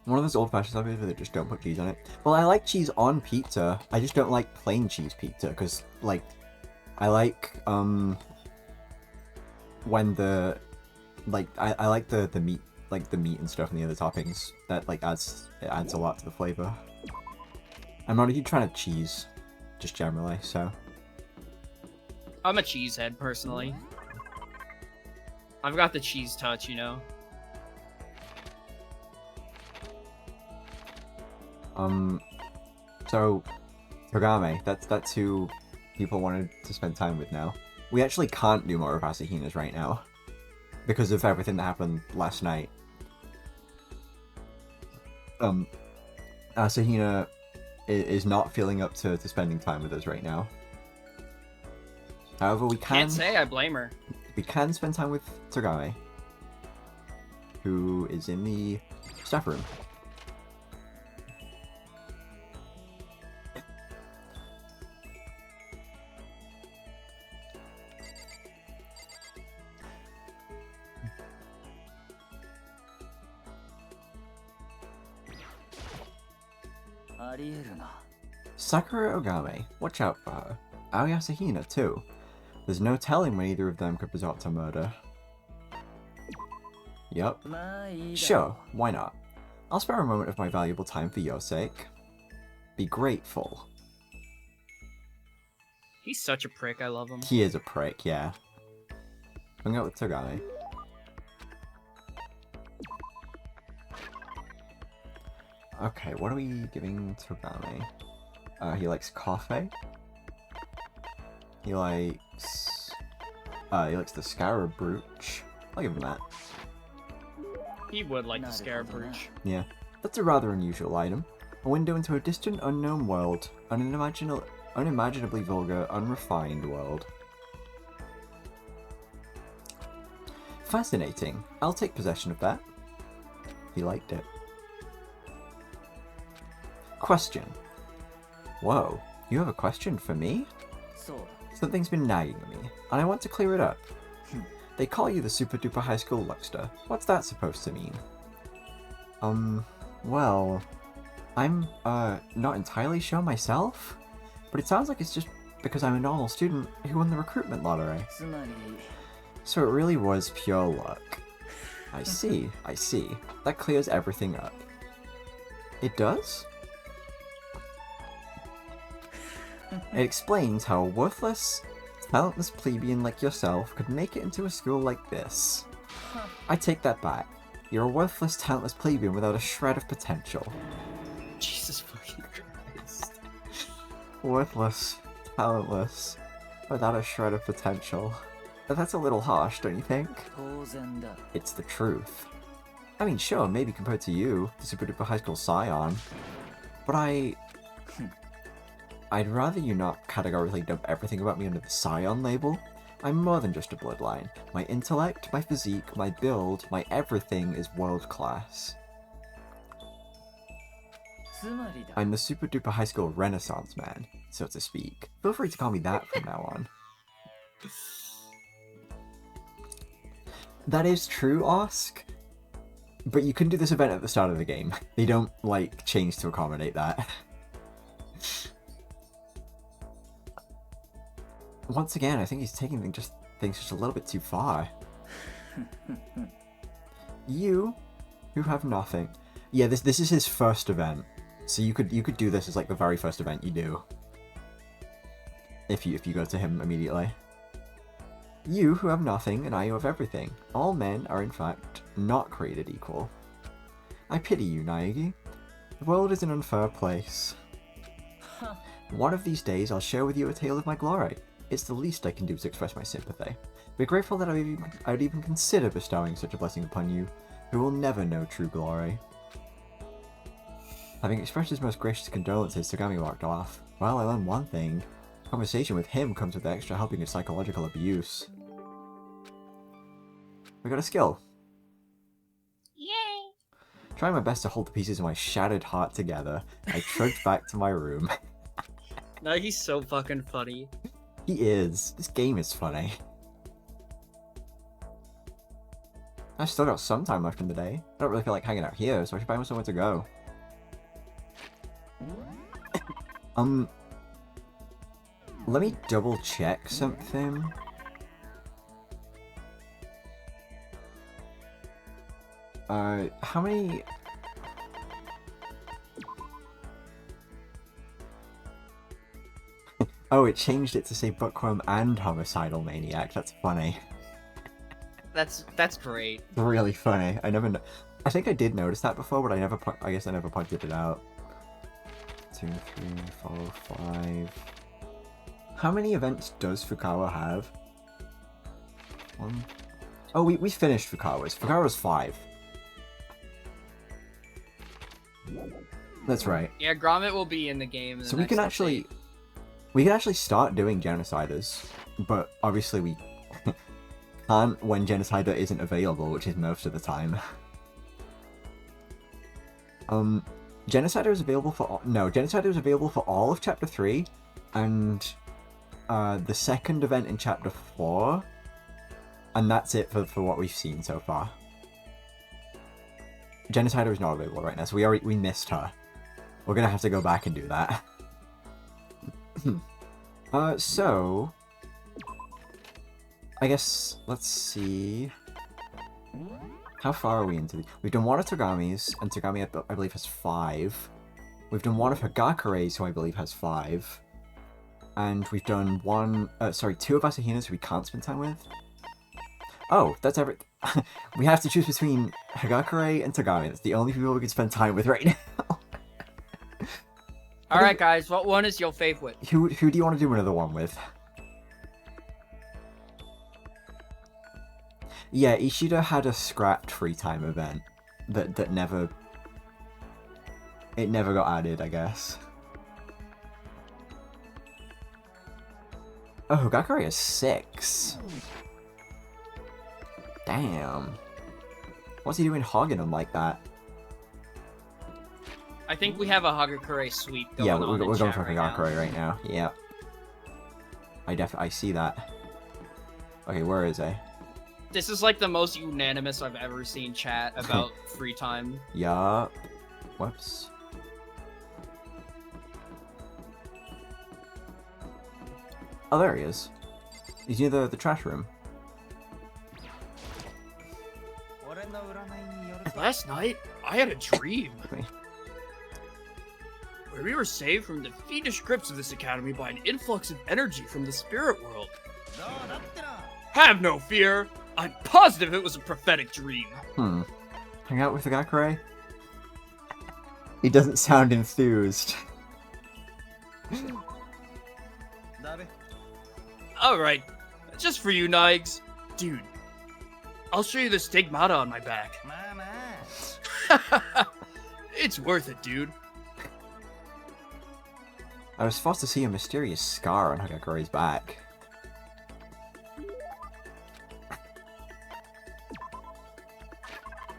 One of those old-fashioned stuff where they just don't put cheese on it. Well, I like cheese on pizza. I just don't like plain cheese pizza, because, like, I like, when the, like, I like the meat, like, the meat and stuff and the other toppings. That, like, adds a lot to the flavor. I'm not a huge fan of cheese, just generally, so. I'm a cheesehead, personally. I've got the cheese touch, you know? So, Kagame, that's who people wanted to spend time with now. We actually can't do more of Asahina's right now, because of everything that happened last night. Asahina is not feeling up to spending time with us right now. However, we Can't say I blame her. We can spend time with Kagame, who is in the staff room. Sakura Ogame, watch out for her. Aoi Asahina, too. There's no telling when either of them could resort to murder. Yup. Sure, why not? I'll spare a moment of my valuable time for your sake. Be grateful. He's such a prick. I love him. He is a prick, yeah. Hang out with Togami. Okay, what are we giving Togami? He likes coffee. He likes the scarab brooch. I'll give him that. He would like the scarab brooch. Yeah, that's a rather unusual item. A window into a distant, unknown world. An unimaginably vulgar, unrefined world. Fascinating. I'll take possession of that. He liked it. Question. Whoa, you have a question for me? Something's been nagging me, and I want to clear it up. They call you the super duper high school luckster. What's that supposed to mean? Well, I'm, not entirely sure myself, but it sounds like it's just because I'm a normal student who won the recruitment lottery. So it really was pure luck. I see. That clears everything up. It does? It explains how a worthless, talentless plebeian like yourself could make it into a school like this. I take that back. You're a worthless, talentless plebeian without a shred of potential. Jesus fucking Christ. Worthless, talentless, without a shred of potential. That's a little harsh, don't you think? It's the truth. I mean, sure, maybe compared to you, the super duper high school scion, but I'd rather you not categorically dump everything about me under the scion label. I'm more than just a bloodline. My intellect, my physique, my build, my everything is world class. I'm the super duper high school renaissance man, so to speak. Feel free to call me that from now on. That is true, Osk. But you can do this event at the start of the game. They don't, like, change to accommodate that. Once again, I think he's taking things just a little bit too far. You, who have nothing. Yeah, this is his first event. So you could do this as like the very first event you do. If you go to him immediately. You who have nothing, and I who have everything. All men are in fact not created equal. I pity you, Naegi. The world is an unfair place. One of these days I'll share with you a tale of my glory. It's the least I can do to express my sympathy. Be grateful that I would even consider bestowing such a blessing upon you, who will never know true glory. Having expressed his most gracious condolences, Togami walked off. Well, I learned one thing. Conversation with him comes with the extra helping of psychological abuse. We got a skill. Yay! Trying my best to hold the pieces of my shattered heart together, I trudged back to my room. No, he's so fucking funny. He is. This game is funny. I still got some time left in the day. I don't really feel like hanging out here, so I should find somewhere to go. Let me double check something. How many... Oh, it changed it to say Bookworm and Homicidal Maniac. That's funny. That's great. Really funny. I think I did notice that before, but I guess I never pointed it out. 2, 3, 4, 5. How many events does Fukawa have? 1. Oh, we finished Fukawa's. Fukawa's 5. That's right. Yeah, Gromit will be in the game. So we can actually start doing Genociders, but obviously we can't when Genocider isn't available, which is most of the time. Genocider is available for Genocider is available for all of Chapter 3, and the second event in Chapter 4, and that's it for what we've seen so far. Genocider is not available right now, so we missed her We're gonna have to go back and do that. So... I guess, let's see... How far are we into the... We've done one of Togami's, and Togami, I believe, has 5. We've done one of Hagakure's, who I believe has 5. And we've done 2 of Asahina's, who we can't spend time with. Oh, that's everything. We have to choose between Hagakure and Togami. That's the only people we can spend time with right now. Alright, guys, what one is your favorite? Who do you want to do another one with? Yeah, Ishida had a scrapped free time event that never... It never got added, I guess. Oh, Hagakure is 6. Damn. What's he doing hogging him like that? I think we have a Hagakure sweep going Yeah, on we're in going chat for right now. Hagakure right now. Yeah. I see that. Okay, where is he? This is like the most unanimous I've ever seen chat about free time. Yup. Whoops. Oh, there he is. He's near the trash room. Last night, I had a dream. Wait. Where we were saved from the fiendish grips of this academy by an influx of energy from the spirit world. Have no fear! I'm positive it was a prophetic dream. Hang out with Hagakure? He doesn't sound enthused. Alright, just for you, Nigs. Dude, I'll show you the stigmata on my back. It's worth it, dude. I was supposed to see a mysterious scar on Hagakure's back.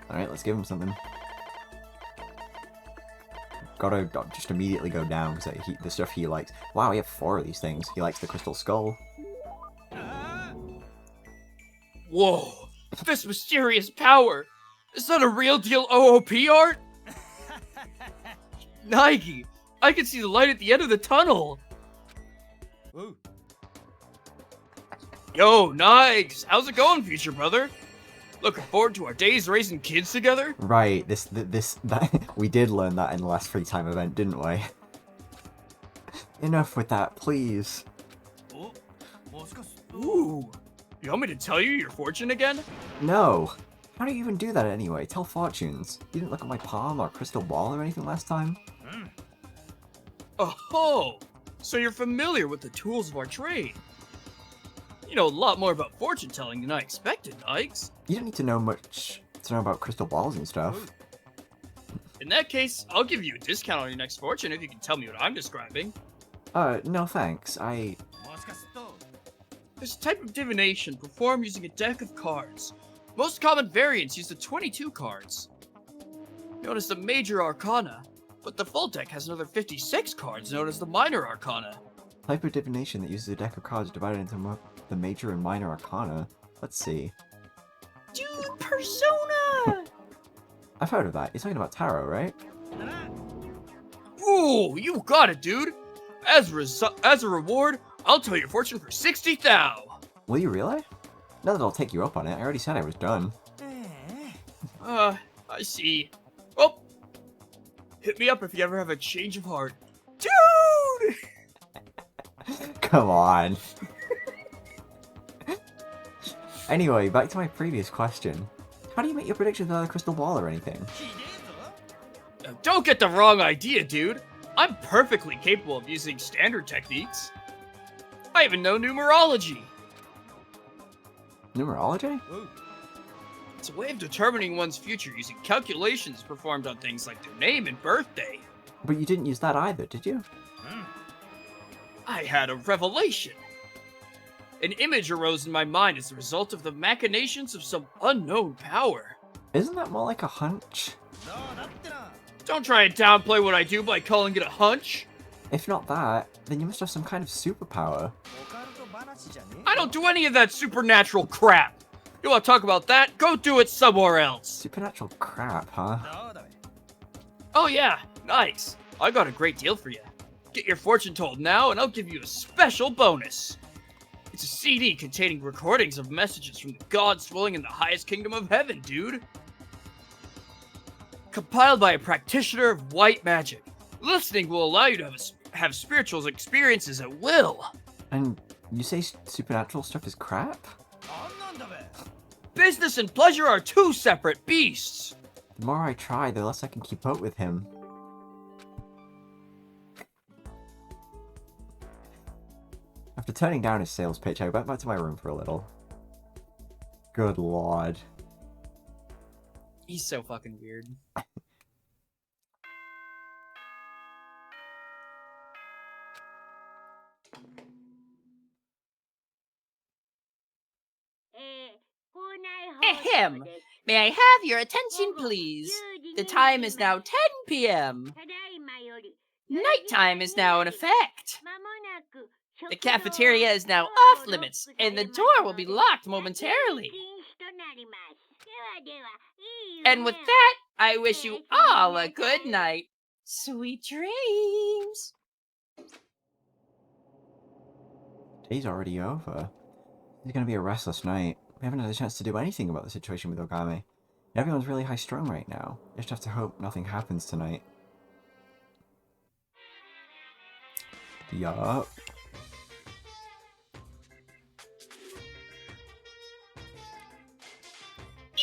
Alright, let's give him something. Gotta just immediately go down, because the stuff he likes... Wow, we have 4 of these things. He likes the crystal skull. Whoa, this mysterious power! Is that a real deal OOP art? Nike, I can see the light at the end of the tunnel! Ooh. Yo, Nikes, how's it going, future brother? Looking forward to our days raising kids together? Right, we did learn that in the last free time event, didn't we? Enough with that, please. Ooh, you want me to tell you your fortune again? No! How do you even do that anyway? Tell fortunes. You didn't look at my palm or crystal ball or anything last time? Oh, so you're familiar with the tools of our trade. You know a lot more about fortune telling than I expected, Nikes. You don't need to know much to know about crystal balls and stuff. In that case, I'll give you a discount on your next fortune if you can tell me what I'm describing. No thanks. This type of divination performed using a deck of cards. Most common variants use the 22 cards, known as the Major Arcana, but the full deck has another 56 cards known as the Minor Arcana. Type of divination that uses a deck of cards divided into the major and minor arcana. Let's see. Dude, Persona! I've heard of that. You're talking about tarot, right? Ooh, you got it, dude! As a reward, I'll tell your fortune for 60 thou! Will you really? Not that I'll take you up on it. I already said I was done. I see. Well, hit me up if you ever have a change of heart. Dude! Come on. Anyway, back to my previous question. How do you make your predictions without a crystal ball or anything? Now, don't get the wrong idea, dude. I'm perfectly capable of using standard techniques. I even know numerology. Numerology? It's a way of determining one's future using calculations performed on things like their name and birthday. But you didn't use that either, did you? I had a revelation. An image arose in my mind as a result of the machinations of some unknown power. Isn't that more like a hunch? Don't try and downplay what I do by calling it a hunch. If not that, then you must have some kind of superpower. I don't do any of that supernatural crap. You want to talk about that? Go do it somewhere else. Supernatural crap, huh? Oh yeah, nice. I got a great deal for you. Get your fortune told now, and I'll give you a special bonus. It's a CD containing recordings of messages from the gods dwelling in the highest kingdom of heaven, dude. Compiled by a practitioner of white magic. Listening will allow you to have spiritual experiences at will. And you say supernatural stuff is crap? Business and pleasure are two separate beasts. The more I try, the less I can keep up with him. After turning down his sales pitch, I went back to my room for a little. Good lord. He's so fucking weird. Ahem. May I have your attention, please? The time is now 10 p.m. Nighttime is now in effect. The cafeteria is now off limits, and the door will be locked momentarily. And with that, I wish you all a good night. Sweet dreams. Day's already over. It's gonna be a restless night. We haven't had a chance to do anything about the situation with Ogami. Everyone's really high-strung right now. Just have to hope nothing happens tonight. Yup.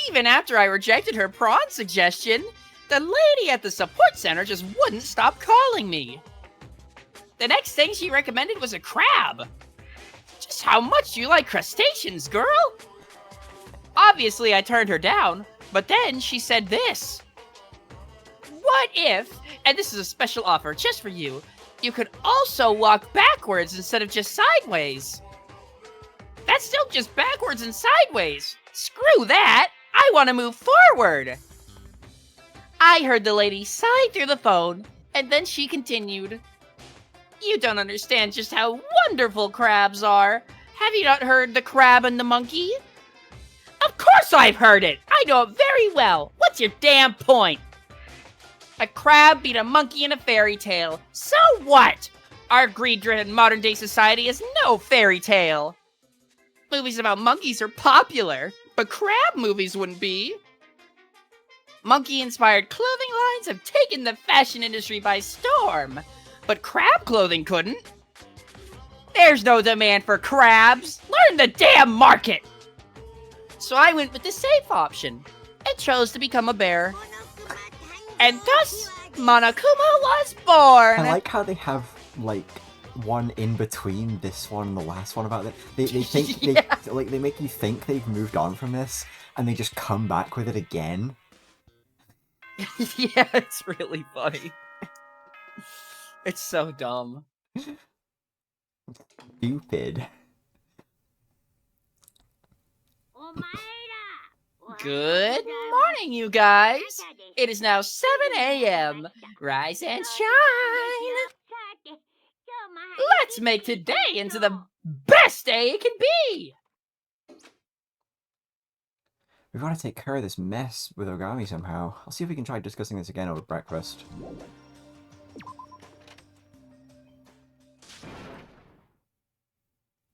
Even after I rejected her prawn suggestion, the lady at the support center just wouldn't stop calling me. The next thing she recommended was a crab. Just how much do you like crustaceans, girl? Obviously, I turned her down, but then she said this. What if, and this is a special offer just for you, you could also walk backwards instead of just sideways? That's still just backwards and sideways. Screw that. I want to move forward. I heard the lady sigh through the phone, and then she continued. You don't understand just how wonderful crabs are. Have you not heard The Crab and the Monkey? Of course I've heard it. I know it very well. What's your damn point? A crab beat a monkey in a fairy tale. So what? Our greed-driven modern-day society is no fairy tale. Movies about monkeys are popular, but crab movies wouldn't be. Monkey-inspired clothing lines have taken the fashion industry by storm, but crab clothing couldn't. There's no demand for crabs. Learn the damn market. So I went with the safe option and chose to become a bear. And thus, Monokuma was born. I like how they have, like, one in between this one and the last one about it. They think, Yeah. they make you think they've moved on from this, and they just come back with it again. Yeah, it's really funny. It's so dumb. Stupid. Good morning, you guys. It is now 7 a.m. Rise and shine. Let's make today into the best day it can be. We've got to take care of this mess with Ogami somehow. I'll see if we can try discussing this again over breakfast.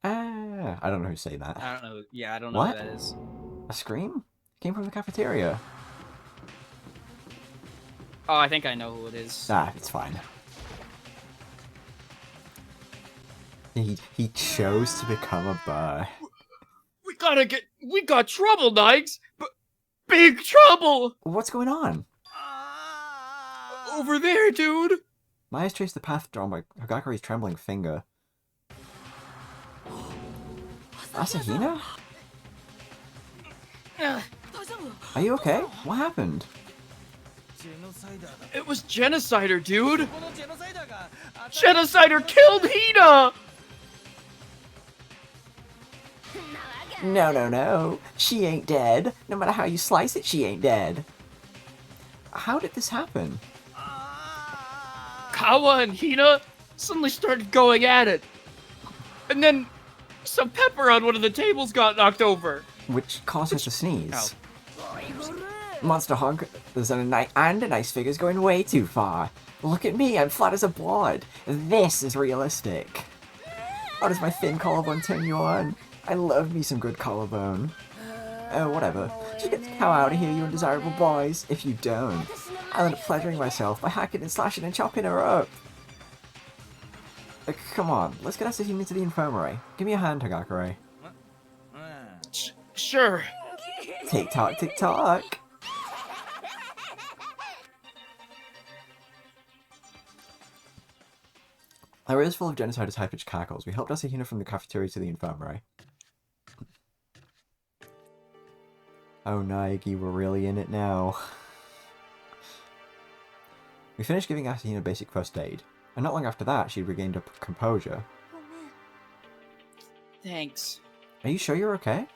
Ah, I don't know who's saying that. I don't know. Yeah, I don't know What? who that is. A scream? Came from the cafeteria. Oh, I think I know who it is. Ah, it's fine. He chose to become a bear. We got trouble, Nikes! Big trouble! What's going on? Over there, dude! My eyes traced the path drawn by Hagakuri's trembling finger. Asahina? Are you okay? What happened? It was Genocider, dude! Genocider killed Hina! No. She ain't dead. No matter how you slice it, she ain't dead. How did this happen? Kawa and Hina suddenly started going at it. And then some pepper on one of the tables got knocked over. Which caused her to sneeze. Ow. Monster hunk. There's a nice figure's going way too far. Look at me, I'm flat as a board. This is realistic. How does my thin collarbone turn you on? I love me some good collarbone. Oh, whatever. Just get the cow out of here, you undesirable boys. If you don't, I'll end up pleasuring myself by hacking and slashing and chopping her up. Come on, let's get Asahina to the infirmary. Give me a hand, Hagakure. Sure. Tick tock, tick tock. Our ears full of genociders high-pitched cackles. We helped Asahina from the cafeteria to the infirmary. Oh, Naegi, we're really in it now. We finished giving Asahina basic first aid, and not long after that, she regained her composure. Thanks. Are you sure you're okay?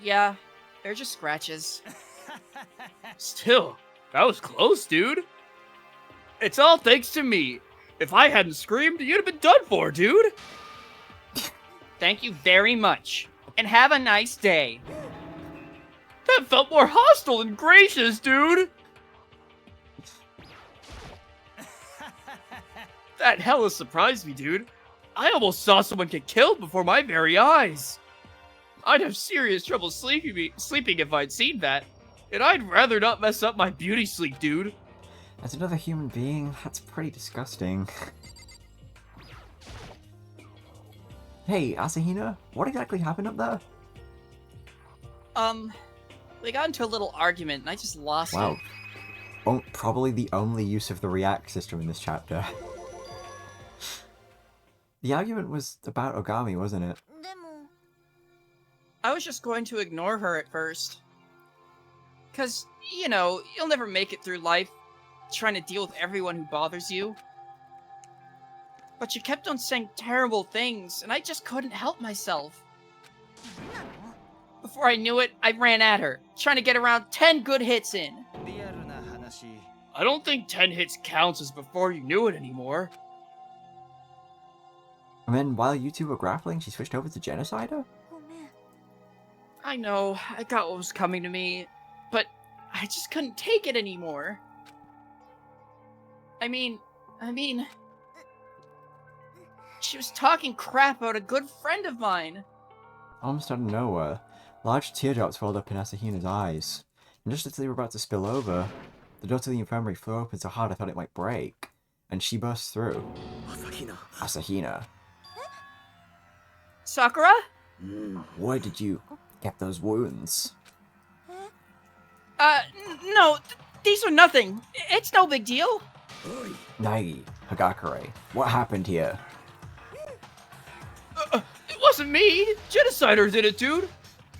Yeah, they're just scratches. Still, that was close, dude. It's all thanks to me. If I hadn't screamed, you'd have been done for, dude. Thank you very much. And have a nice day. That felt more hostile than gracious, dude. That hella surprised me, dude. I almost saw someone get killed before my very eyes. I'd have serious trouble sleeping if I'd seen that. And I'd rather not mess up my beauty sleep, dude. As another human being, that's pretty disgusting. Hey, Asahina, what exactly happened up there? We got into a little argument and I just lost it. Wow. Probably the only use of the react system in this chapter. The argument was about Ogami, wasn't it? I was just going to ignore her at first. Cause, you know, you'll never make it through life trying to deal with everyone who bothers you. But she kept on saying terrible things, and I just couldn't help myself. Before I knew it, I ran at her, trying to get around 10 good hits in. I don't think 10 hits counts as before you knew it anymore. And then while you two were grappling, she switched over to Genocider? I know, I got what was coming to me, but I just couldn't take it anymore. I mean, she was talking crap about a good friend of mine. Almost out of nowhere, large teardrops welled up in Asahina's eyes, and just as they were about to spill over, the door to the infirmary flew open so hard I thought it might break, and she burst through. Asahina. Sakura? Where did you get those wounds? No, these are nothing. It's no big deal. Nagi, Hagakure, what happened here? It wasn't me. Genocider did it, dude.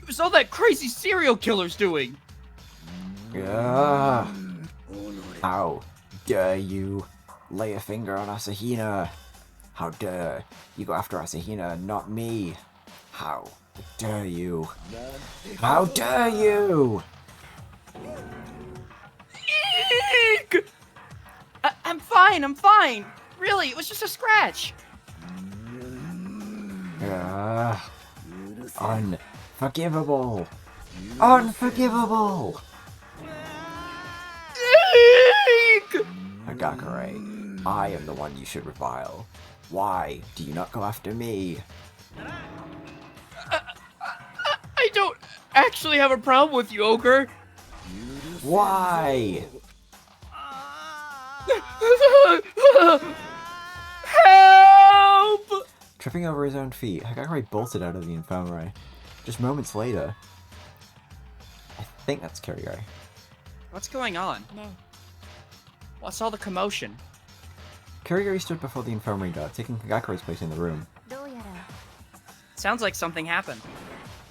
It was all that crazy serial killer's doing. How dare you lay a finger on Asahina? How dare you go after Asahina, not me? How dare you? How dare you? Eek! I'm fine. Really, it was just a scratch. Unforgivable! Unforgivable! Eek! Hagakure, I am the one you should revile. Why do you not go after me? I don't actually have a problem with you, Ogre. Why? Help! Tripping over his own feet, Hagakure bolted out of the infirmary. Just moments later, I think that's Kirigari. What's going on? What's all the commotion? Kirigari stood before the infirmary door, taking Hagakure's place in the room. Sounds like something happened.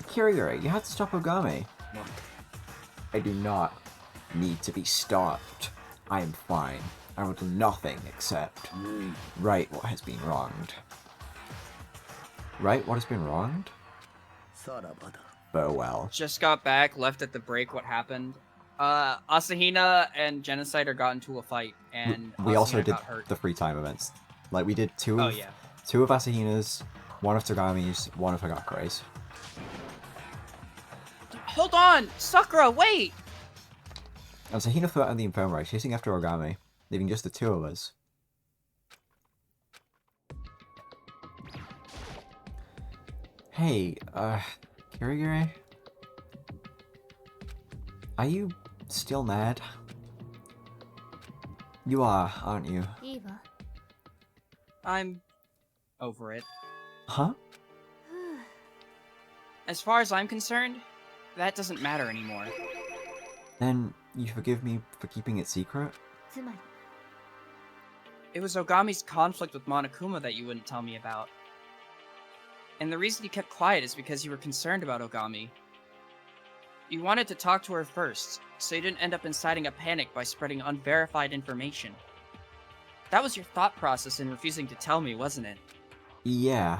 Kirigari, you have to stop Ogami. I do not need to be stopped. I am fine. I will do nothing except right what has been wronged. Right what has been wronged? Farewell. Just got back, left at the break. What happened? Asahina and Genocider got into a fight, and We also Asahina did got hurt. the free time events. Like, we did two of Asahina's, one of Togami's, one of Hagakure's. hold on! Sakura, wait! As Hina flew out of the infirmary, chasing after Origami, leaving just the two of us. Hey, Kirigiri? Are you still mad? You are, aren't you? いいわ I'm over it. Huh? As far as I'm concerned, that doesn't matter anymore. Then you forgive me for keeping it secret? つまり It was Ogami's conflict with Monokuma that you wouldn't tell me about. And the reason you kept quiet is because you were concerned about Ogami. You wanted to talk to her first, so you didn't end up inciting a panic by spreading unverified information. That was your thought process in refusing to tell me, wasn't it? Yeah.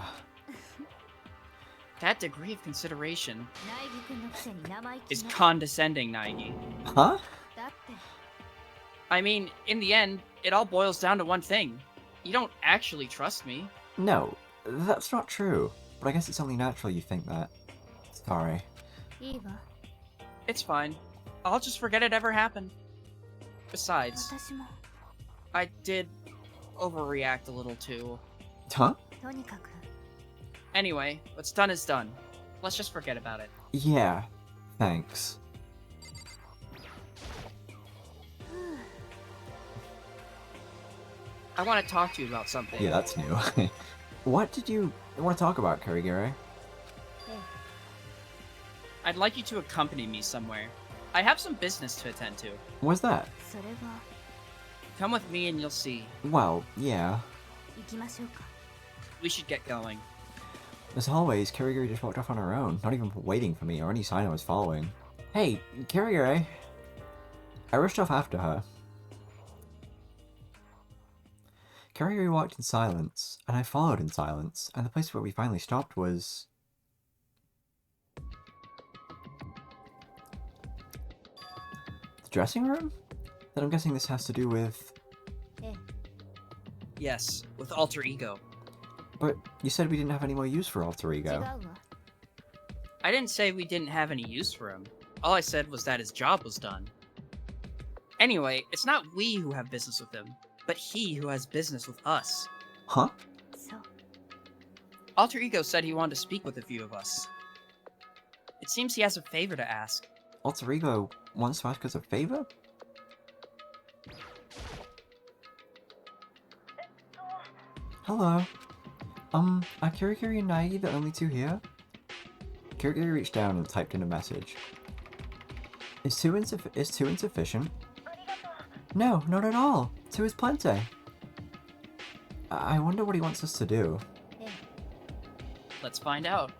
That degree of consideration 苗木君のくせに生意気 is な condescending, Naegi. Huh? だって I mean, in the end, it all boils down to one thing. You don't actually trust me. No, that's not true. But I guess it's only natural you think that. Sorry. いいわ It's fine. I'll just forget it ever happened. Besides, 私も I did overreact a little too. Huh? とにかく Anyway, what's done is done. Let's just forget about it. Yeah. Thanks. I want to talk to you about something. Yeah, that's new. What did you want to talk about, Kirigiri? I'd like you to accompany me somewhere. I have some business to attend to. What's that? それは Come with me and you'll see. Well, yeah. 行きましょうか We should get going. As always, Kirigiri just walked off on her own, not even waiting for me or any sign I was following. Hey, Kirigiri! I rushed off after her. Kirigiri walked in silence, and I followed in silence, and the place where we finally stopped was... the dressing room? Then I'm guessing this has to do with... Yes, with alter ego. But you said we didn't have any more use for alter 違 ego. うわ I didn't say we didn't have any use for him. All I said was that his job was done. Anyway, it's not we who have business with him, but he who has business with us. Huh? そう Alter Ego said he wanted to speak with a few of us. It seems he has a favor to ask. Alter ego wants to ask us a favor? Hello. Are Kirigiri and Naegi the only two here? Kirigiri reached down and typed in a message. Is two insufficient? No, not at all. Two is plenty. I wonder what he wants us to do. Let's find out.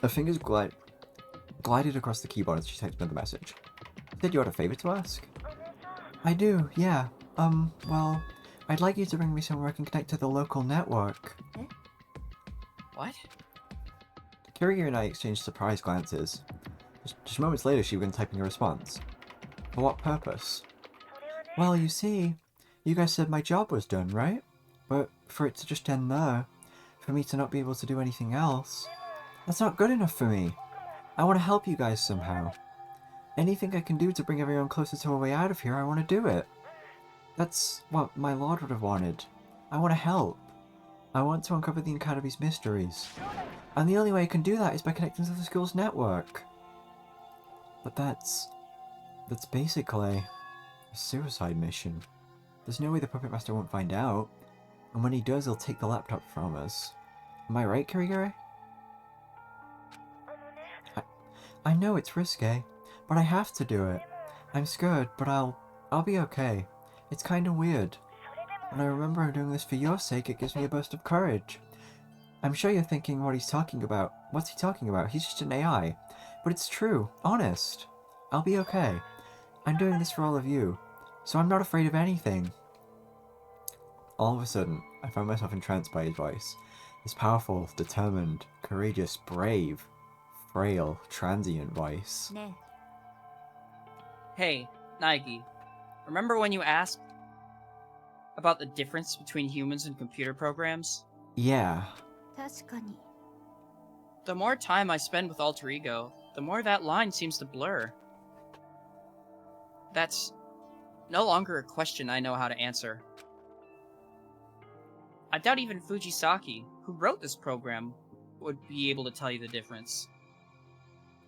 Her fingers glided across the keyboard as she typed another message. Said you had a favor to ask? I do, yeah. Well, I'd like you to bring me somewhere I can connect to the local network. What? Kirigiri and I exchanged surprised glances. Just moments later, she began typing a response. For what purpose? Well, you see, you guys said my job was done, right? But for it to just end there, for me to not be able to do anything else, that's not good enough for me. I want to help you guys somehow. Anything I can do to bring everyone closer to a way out of here, I want to do it. That's what my lord would have wanted. I want to help. I want to uncover the Academy's mysteries. And the only way I can do that is by connecting to the school's network. But that's basically a suicide mission. There's no way the Puppet Master won't find out. And when he does, he'll take the laptop from us. Am I right, Kirigiri? I know it's risky, but I have to do it. I'm scared, but I'll be okay. It's kinda weird. When I remember I'm doing this for your sake, it gives me a burst of courage. I'm sure you're thinking what he's talking about. What's he talking about? He's just an AI. But it's true. Honest. I'll be okay. I'm doing this for all of you. So I'm not afraid of anything. All of a sudden, I found myself entranced by his voice. His powerful, determined, courageous, brave, frail, transient voice. ね Hey, Naegi. Remember when you asked about the difference between humans and computer programs? Yeah. 確かに The more time I spend with Alter Ego, the more that line seems to blur. That's no longer a question I know how to answer. I doubt even Fujisaki, who wrote this program, would be able to tell you the difference.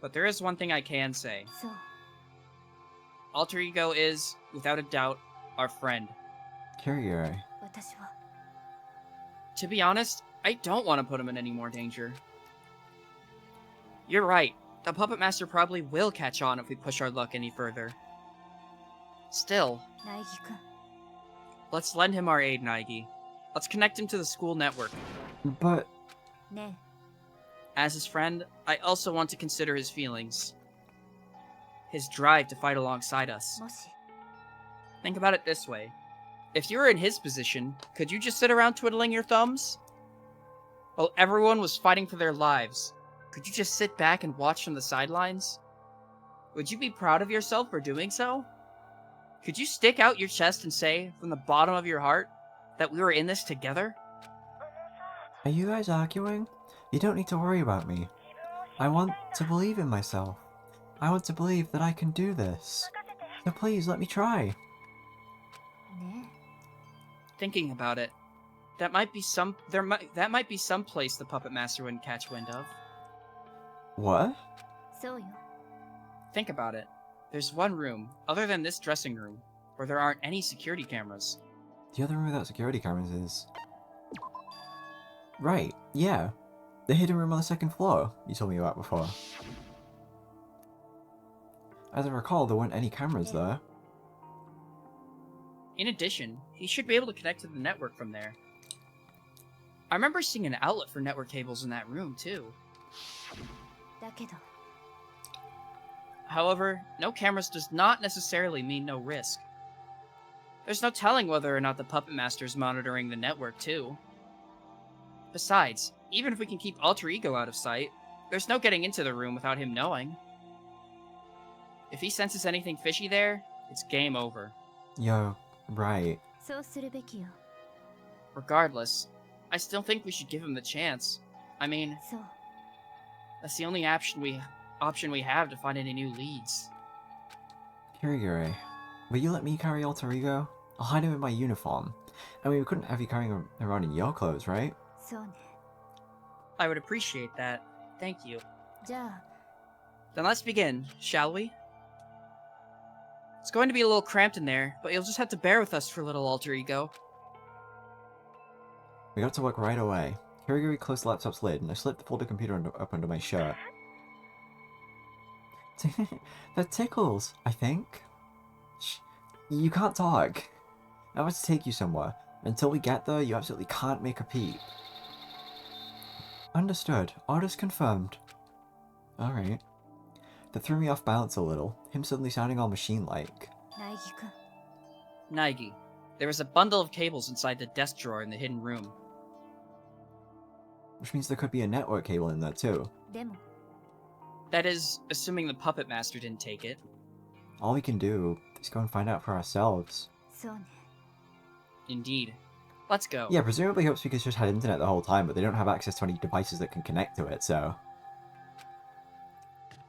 But there is one thing I can say. そう Alter Ego is, without a doubt, our friend. Kirigiri. 私は To be honest, I don't want to put him in any more danger. You're right. The Puppet Master probably will catch on if we push our luck any further. Still, 苗木君 let's lend him our aid, Naigi. Let's connect him to the school network. But ね As his friend, I also want to consider his feelings. His drive to fight alongside us. えもし Think about it this way. If you were in his position, could you just sit around twiddling your thumbs? While everyone was fighting for their lives, could you just sit back and watch from the sidelines? Would you be proud of yourself for doing so? Could you stick out your chest and say, from the bottom of your heart, that we were in this together? are you guys arguing? You don't need to worry about me. I want to believe in myself. I want to believe that I can do this. So please let me try. ね Thinking about it, that might be some place the Puppet Master wouldn't catch wind of. What? そうよ Think about it. There's one room, other than this dressing room, where there aren't any security cameras. The other room without security cameras is... Right, yeah. The hidden room on the second floor you told me about before. As I recall, there weren't any cameras there. In addition, he should be able to connect to the network from there. I remember seeing an outlet for network cables in that room, too. だけど However, no cameras does not necessarily mean no risk. There's no telling whether or not the Puppet Master is monitoring the network, too. Besides, even if we can keep Alter Ego out of sight, there's no getting into the room without him knowing. If he senses anything fishy there, it's game over. Yo, right. そうするべきよ Regardless, I still think we should give him the chance. I mean, そう that's the only option we have to find any new leads. Kirigiri, will you let me carry Alter Ego? I'll hide him in my uniform. I mean, we couldn't have you carrying him around in your clothes, right? そうね I would appreciate that. Thank you. じゃあ Then let's begin, shall we? It's going to be a little cramped in there, but you'll just have to bear with us for a little, Alter Ego. We got to work right away. Kirigiri closed the laptop's lid, and I slipped the folder computer up under my shirt. That tickles, I think. Shh. You can't talk. I want to take you somewhere. Until we get there, you absolutely can't make a peep. Understood. Orders confirmed. Alright. That threw me off balance a little, him suddenly sounding all machine-like. 苗木君 Naigi, there is a bundle of cables inside the desk drawer in the hidden room. Which means there could be a network cable in there too. でも That is, assuming the Puppet Master didn't take it. All we can do is go and find out for ourselves. そうね Indeed. Let's go. Yeah, presumably Hope Speakers just had internet the whole time, but they don't have access to any devices that can connect to it, so...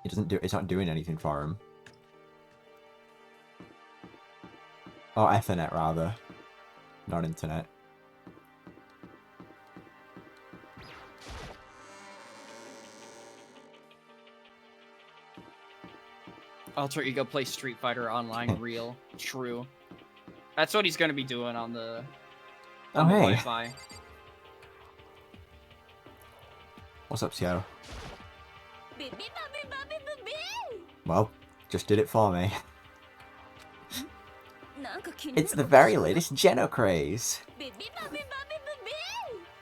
It's not doing anything for him. Or Ethernet, rather. Not internet. Alter Ego plays Street Fighter Online real. True. That's what he's gonna be doing on the, Oh, on the hey. Wi-Fi. What's up, Sio? Well, just did it for me. なんか気になる It's the very latest Geno craze.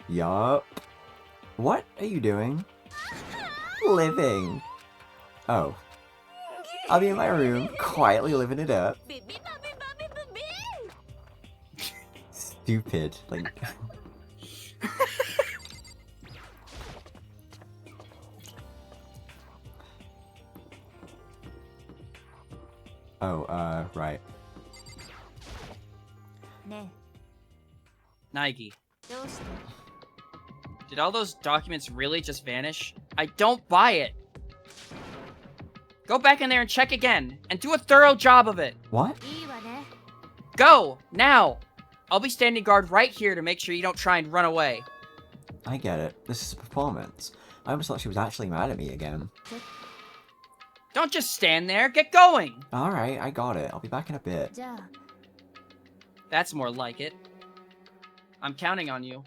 Yup. What are you doing? Living. Oh. I'll be in my room, quietly living it up. Stupid. Like... Oh, right. ね Naigi, えどうして did all those documents really just vanish? I don't buy it! Go back in there and check again, and do a thorough job of it. What? いいわね Go, now! I'll be standing guard right here to make sure you don't try and run away. I get it. This is a performance. I almost thought she was actually mad at me again. Don't just stand there, get going! Alright, I got it. I'll be back in a bit. じゃあ That's more like it. I'm counting on you.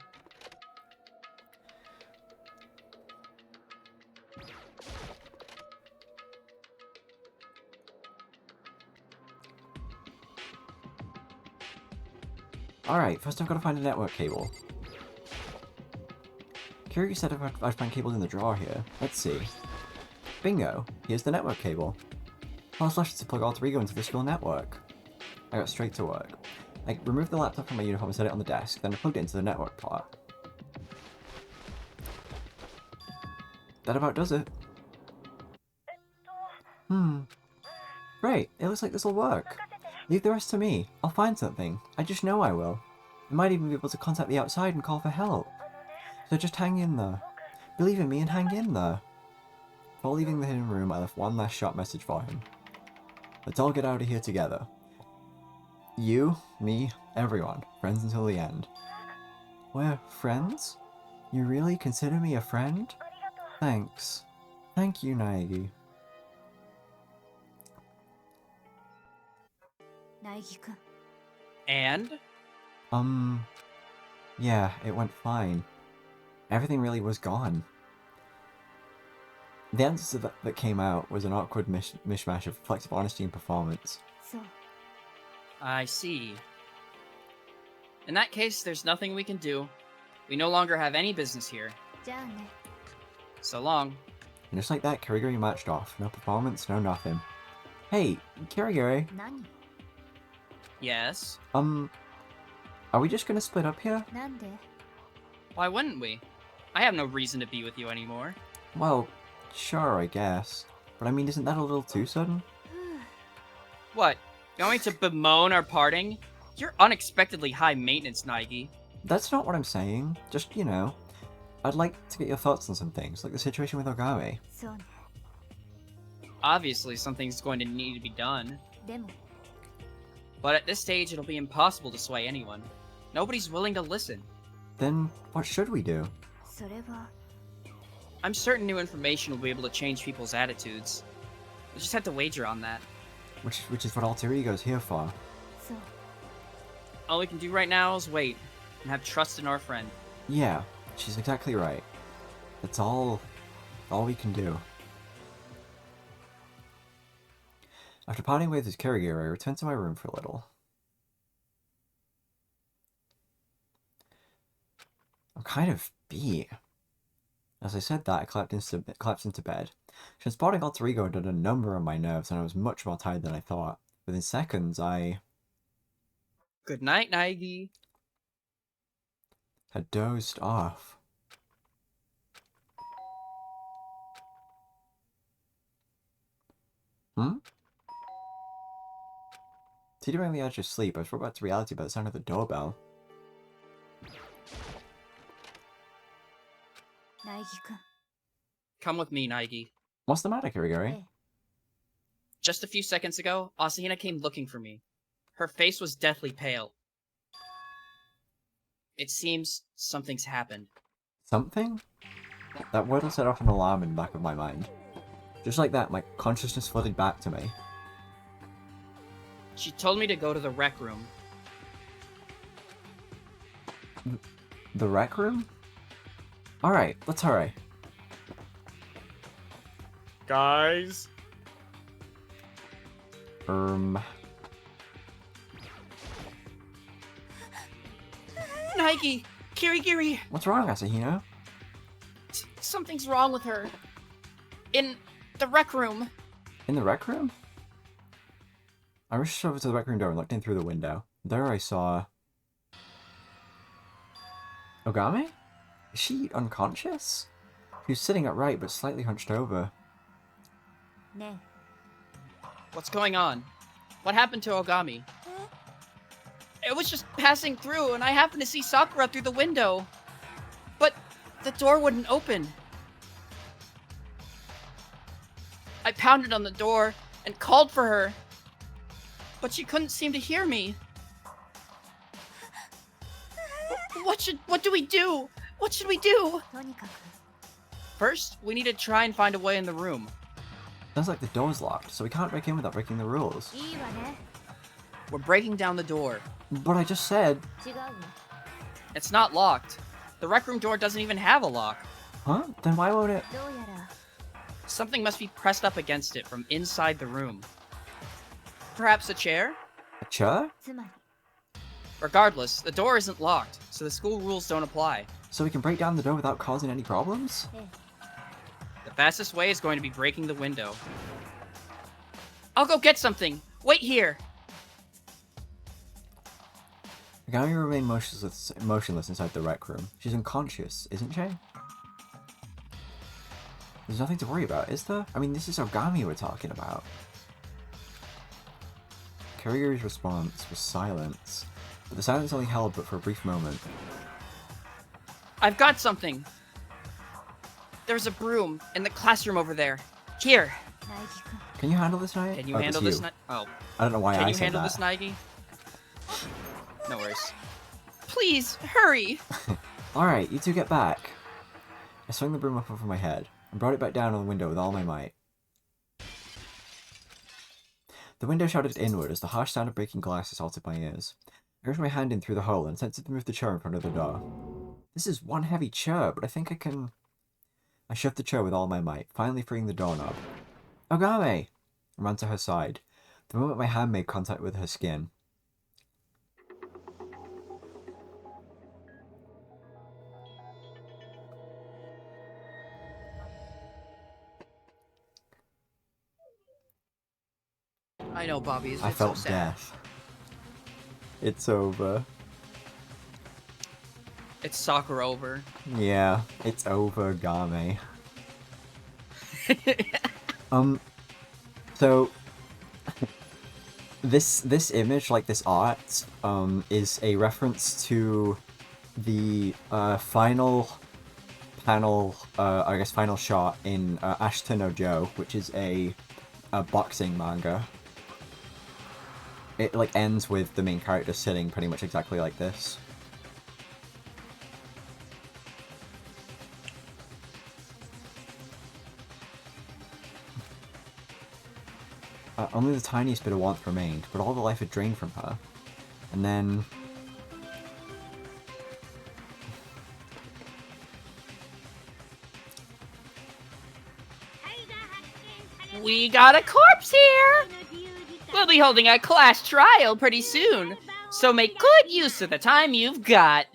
Alright, first I've got to find a network cable. Kiryu said I'd find cables in the drawer here. Let's see. Bingo! Here's the network cable. All that's left is to plug Alter-Ego into the school network. I got straight to work. I removed the laptop from my uniform and set it on the desk, then I plugged it into the network part. That about does it. Right, it looks like this'll work. Leave the rest to me. I'll find something. I just know I will. I might even be able to contact the outside and call for help. So just hang in there. Believe in me and hang in there. Before leaving the hidden room, I left one last short message for him. Let's all get out of here together. You, me, everyone. Friends until the end. We're friends? You really consider me a friend? Thanks. Thank you, Naegi. 苗木くん And? Yeah, it went fine. Everything really was gone. The answer that came out was an awkward mishmash of reflective honesty and performance. そう I see. In that case, there's nothing we can do. We no longer have any business here. じゃあね So long. And just like that, Kirigiri matched off. No performance, no nothing. Hey, Kirigiri. 何 Yes? Are we just gonna split up here? なんで Why wouldn't we? I have no reason to be with you anymore. Well, sure, I guess. But I mean, isn't that a little too sudden? What? You want me to bemoan our parting? You're unexpectedly high maintenance, Naegi. That's not what I'm saying. Just, you know, I'd like to get your thoughts on some things, like the situation with Ogame. そうね Obviously, something's going to need to be done. でも But at this stage, it'll be impossible to sway anyone. Nobody's willing to listen. Then, what should we do? それは I'm certain new information will be able to change people's attitudes. We just have to wager on that. Which is what Alter Ego's here for. そう All we can do right now is wait and have trust in our friend. Yeah, she's exactly right. That's all we can do. After parting with his Kirigiri, I returned to my room for a little. I'm kind of beat. As I said that, I collapsed into bed. Transporting Alter Ego did a number on my nerves, and I was much more tired than I thought. Within seconds, I Good night, Naegi. had dozed off. Teetering on the edge of sleep, I was brought back to reality by the sound of the doorbell. 苗木くん Come with me, Naegi. What's the matter, Kirigiri? ええ Just a few seconds ago, Asahina came looking for me. Her face was deathly pale. It seems something's happened. Something? That word will set off an alarm in the back of my mind. Just like that, my consciousness flooded back to me. She told me to go to the rec room. The rec room? Alright, let's hurry. Guys? Naegi! Kirigiri! What's wrong, Asahino? Something's wrong with her. In the rec room. In the rec room? I rushed over to the rec room door and looked in through the window. There I saw... Ogame? Is she unconscious? She was sitting upright but slightly hunched over. ね What's going on? What happened to Ogami? It was just passing through, and I happened to see Sakura through the window. But the door wouldn't open. I pounded on the door and called for her, but she couldn't seem to hear me. What do we do? What should we do? とにかく First, we need to try and find a way in the room. Sounds like the door's locked, so we can't break in without breaking the rules. いいわね We're breaking down the door. But I just said... 違うわ It's not locked. The rec room door doesn't even have a lock. Huh? Then why won't it... どうやら Something must be pressed up against it from inside the room. Perhaps a chair? A chair? つまり Regardless, the door isn't locked, so the school rules don't apply. So we can break down the door without causing any problems? ええ The fastest way is going to be breaking the window. I'll go get something. Wait here. Agami remained motionless inside the rec room. She's unconscious, isn't she? There's nothing to worry about, is there? I mean, this is Ogami we're talking about. Kurigiri's response was silence, but the silence only held but for a brief moment. I've got something. There's a broom in the classroom over there. Here. 苗木くん Can you handle this, Night? Can you Oh, handle it's this? you. Oh, I don't know why can I you said handle that. this, Naigi? No worries. Please, hurry. Alright, you two get back. I swung the broom up over my head and brought it back down on the window with all my might. The window shouted inward as the harsh sound of breaking glass assaulted my ears. I reached my hand in through the hole and attempted to move the chair in front of the door. This is one heavy chair, but I think I can... I shoved the chair with all my might, finally freeing the doorknob. Ogame! I ran to her side. The moment my hand made contact with her skin. I know, Bobby. It's I so felt sad. death. It's over. It's soccer over. Yeah, it's over, Game. So this image, like this art, is a reference to the final panel, I guess final shot in Ashita no Joe, which is a boxing manga. It like ends with the main character sitting pretty much exactly like this. Only the tiniest bit of warmth remained, but all the life had drained from her. And then... We got a corpse here! We'll be holding a class trial pretty soon, so make good use of the time you've got.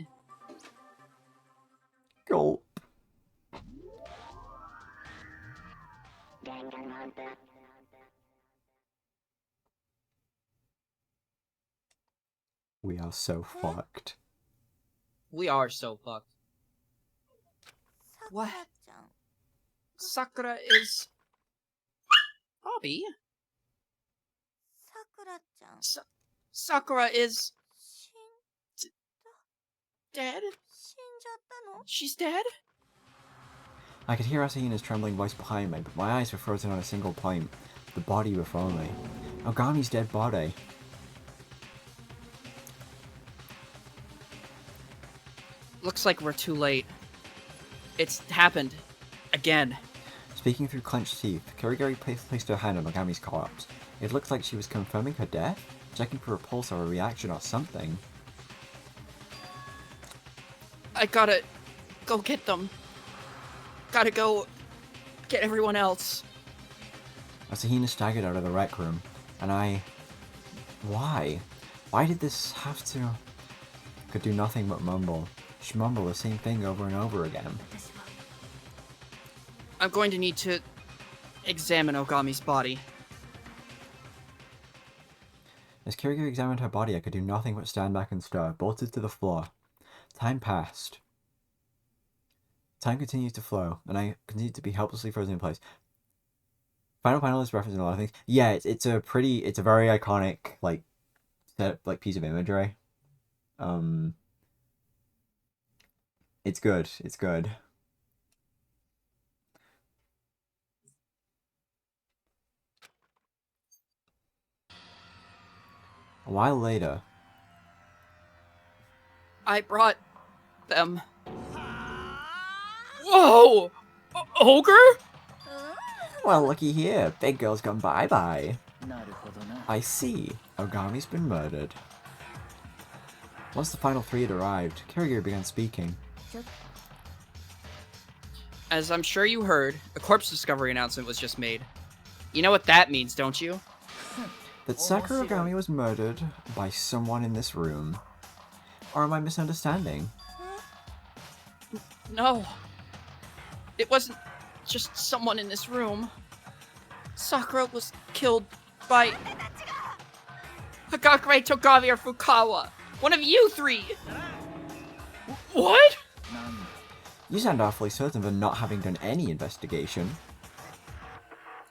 Gulp. We are so fucked. We are so fucked. さ What? くらちゃん Sakura is... Bobby? さくらちゃん Sakura is... 死ん dead? 死んじゃったの She's dead? I could hear Asahina's trembling voice behind me, but my eyes were frozen on a single point. The body before me. Ogami's dead body. Looks like we're too late. It's happened. Again. Speaking through clenched teeth, Kurigiri placed her hand on Ogami's corpse. It looked like she was confirming her death? Checking for a pulse or a reaction or something. I gotta go get them. Gotta go get everyone else. Asahina staggered out of the rec room, and I... Why? Why did this have to... Could do nothing but mumble. She mumbled the same thing over and over again. 私は I'm going to need to examine Ogami's body. As Kurigiri examined her body, I could do nothing but stand back and stare, bolted to the floor. Time passed. Time continued to flow, and I continued to be helplessly frozen in place. Final panel is referencing a lot of things. Yeah, it's a very iconic, like, piece of imagery. It's good. It's good. A while later. I brought them. Whoa! Ogre? Well, looky here. Big girl's gone bye-bye. I see. Ogami's been murdered. Once the final three had arrived, Kirigiri began speaking. As I'm sure you heard, a corpse discovery announcement was just made. You know what that means, don't you? That Sakura Ogami was murdered by someone in this room. Or am I misunderstanding? No. It wasn't just someone in this room. Sakura was killed by Hagakure, Togami, or Fukawa. One of you three! What? You sound awfully certain of not having done any investigation.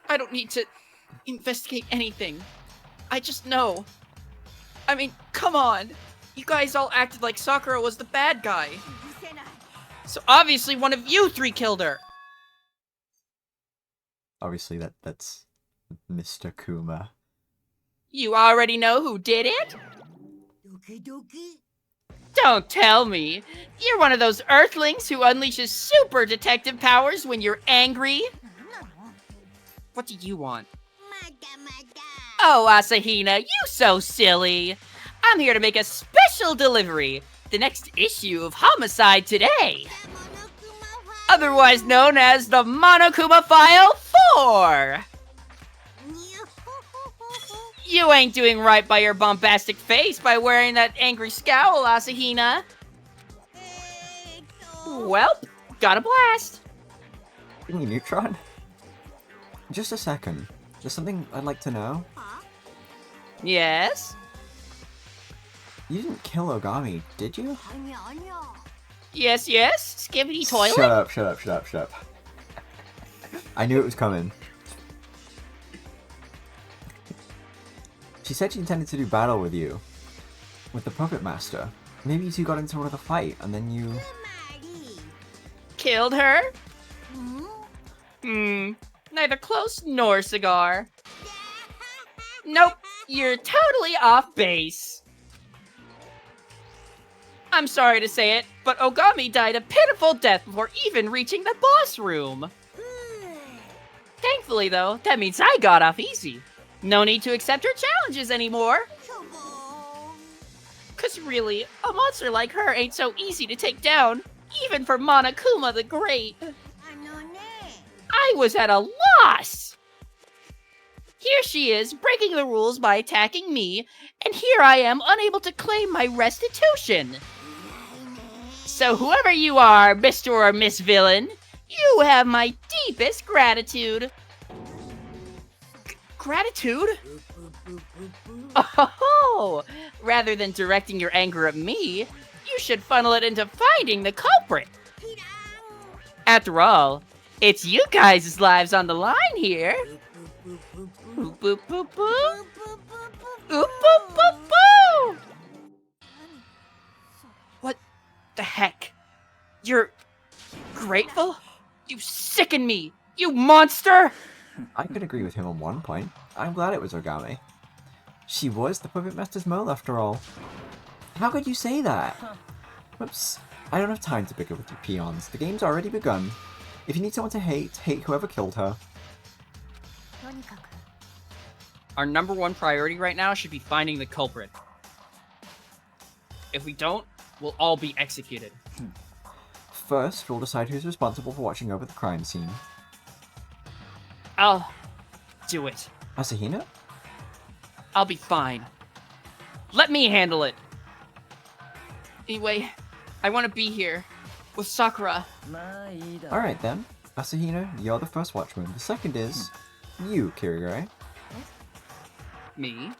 I don't need to investigate anything. I just know. I mean, come on. You guys all acted like Sakura was the bad guy. So obviously one of you three killed her. Obviously, that's Mr. Kuma. You already know who did it? Don't tell me. You're one of those Earthlings who unleashes super detective powers when you're angry. What do you want? Oh, Asahina, you so silly. I'm here to make a special delivery. The next issue of Homicide Today. Otherwise known as the Monokuma File 4. You ain't doing right by your bombastic face by wearing that angry scowl, Asahina. Welp, got a blast. Thingy Neutron? Just a second. There's something I'd like to know. Yes? You didn't kill Ogami, did you? Yes, yes? Skibbity toilet? Shut up. I knew it was coming. She said she intended to do battle with you. With the Puppet Master. Maybe you two got into another fight, and then you... Killed her? Neither close nor cigar. Nope, you're totally off base. I'm sorry to say it, but Ogami died a pitiful death before even reaching the boss room. Thankfully, though, that means I got off easy. No need to accept her challenges anymore. Cause really, a monster like her ain't so easy to take down, even for Monokuma the Great. I was at a loss! Here she is, breaking the rules by attacking me, and here I am, unable to claim my restitution. So whoever you are, Mr. or Miss Villain, you have my deepest gratitude. Gratitude? Oh, rather than directing your anger at me, you should funnel it into finding the culprit. After all, it's you guys' lives on the line here. Boop boop boop boop. Boop boop boop boop. What the heck? You're grateful? You sicken me, you monster! I could agree with him on one point. I'm glad it was Ogami. She was the Puppet Master's mole after all. How could you say that? Whoops. I don't have time to bicker with you peons. The game's already begun. If you need someone to hate, hate whoever killed her. Our number one priority right now should be finding the culprit. If we don't, we'll all be executed. First, we'll decide who's responsible for watching over the crime scene. I'll do it. Asahina? I'll be fine. Let me handle it. Anyway, I want to be here with Sakura. Alright then. Asahina, you're the first watchman. The second is... you, Kirigiri. Me?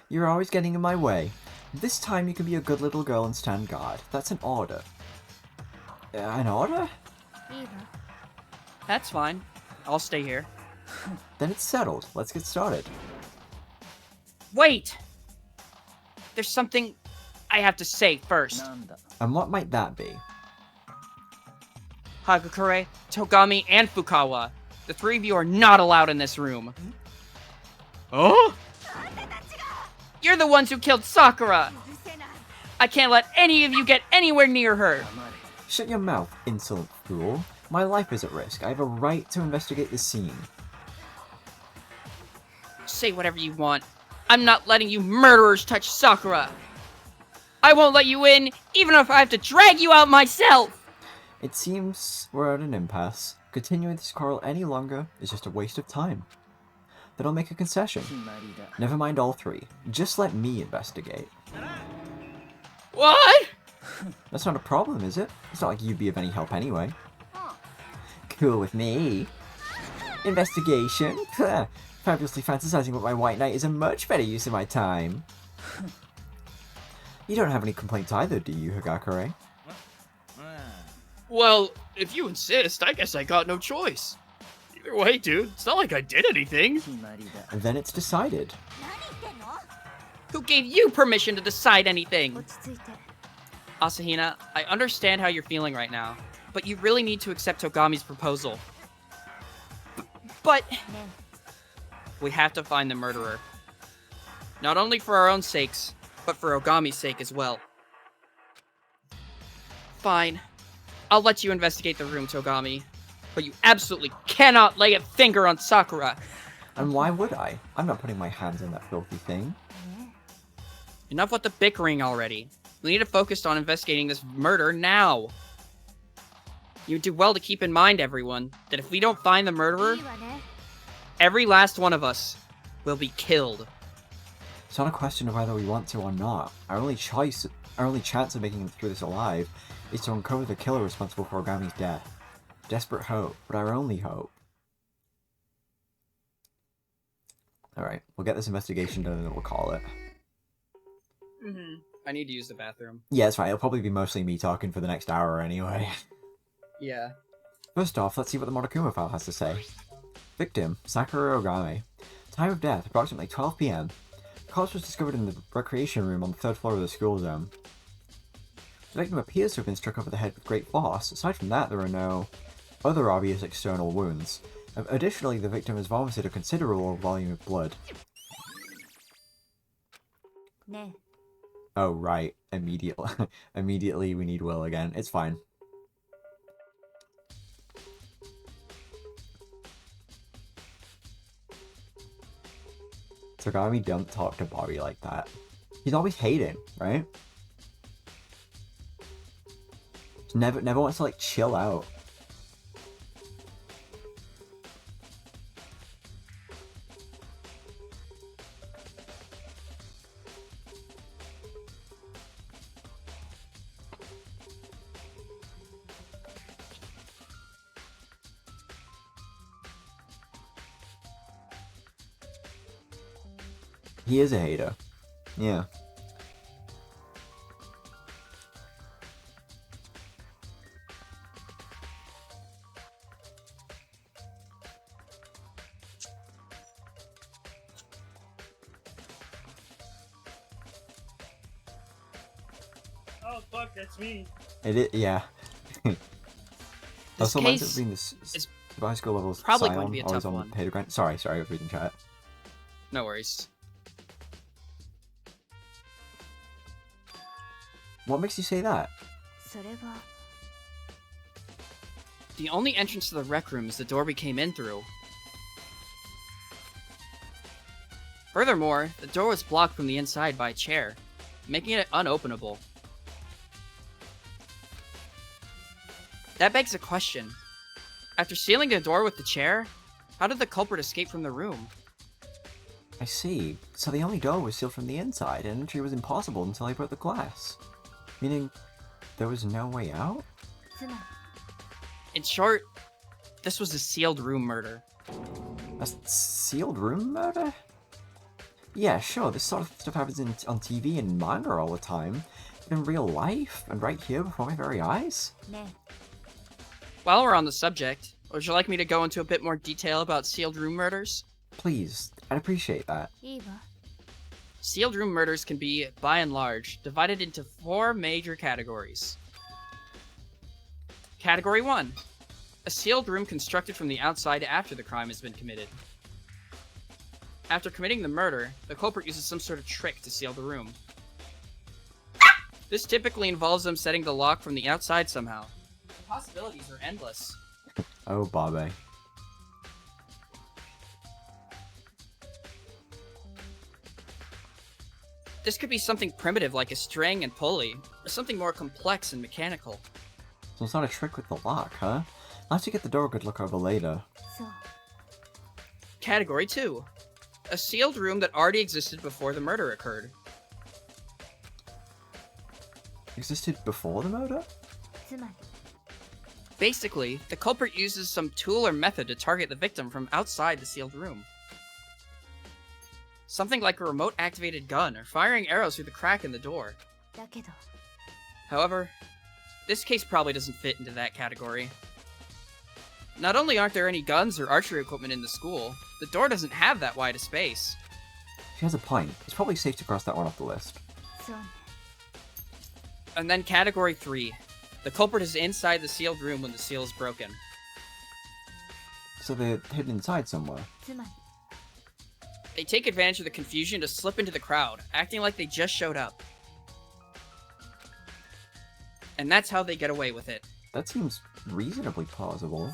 You're always getting in my way. This time you can be a good little girl and stand guard. That's an order. An order? That's fine. I'll stay here. Then it's settled. Let's get started. Wait! There's something I have to say first. And what might that be? Hagakure, Togami, and Fukawa. The three of you are not allowed in this room. Oh? You're the ones who killed Sakura! I can't let any of you get anywhere near her! Shut your mouth, insolent fool. My life is at risk. I have a right to investigate the scene. Say whatever you want. I'm not letting you murderers touch Sakura! I won't let you in, even if I have to drag you out myself! It seems we're at an impasse. Continuing this quarrel any longer is just a waste of time. Then I'll make a concession. Never mind all three. Just let me investigate. What? That's not a problem, is it? It's not like you'd be of any help anyway. Cool with me. Investigation? Fabulously fantasizing about my white knight is a much better use of my time. You don't have any complaints either, do you, Hagakure? Well, if you insist, I guess I got no choice. Either way, dude, it's not like I did anything. And then it's decided. Who gave you permission to decide anything? Asahina, I understand how you're feeling right now, but you really need to accept Togami's proposal. But we have to find the murderer. Not only for our own sakes, but for Ogami's sake as well. Fine. I'll let you investigate the room, Togami. But you absolutely cannot lay a finger on Sakura. And why would I? I'm not putting my hands on that filthy thing. Enough with the bickering already. We need to focus on investigating this murder now. You do well to keep in mind, everyone, that if we don't find the murderer, every last one of us will be killed. It's not a question of whether we want to or not. Our only chance of making it through this alive is to uncover the killer responsible for Ogami's death. Desperate hope, but our only hope. Alright, we'll get this investigation done and then we'll call it. I need to use the bathroom. Yeah, that's right. It'll probably be mostly me talking for the next hour anyway. Yeah. First off, let's see what the Monokuma file has to say. Victim, Sakura Ogami. Time of death, approximately 12 PM. Corpse was discovered in the recreation room on the 3rd floor of the school zone. The victim appears to have been struck over the head with great force. Aside from that, there are no other obvious external wounds. Additionally, the victim has vomited a considerable volume of blood. Oh, right. Immediately we need Will again. It's fine. Togami, don't talk to Bobby like that. He's always hating, right? Never wants to, like, chill out. He is a hater. Yeah. Oh fuck, that's me. It is, yeah. This also, mine's case being this is high school levels. probably going to be a always tough on one. Pay to grant. Sorry, I was reading chat. No worries. What makes you say that? The only entrance to the rec room is the door we came in through. Furthermore, the door was blocked from the inside by a chair, making it unopenable. That begs a question. After sealing the door with the chair, how did the culprit escape from the room? I see. So the only door was sealed from the inside, and entry was impossible until I broke the glass. Meaning, there was no way out? In short, this was a sealed room murder. A sealed room murder? Yeah, sure, this sort of stuff happens on TV and manga all the time. But in real life, and right here before my very eyes? While we're on the subject, would you like me to go into a bit more detail about sealed room murders? Please, I'd appreciate that. Sealed room murders can be, by and large, divided into 4 major categories. Category 1. A sealed room constructed from the outside after the crime has been committed. After committing the murder, the culprit uses some sort of trick to seal the room. This typically involves them setting the lock from the outside somehow. The possibilities are endless. Oh, Bobby. This could be something primitive like a string and pulley, or something more complex and mechanical. So it's not a trick with the lock, huh? I'll have to get the door a good look over later. Category 2. A sealed room that already existed before the murder occurred. Existed before the murder? Basically, the culprit uses some tool or method to target the victim from outside the sealed room. Something like a remote-activated gun or firing arrows through the crack in the door. However, this case probably doesn't fit into that category. Not only aren't there any guns or archery equipment in the school, the door doesn't have that wide a space. She has a point. It's probably safe to cross that one off the list. And then category 3. The culprit is inside the sealed room when the seal is broken. So they're hidden inside somewhere. They take advantage of the confusion to slip into the crowd, acting like they just showed up. And that's how they get away with it. That seems reasonably plausible.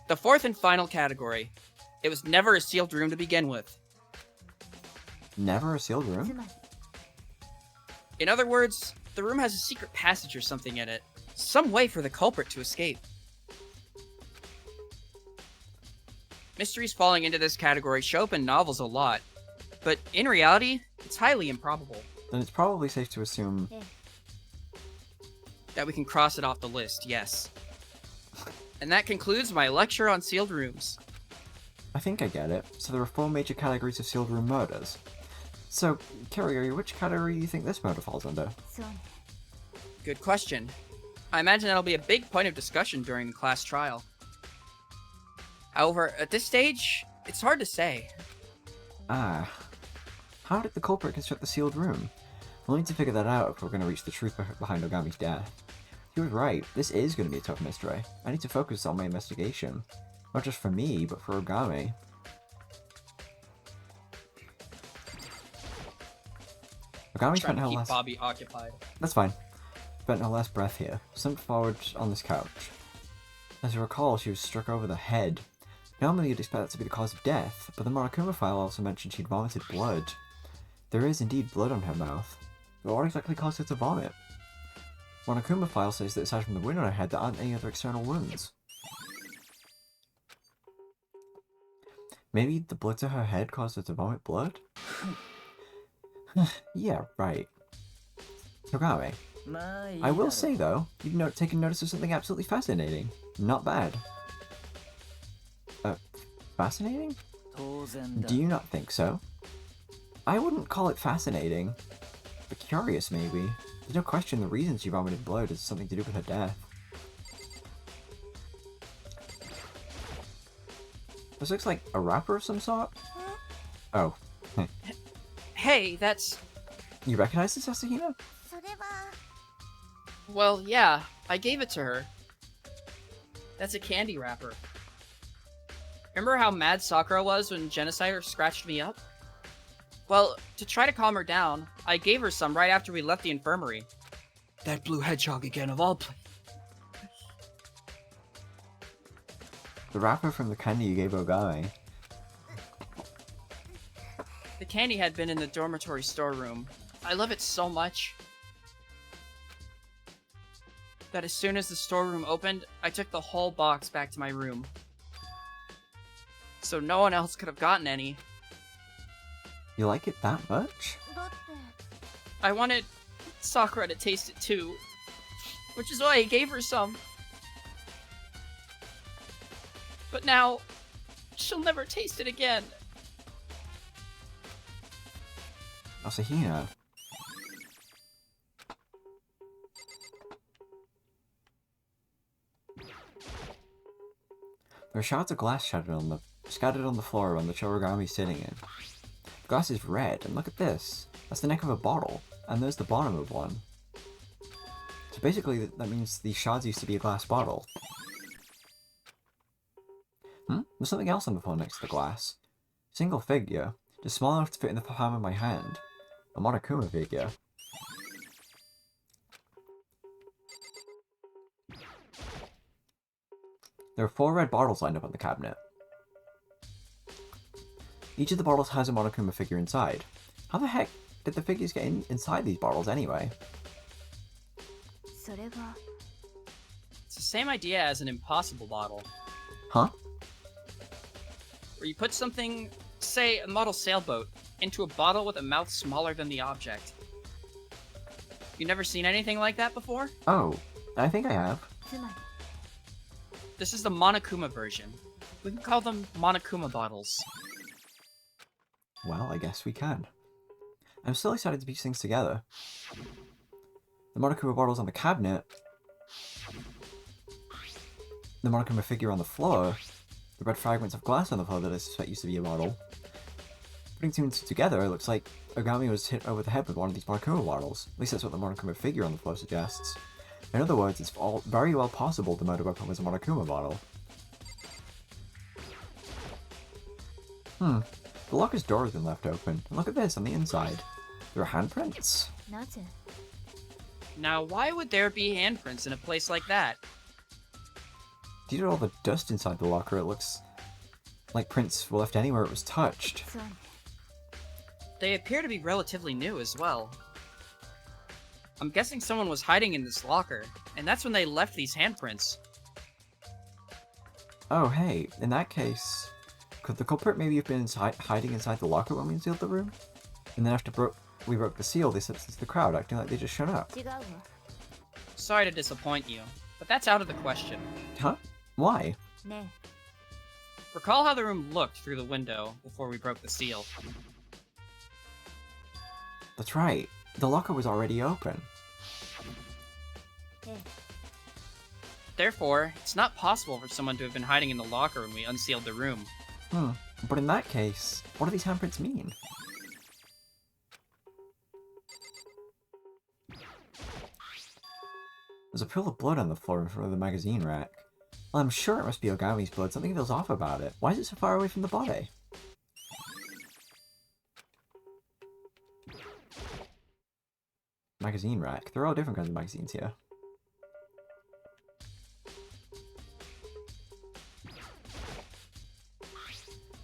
The fourth and final category. It was never a sealed room to begin with. Never a sealed room? In other words, the room has a secret passage or something in it. Some way for the culprit to escape. Mysteries falling into this category show up in novels a lot, but in reality, it's highly improbable. Then it's probably safe to assume... that we can cross it off the list, yes. And that concludes my lecture on sealed rooms. I think I get it. So there are 4 major categories of sealed room murders. So, Kyrie, which category do you think this murder falls under? Good question. I imagine that'll be a big point of discussion during the class trial. However, at this stage, it's hard to say. Ah. How did the culprit construct the sealed room? We'll need to figure that out if we're going to reach the truth behind Ogami's death. He was right, this is going to be a tough mystery. I need to focus on my investigation. Not just for me, but for Ogami. Ogami spent her last... Bobby occupied. That's fine. Spent her last breath here, slumped forward on this couch. As you recall, she was struck over the head. Normally you'd expect that to be the cause of death, but the Monokuma file also mentioned she'd vomited blood. There is indeed blood on her mouth. But what exactly caused her to vomit? Monokuma file says that aside from the wound on her head, there aren't any other external wounds. Maybe the blood to her head caused her to vomit blood? Yeah, right. Ogami. I will say though, you've taken notice of something absolutely fascinating. Not bad. Fascinating? Do you not think so? I wouldn't call it fascinating, but curious maybe. There's no question the reason she vomited blood has something to do with her death. This looks like a wrapper of some sort? Oh. Hey, that's... You recognize this, Asahina? Well, yeah, I gave it to her. That's a candy wrapper. Remember how mad Sakura was when Genocider scratched me up? Well, to try to calm her down, I gave her some right after we left the infirmary. That blue hedgehog again of all places. The wrapper from the candy you gave Ogami. The candy had been in the dormitory storeroom. I love it so much that as soon as the storeroom opened, I took the whole box back to my room. So no one else could have gotten any. You like it that much? I wanted Sakura to taste it too, which is why I gave her some. But now, she'll never taste it again. Asahina. There are shards of glass scattered on the floor around the Chorogami's sitting in. The glass is red, and look at this. That's the neck of a bottle, and there's the bottom of one. So basically, that means these shards used to be a glass bottle. There's something else on the floor next to the glass. Single figure, just small enough to fit in the palm of my hand. A Monokuma figure. There are 4 red bottles lined up on the cabinet. Each of the bottles has a Monokuma figure inside. How the heck did the figures get inside these bottles anyway? それは It's the same idea as an impossible bottle, Huh? where you put something, say a model sailboat, into a bottle with a mouth smaller than the object. You never seen anything like that before? Oh, I think I have. つまり This is the Monokuma version. We can call them Monokuma bottles. Well, I guess we can. I'm still excited to piece things together. The Monokuma bottles on the cabinet, the Monokuma figure on the floor, the red fragments of glass on the floor that I suspect used to be a bottle. Putting two and two together, it looks like Ogami was hit over the head with one of these Monokuma bottles. At least that's what the Monokuma figure on the floor suggests. In other words, it's all very well possible the murder weapon was a Monokuma bottle. The locker's door has been left open. And look at this, on the inside. There are handprints. なぜ Now, why would there be handprints in a place like that? Due to all the dust inside the locker, it looks like prints were left anywhere it was touched. そうね They appear to be relatively new as well. I'm guessing someone was hiding in this locker, and that's when they left these handprints. Oh, hey, in that case, could the culprit maybe have been hiding inside the locker when we sealed the room? And then after we broke the seal, they slipped into the crowd, acting like they just showed up. 違うわ Sorry to disappoint you, but that's out of the question. Huh? Why? ね Recall how the room looked through the window before we broke the seal. That's right. The locker was already open. ええ Therefore, it's not possible for someone to have been hiding in the locker when we unsealed the room. But in that case, what do these handprints mean? There's a pool of blood on the floor in front of the magazine rack. Well, I'm sure it must be Ogami's blood. Something feels off about it. Why is it so far away from the body? Magazine rack. There are all different kinds of magazines here.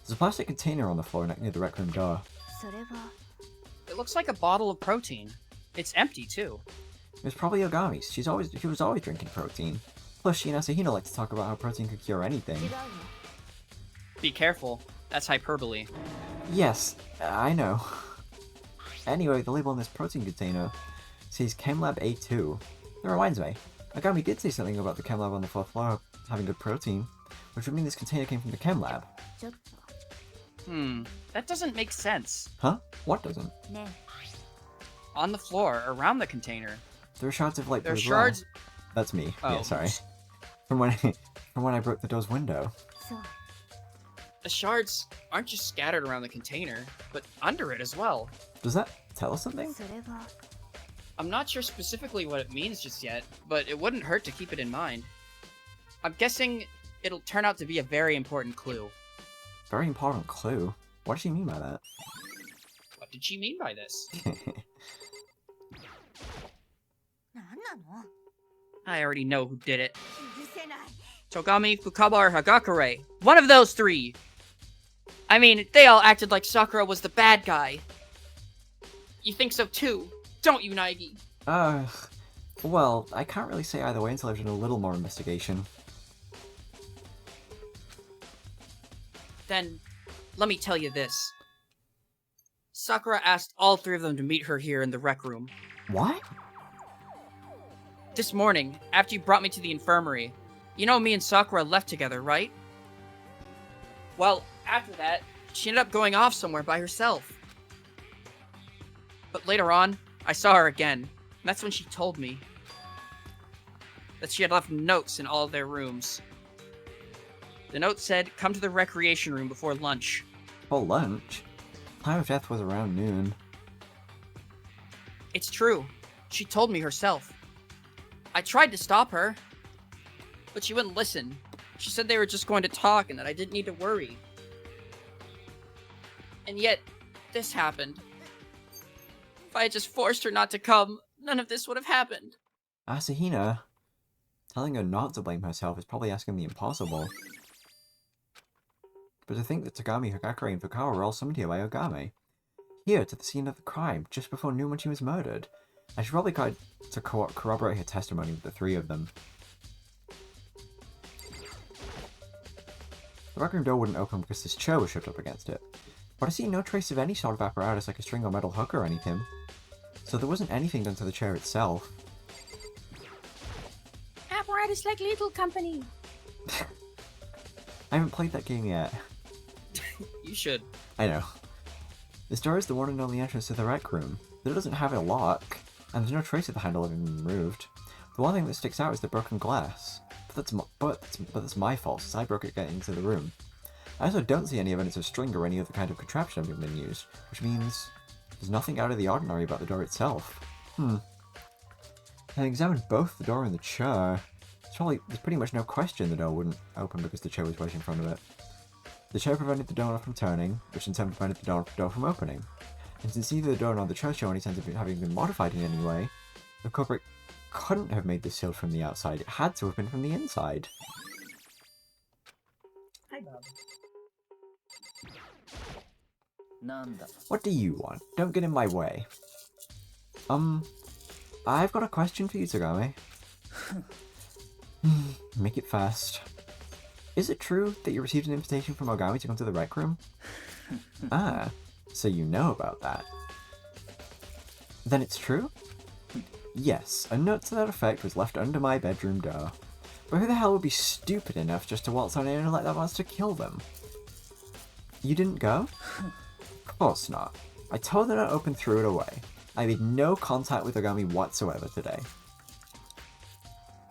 There's a plastic container on the floor near the rec room door. それは It looks like a bottle of protein. It's empty, too. It was probably Ogami's. She was always drinking protein. Plus, she and Asahina like to talk about how protein could cure anything. 違うわ Be careful. That's hyperbole. Yes, I know. Anyway, the label on this protein container says ChemLab A2. That reminds me, Ogami did say something about the ChemLab on the fourth floor having good protein, which would mean this container came from the ChemLab. ちょっと That doesn't make sense. Huh? What doesn't? ね On the floor, around the container, There are shards of light there are blue as well. shards... That's me. Yeah, Oh. sorry. From when I broke the door's window. そう The shards aren't just scattered around the container, but under it as well. Does that tell us something? それは I'm not sure specifically what it means just yet, but it wouldn't hurt to keep it in mind. I'm guessing it'll turn out to be a very important clue. Very important clue. What does she mean by that? What did she mean by this? 何なの I already know who did it. 許せない Togami, Fukaba, or Hagakure. One of those three! I mean, they all acted like Sakura was the bad guy. You think so too, don't you, Naegi? Well, I can't really say either way until I've done a little more investigation. Then, let me tell you this. Sakura asked all three of them to meet her here in the rec room. What? This morning, after you brought me to the infirmary, you know me and Sakura left together, right? Well, after that, she ended up going off somewhere by herself. But later on, I saw her again, and that's when she told me that she had left notes in all of their rooms. The note said, come to the recreation room before lunch. For lunch? Time of death was around noon. It's true. She told me herself. I tried to stop her, but she wouldn't listen. She said they were just going to talk and that I didn't need to worry. And yet, this happened. If I had just forced her not to come, none of this would have happened. Asahina, telling her not to blame herself is probably asking the impossible. But to think that Tagami, Hagakure, and Fukawa were all summoned here by Ogame. Here, to the scene of the crime, just before noon when she was murdered. I should probably try to corroborate her testimony with the three of them. The rec room door wouldn't open because this chair was shoved up against it. But I see no trace of any sort of apparatus like a string or metal hook or anything. So there wasn't anything done to the chair itself. Apparatus like Little Company. I haven't played that game yet. You should. I know. This door is the one and only entrance to the rec room. It doesn't have a lock, and there's no trace of the handle having been removed. The one thing that sticks out is the broken glass. But that's my fault, since I broke it getting into the room. I also don't see any evidence of string or any other kind of contraption having been used, which means there's nothing out of the ordinary about the door itself. I examined both the door and the chair. There's pretty much no question the door wouldn't open because the chair was right in front of it. The chair prevented the door from turning, which in turn prevented the door from opening. And since neither the door nor the chair show any signs of having been modified in any way, the culprit couldn't have made this sealed from the outside. It had to have been from the inside. Hi, Bob. What do you want? Don't get in my way. I've got a question for you, Tagame. Make it fast. Is it true that you received an invitation from Ogami to come to the rec room? Ah, so you know about that. Then it's true? Yes, a note to that effect was left under my bedroom door. But who the hell would be stupid enough just to waltz on in and let that monster kill them? You didn't go? Of course not. I told her to open threw it away. I made no contact with Ogami whatsoever today.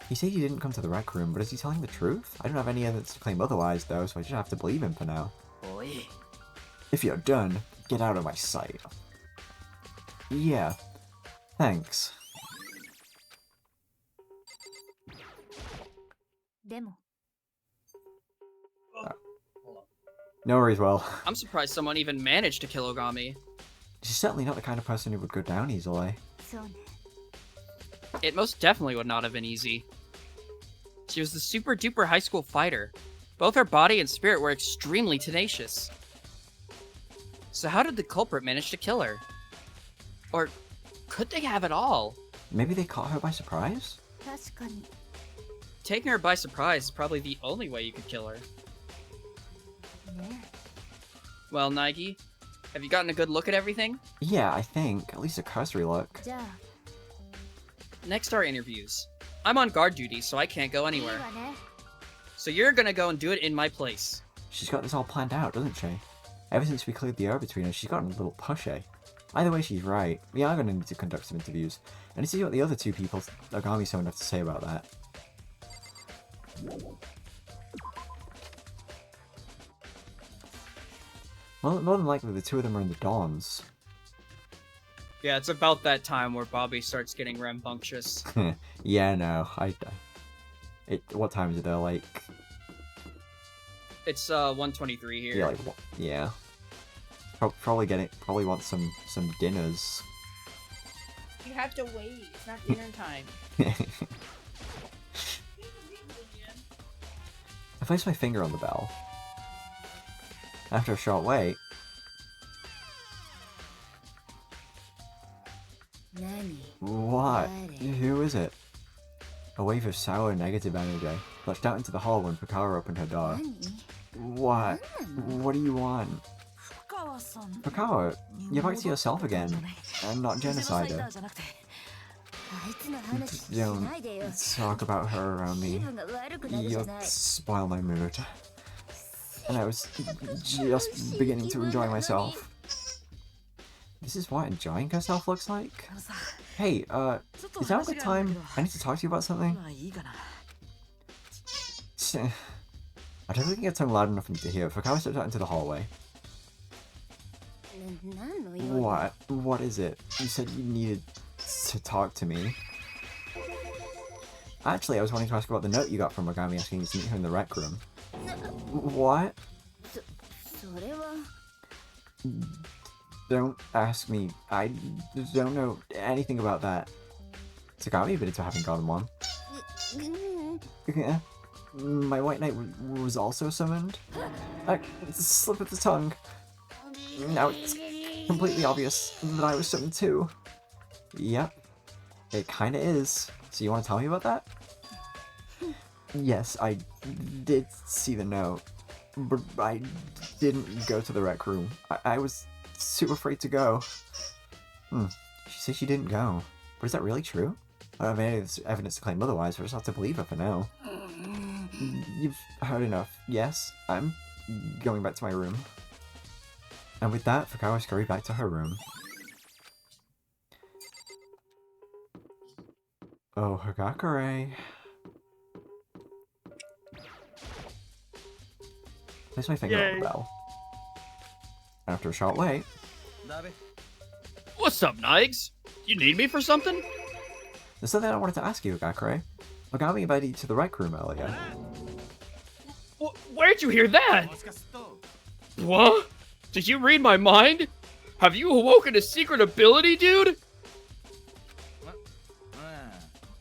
He said he didn't come to the rec room, but is he telling the truth? I don't have any evidence to claim otherwise, though, so I just have to believe him for now. Boy. If you're done, get out of my sight. Yeah. Thanks. No worries, well. I'm surprised someone even managed to kill Ogami. She's certainly not the kind of person who would go down easily. It most definitely would not have been easy. She was the super duper high school fighter. Both her body and spirit were extremely tenacious. So how did the culprit manage to kill her? Or could they have it all? Maybe they caught her by surprise? Taking her by surprise is probably the only way you could kill her. Well, Nike, have you gotten a good look at everything? Yeah, I think. At least a cursory look. Next are interviews. I'm on guard duty, so I can't go anywhere. So you're gonna go and do it in my place. She's got this all planned out, doesn't she? Ever since we cleared the air between us, she's gotten a little pushy. Either way, she's right. We are going to need to conduct some interviews. And to see what the other two people, Ogami someone, have to say about that. Well, more than likely, the two of them are in the dorms. Yeah, it's about that time where Bobby starts getting rambunctious. Yeah, no, what time is it though? Like... It's 1:23 here. Yeah, yeah. Probably want some dinners. You have to wait. It's not dinner time. I placed my finger on the bell. After a short wait... What? Who is it? A wave of sour negative energy flushed out into the hall when Fukawa opened her door. What? What do you want? Fukawa, you're back to yourself again. I'm not genocider. Don't talk about her around me. You'll spoil my mood. And I was just beginning to enjoy myself. This is what enjoying herself looks like? Hey, is that a good time? I need to talk to you about something. I don't think it's tongue loud enough for me to hear. Fukawa stepped out into the hallway. What? What is it? You said you needed to talk to me. Actually, I was wanting to ask about the note you got from Ogami asking you to meet her in the rec room. What? Don't ask me. I don't know anything about that. Sakami admitted to having gotten one. Yeah. My White Knight was also summoned. Slip of the tongue. Now it's completely obvious that I was summoned too. Yep. It kinda is. So you want to tell me about that? Yes, I did see the note. But I didn't go to the rec room. I was too afraid to go. She said she didn't go. But is that really true? I don't have any evidence to claim otherwise, but I just have to believe her for now. You've heard enough. Yes, I'm going back to my room. And with that, Fukawa scurried back to her room. Oh, Hagakure. Place my finger on the bell. After a short wait. What's up, Nikes? You need me for something? There's something I wanted to ask you, Hagakure. Ogami invited you to the rec room earlier. Where'd you hear that? What? Did you read my mind? Have you awoken a secret ability, dude?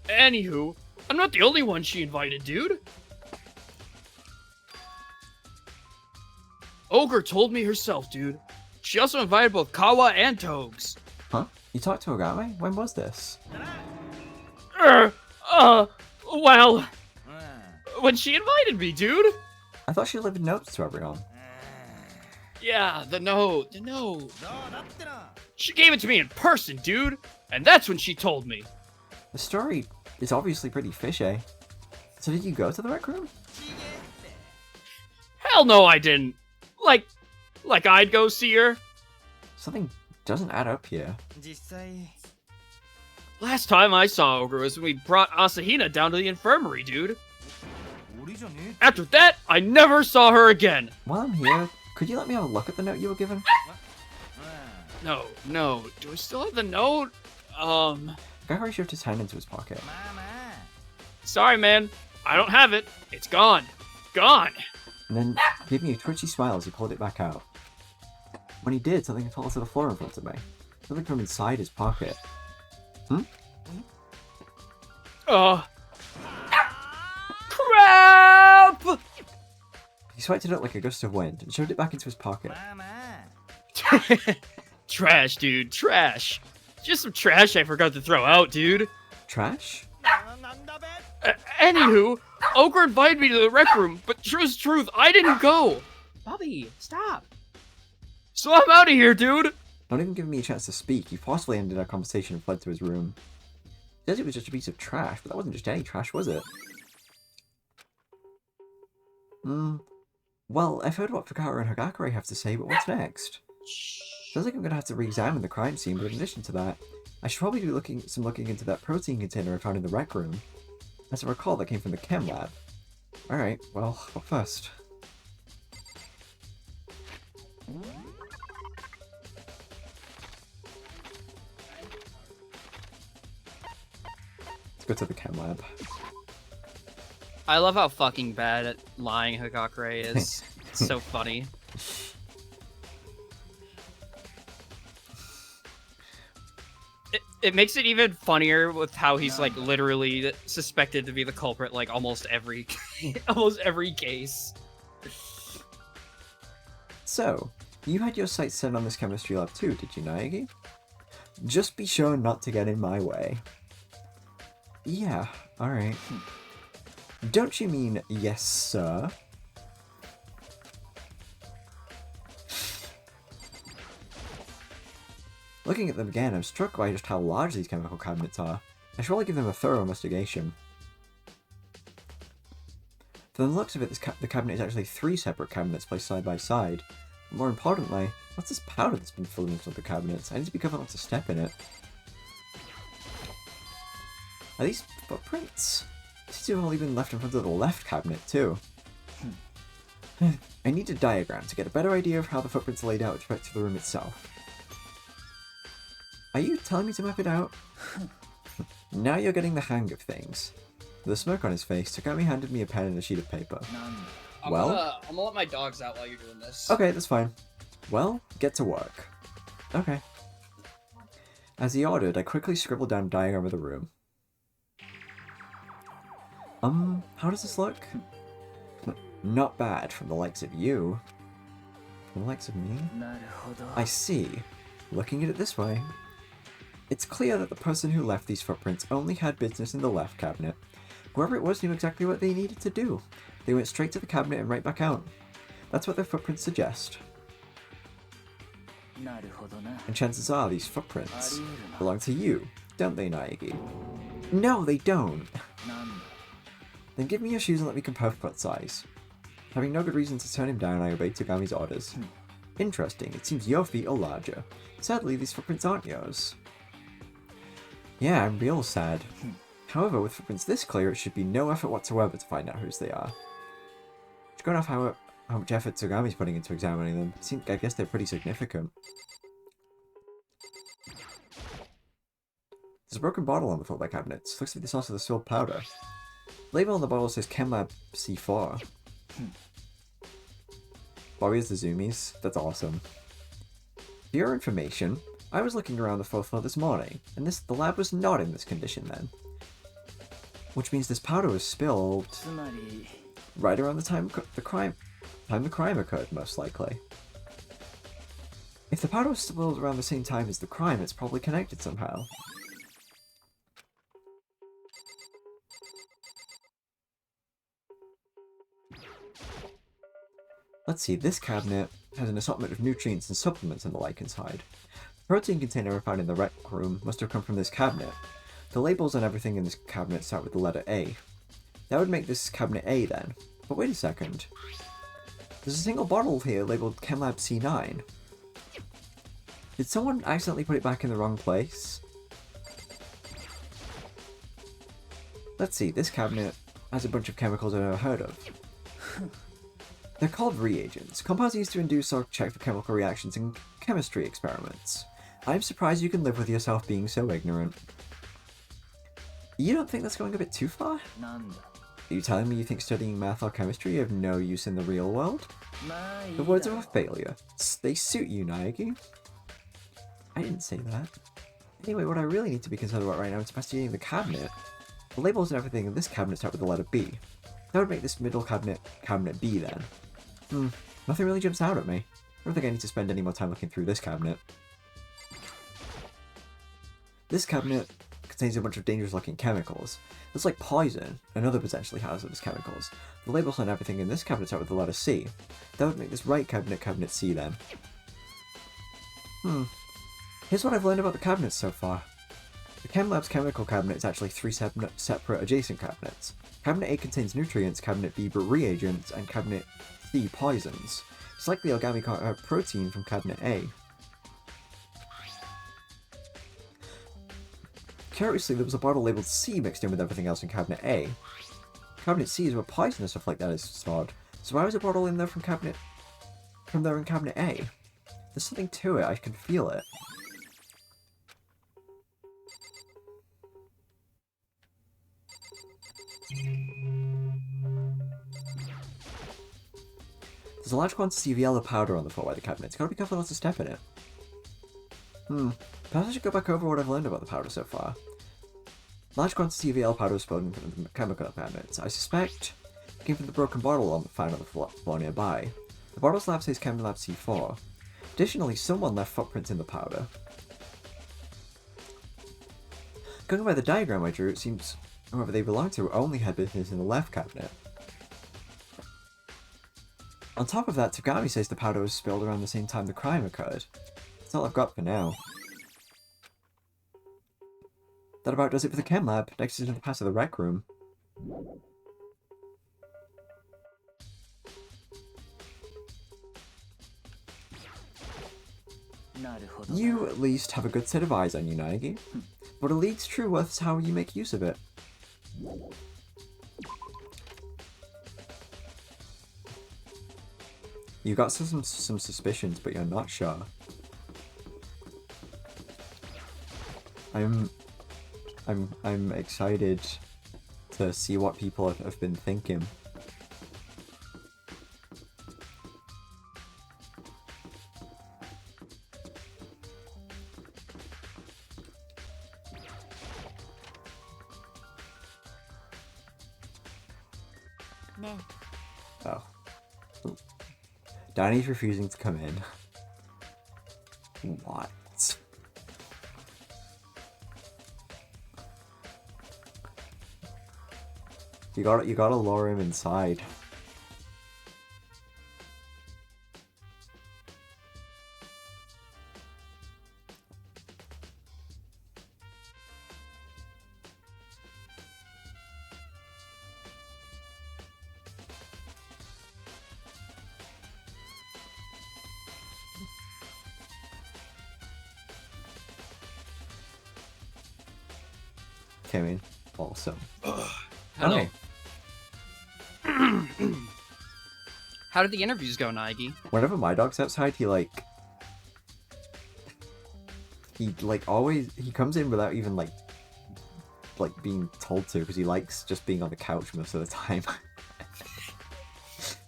Anywho, I'm not the only one she invited, dude. Ogre told me herself, dude. She also invited both Kawa and Togs. Huh? You talked to Ogami? When was this? Well... when she invited me, dude. I thought she delivered notes to everyone. Yeah, the note. She gave it to me in person, dude. And that's when she told me. The story is obviously pretty fishy. So did you go to the rec room? Hell no, I didn't. Like I'd go see her. Something doesn't add up here. Last time I saw Ogre was when we brought Asahina down to the infirmary, dude. After that, I never saw her again. While I'm here, could you let me have a look at the note you were given? No. Do I still have the note? Gakari shoved his hand into his pocket. Sorry, man. I don't have it. It's gone. Gone. And then gave me a twitchy smile as he pulled it back out. When he did, something fell to the floor in front of me. Something from inside his pocket. Crap! He swiped it up like a gust of wind and shoved it back into his pocket. Trash, dude. Trash. Just some trash I forgot to throw out, dude. Trash? Anywho, Ogre invited me to the rec room, but truth, I didn't go. Bobby, stop. So I'm out of here, dude. Not even giving me a chance to speak, he forcefully ended our conversation and fled to his room. He says it was just a piece of trash, but that wasn't just any trash, was it? Well, I've heard what Fukawa and Hagakure have to say, but what's next? Sounds like I'm gonna have to re-examine the crime scene, but in addition to that, I should probably do some looking into that protein container I found in the rec room. As I recall, that came from the chem lab. Alright, well, what first? Let's go to the chem lab. I love how fucking bad at lying Hagakure is. It's so funny. It makes it even funnier with how he's like literally suspected to be the culprit like almost every case. So, you had your sights set on this chemistry lab too, did you, Naegi? Just be sure not to get in my way. Yeah, alright. Don't you mean yes, sir? Looking at them again, I'm struck by just how large these chemical cabinets are. I should probably give them a thorough investigation. From the looks of it, the cabinet is actually 3 separate cabinets placed side by side. But more importantly, what's this powder that's been filling into the cabinets? I need to be careful not to step in it. Are these footprints? These two have only been left in front of the left cabinet, too. I need a diagram to get a better idea of how the footprints are laid out with respect to the room itself. Are you telling me to map it out? Now you're getting the hang of things. With a smirk on his face, Takami handed me a pen and a sheet of paper. I'm gonna let my dogs out while you're doing this. Okay, that's fine. Well, get to work. Okay. As he ordered, I quickly scribbled down a diagram of the room. How does this look? Not bad from the likes of you. From the likes of me? I see. Looking at it this way. It's clear that the person who left these footprints only had business in the left cabinet. Whoever it was knew exactly what they needed to do. They went straight to the cabinet and right back out. That's what their footprints suggest. And chances are these footprints belong to you, don't they, Naegi? No, they don't! Then give me your shoes and let me compare foot size. Having no good reason to turn him down, I obeyed Tagami's orders. Interesting, it seems your feet are larger. Sadly, these footprints aren't yours. Yeah, I'm real sad. However, with footprints this clear, it should be no effort whatsoever to find out whose they are. It's going off how much effort Tagami's putting into examining them. I guess they're pretty significant. There's a broken bottle on the footwear cabinets. Looks like the source of the spilled powder. Label on the bottle says ChemLab C4. Bobby has the zoomies. That's awesome. For your information, I was looking around the 4th floor this morning, and the lab was not in this condition then. Which means this powder was spilled right around the time the crime occurred, most likely. If the powder was spilled around the same time as the crime, it's probably connected somehow. Let's see, this cabinet has an assortment of nutrients and supplements and the like inside. The protein container found in the rec room must have come from this cabinet. The labels on everything in this cabinet start with the letter A. That would make this cabinet A then. But wait a second. There's a single bottle here labeled ChemLab C9. Did someone accidentally put it back in the wrong place? Let's see, this cabinet has a bunch of chemicals I've never heard of. They're called reagents, compounds used to induce or check for chemical reactions in chemistry experiments. I'm surprised you can live with yourself being so ignorant. You don't think that's going a bit too far? Are you telling me you think studying math or chemistry have no use in the real world? The words of a failure. They suit you, Naegi. I didn't say that. Anyway, what I really need to be concerned about right now is investigating the cabinet. The labels and everything in this cabinet start with the letter B. That would make this middle cabinet Cabinet B then. Nothing really jumps out at me. I don't think I need to spend any more time looking through this cabinet. This cabinet contains a bunch of dangerous looking chemicals. It's like poison and other potentially hazardous chemicals. The labels on everything in this cabinet start with the letter C. That would make this right cabinet Cabinet C then. Here's what I've learned about the cabinets so far. The ChemLab's chemical cabinet is actually 3 separate adjacent cabinets. Cabinet A contains nutrients, Cabinet B reagents, and Cabinet C poisons. It's likely origami protein from Cabinet A. Curiously, there was a bottle labeled C mixed in with everything else in Cabinet A. Cabinet C is where poison and stuff like that is stored. So why was a bottle in there from there in Cabinet A? There's something to it, I can feel it. There's a large quantity of yellow powder on the floor by the cabinet. Gotta be careful not to step in it. Perhaps I should go back over what I've learned about the powder so far. Large quantity of yellow powder was spilled into the chemical cabinets. I suspect it came from the broken bottle found on the floor nearby. The bottle's lab says ChemLab C4. Additionally, someone left footprints in the powder. Going by the diagram I drew, it seems whoever they belonged to only had business in the left cabinet. On top of that, Tagami says the powder was spilled around the same time the crime occurred. That's all I've got for now. That about does it for the chem lab. Next is to the pass of the rec room. You at least have a good set of eyes on you, Naegi. What a league's true worth is how you make use of it. You got some suspicions, but you're not sure. I'm excited to see what people have been thinking. ね Oh. Danny's refusing to come in. What? You gotta lure him inside. Came in. Awesome. Hello. Hi. How did the interviews go, Naegi? Whenever my dog's outside, he always comes in without even like being told to, because he likes just being on the couch most of the time.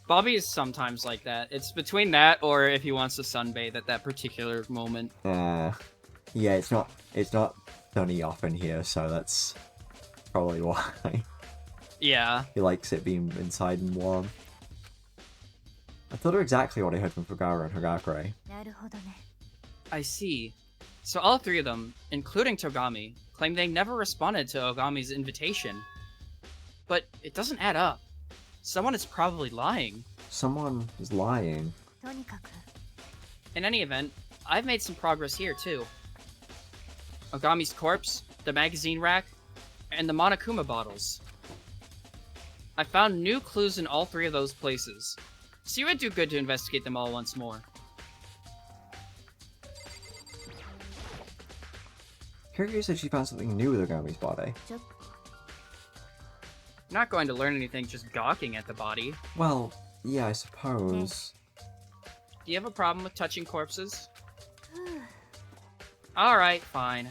Bobby is sometimes like that. It's between that or if he wants to sunbathe at that particular moment. Yeah, it's not sunny often here, so that's probably why. Yeah. He likes it being inside and warm. I told her exactly what I heard from Fugara and Hagakure. なるほどね I see. So all three of them, including Togami, claim they never responded to Ogami's invitation. But it doesn't add up. Someone is probably lying. Someone is lying. とにかく In any event, I've made some progress here too. Ogami's corpse, the magazine rack, and the Monokuma bottles. I found new clues in all three of those places, so you would do good to investigate them all once more. Kiryu said she found something new with Ogami's body. You're not going to learn anything just gawking at the body. Well, yeah, I suppose. Do you have a problem with touching corpses? Alright, fine.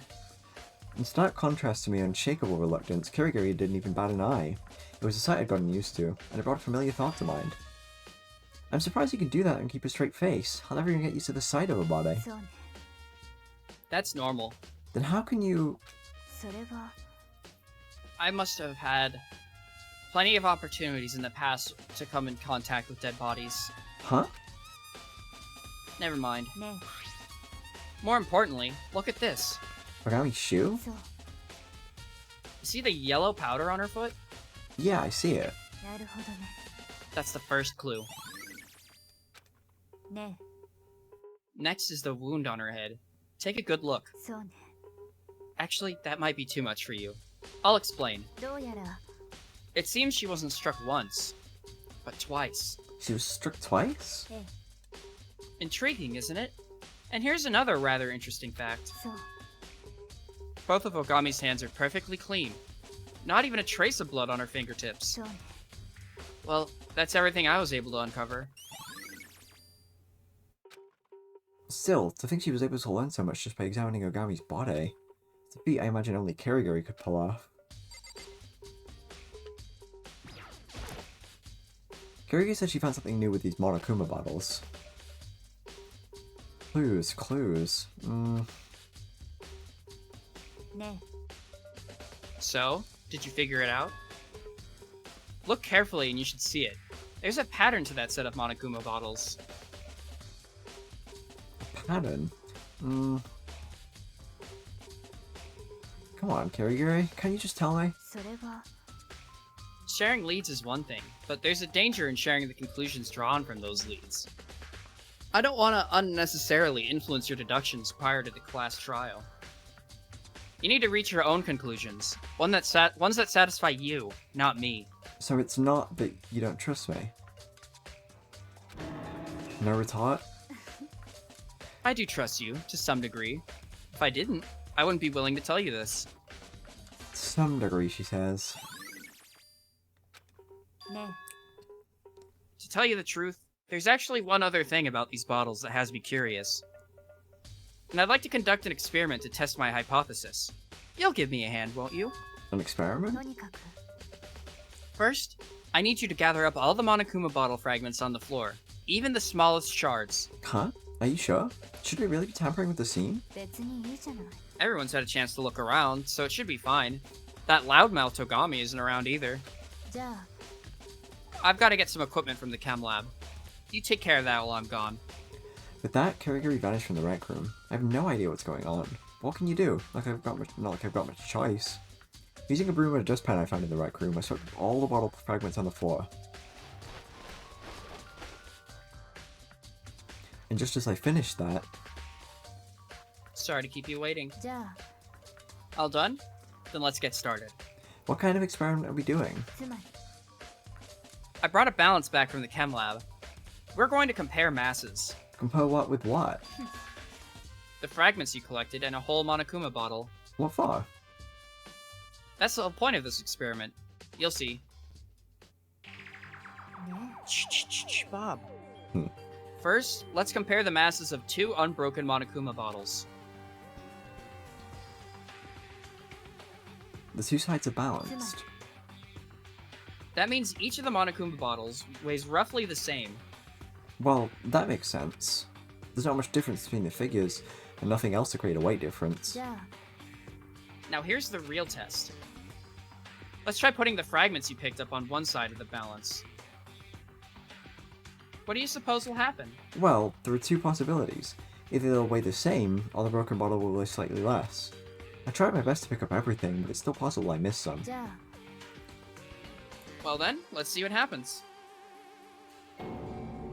In stark contrast to my unshakable reluctance, Kirigiri didn't even bat an eye. It was a sight I'd gotten used to, and it brought a familiar thought to mind. I'm surprised you can do that and keep a straight face. I'll never even get used to the sight of a body. そうね That's normal. Then how can you... それは I must have had plenty of opportunities in the past to come in contact with dead bodies. Huh? Never mind. ね More importantly, look at this. Ogami's shoe? そう See the yellow powder on her foot? Yeah, I see it. なるほどね That's the first clue. ね Next is the wound on her head. Take a good look. そうね Actually, that might be too much for you. I'll explain. どうやら It seems she wasn't struck once, but twice. She was struck twice? え Intriguing, isn't it? And here's another rather interesting fact. そう Both of Ogami's hands are perfectly clean. Not even a trace of blood on her fingertips. そうね Well, that's everything I was able to uncover. Still, to think she was able to learn so much just by examining Ogami's body. It's a feat I imagine only Kirigiri could pull off. Kirigiri said she found something new with these Monokuma bottles. Clues. ね So, did you figure it out? Look carefully and you should see it. There's a pattern to that set of Monokuma bottles. Pattern? Come on, Kirigiri, can't you just tell me? それは Sharing leads is one thing, but there's a danger in sharing the conclusions drawn from those leads. I don't want to unnecessarily influence your deductions prior to the class trial. You need to reach your own conclusions, ones that satisfy you, not me. So it's not that you don't trust me? No retort? I do trust you, to some degree. If I didn't, I wouldn't be willing to tell you this. Some degree, she says. ね To tell you the truth, there's actually one other thing about these bottles that has me curious. And I'd like to conduct an experiment to test my hypothesis. You'll give me a hand, won't you? An experiment? とにかく First, I need you to gather up all the Monokuma bottle fragments on the floor, even the smallest shards. Huh? Are you sure? Should we really be tampering with the scene? 別にいいじゃない Everyone's had a chance to look around, so it should be fine. That loudmouth Togami isn't around either. じゃあ I've got to get some equipment from the chem lab. You take care of that while I'm gone. With that, Kirigiri vanished from the rec room. I have no idea what's going on. What can you do? Not like I've got much choice. Using a broom and a dustpan I found in the rec room, I swept all the bottle fragments on the floor. And just as I finished that... Sorry to keep you waiting. じゃあ All done? Then let's get started. What kind of experiment are we doing? つまり I brought a balance back from the chem lab. We're going to compare masses. Compare what with what? The fragments you collected and a whole Monokuma bottle. What for? That's the whole point of this experiment. You'll see. ね Bob. First, let's compare the masses of 2 unbroken Monokuma bottles. The two sides are balanced. That means each of the Monokuma bottles weighs roughly the same. Well, that makes sense. There's not much difference between the figures, and nothing else to create a weight difference. じゃあ Now here's the real test. Let's try putting the fragments you picked up on one side of the balance. What do you suppose will happen? Well, there are two possibilities. Either they'll weigh the same, or the broken bottle will weigh slightly less. I tried my best to pick up everything, but it's still possible I missed some. じゃあ Well then, let's see what happens.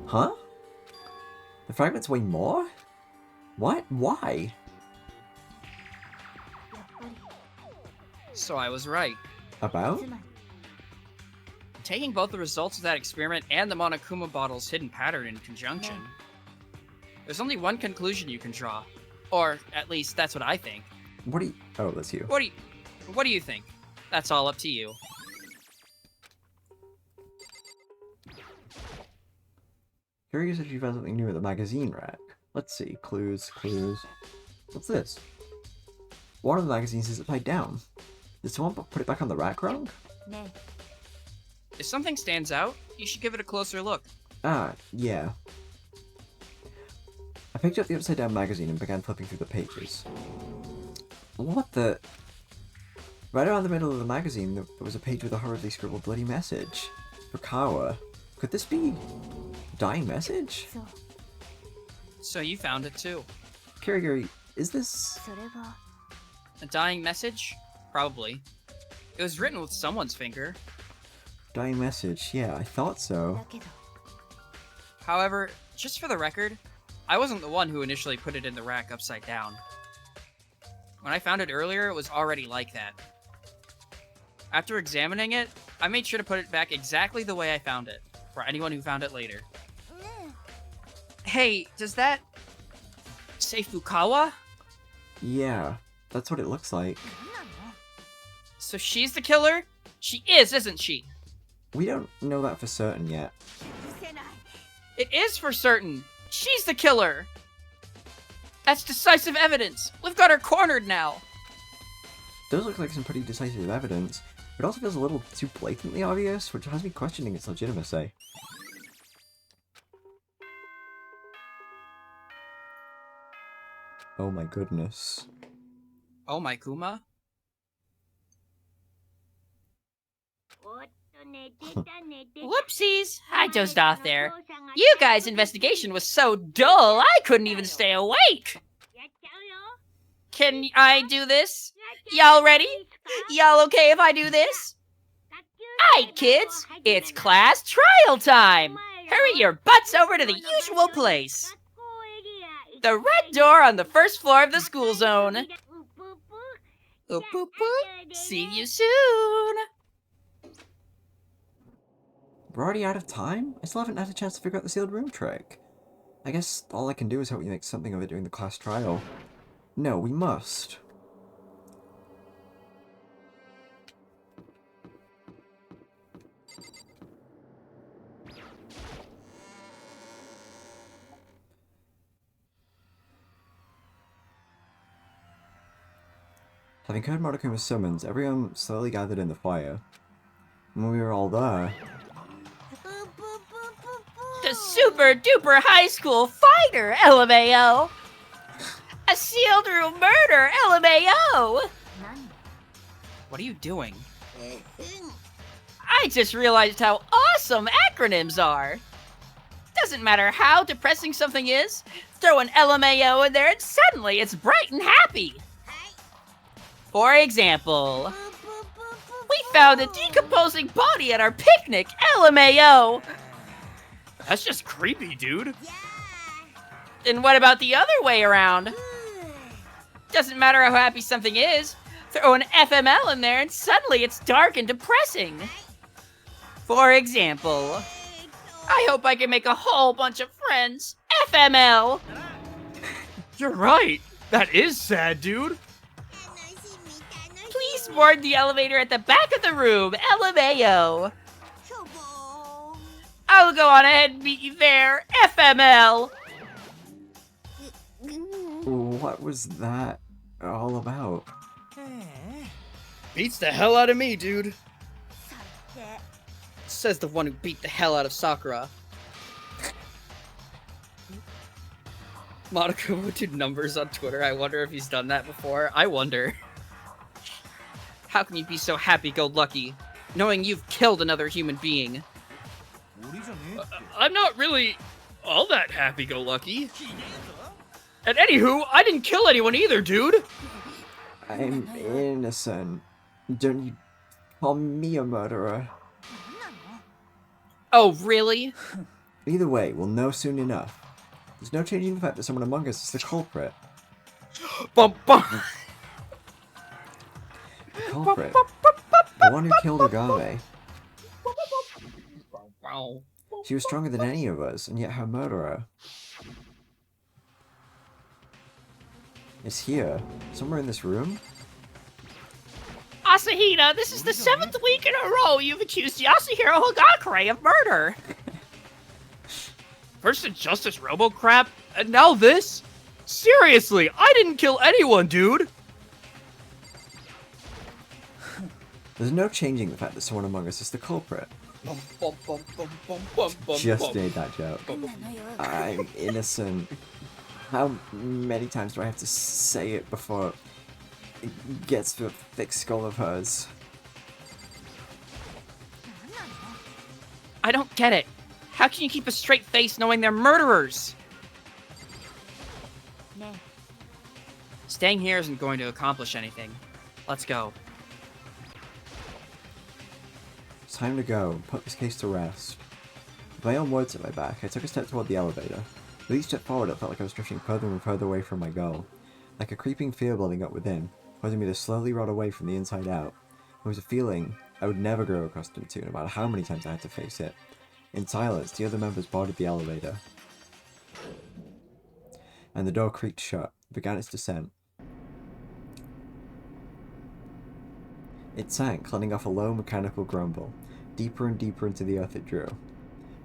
Huh? The fragments weigh more? What? Why? やっぱり So I was right. About? つまり Taking both the results of that experiment and the Monokuma bottle's hidden pattern in conjunction, there's only one conclusion you can draw. Or, at least, that's what I think. What do you... Oh, that's you. What do you think? That's all up to you. Kiryu said you found something new at the magazine rack. Let's see. Clues. What's this? One of the magazines is upside down. Did someone put it back on the rack wrong? ね If something stands out, you should give it a closer look. Ah, yeah. I picked up the upside down magazine and began flipping through the pages. What the... Right around the middle of the magazine, there was a page with a hurriedly scribbled bloody message. Fukawa. Could this be... a dying message? そう So you found it too. Kirigiri, is this... それは A dying message? Probably. It was written with someone's finger. Dying message? Yeah, I thought だ so. けど However, just for the record, I wasn't the one who initially put it in the rack upside down. When I found it earlier, it was already like that. After examining it, I made sure to put it back exactly the way I found it, for anyone who found it later. Hey, does that... say Fukawa? Yeah, that's what it looks like. So she's the killer? She is, isn't she? We don't know that for certain yet. It is for certain! She's the killer! That's decisive evidence! We've got her cornered now! Does look like some pretty decisive evidence. It also feels a little too blatantly obvious, which has me questioning its legitimacy. Oh my goodness. Oh my Kuma? Whoopsies! I dozed off there. You guys' investigation was so dull, I couldn't even stay awake! Can I do this? Y'all ready? Y'all okay if I do this? Aight, kids! It's class trial time! Hurry your butts over to the usual place! The red door on the first floor of the school zone! Oop, oop, oop. See you soon! We're already out of time? I still haven't had a chance to figure out the sealed room trick. I guess all I can do is hope we make something of it during the class trial. No, we must. Having heard Monokuma's summons, everyone slowly gathered in the fire. When we were all there... The super duper high school fighter, LMAO! A sealed room murder, LMAO! 何 What are you doing? I just realized how awesome acronyms are. Doesn't matter how depressing something is, throw an LMAO in there and suddenly it's bright and happy. For example, we found a decomposing body at our picnic, LMAO. That's just creepy, dude. And what about the other way around? Doesn't matter how happy something is, throw an FML in there and suddenly it's dark and depressing. For example, I hope I can make a whole bunch of friends, FML. You're right. That is sad, dude. Please board the elevator at the back of the room, LMAO. I'll go on ahead and meet you there, FML. What was that all about? Beats the hell out of me, dude. Says the one who beat the hell out of Sakura. Monaco would do numbers on Twitter. I wonder if he's done that before. I wonder. How can you be so happy-go-lucky, knowing you've killed another human being? I'm not really all that happy-go-lucky. And anywho, I didn't kill anyone either, dude! I'm innocent. Don't you call me a murderer. Oh, really? Either way, we'll know soon enough. There's no changing the fact that someone among us is the culprit. Bum, bum. The culprit? The one who killed Agave. Wow. She was stronger than any of us, and yet her murderer is here, somewhere in this room? Asahina, this is the 7th week in a row you've accused Yasuhiro Hagakure of murder. First the Justice Robo-crap, and now this? Seriously, I didn't kill anyone, dude! There's no changing the fact that someone among us is the culprit. Bum, bum, bum, bum, bum, bum, bum, Just bum. made that joke. I'm innocent. How many times do I have to say it before it gets to a thick skull of hers? I don't get it. How can you keep a straight face knowing they're murderers? Staying here isn't going to accomplish anything. Let's go. It's time to go and put this case to rest. With my own words at my back, I took a step toward the elevator. With each step forward, it felt like I was drifting further and further away from my goal. Like a creeping fear building up within, causing me to slowly rot away from the inside out. It was a feeling I would never grow accustomed to, no matter how many times I had to face it. In silence, the other members boarded the elevator, and the door creaked shut, began its descent. It sank, letting off a low mechanical grumble. Deeper and deeper into the earth it drew.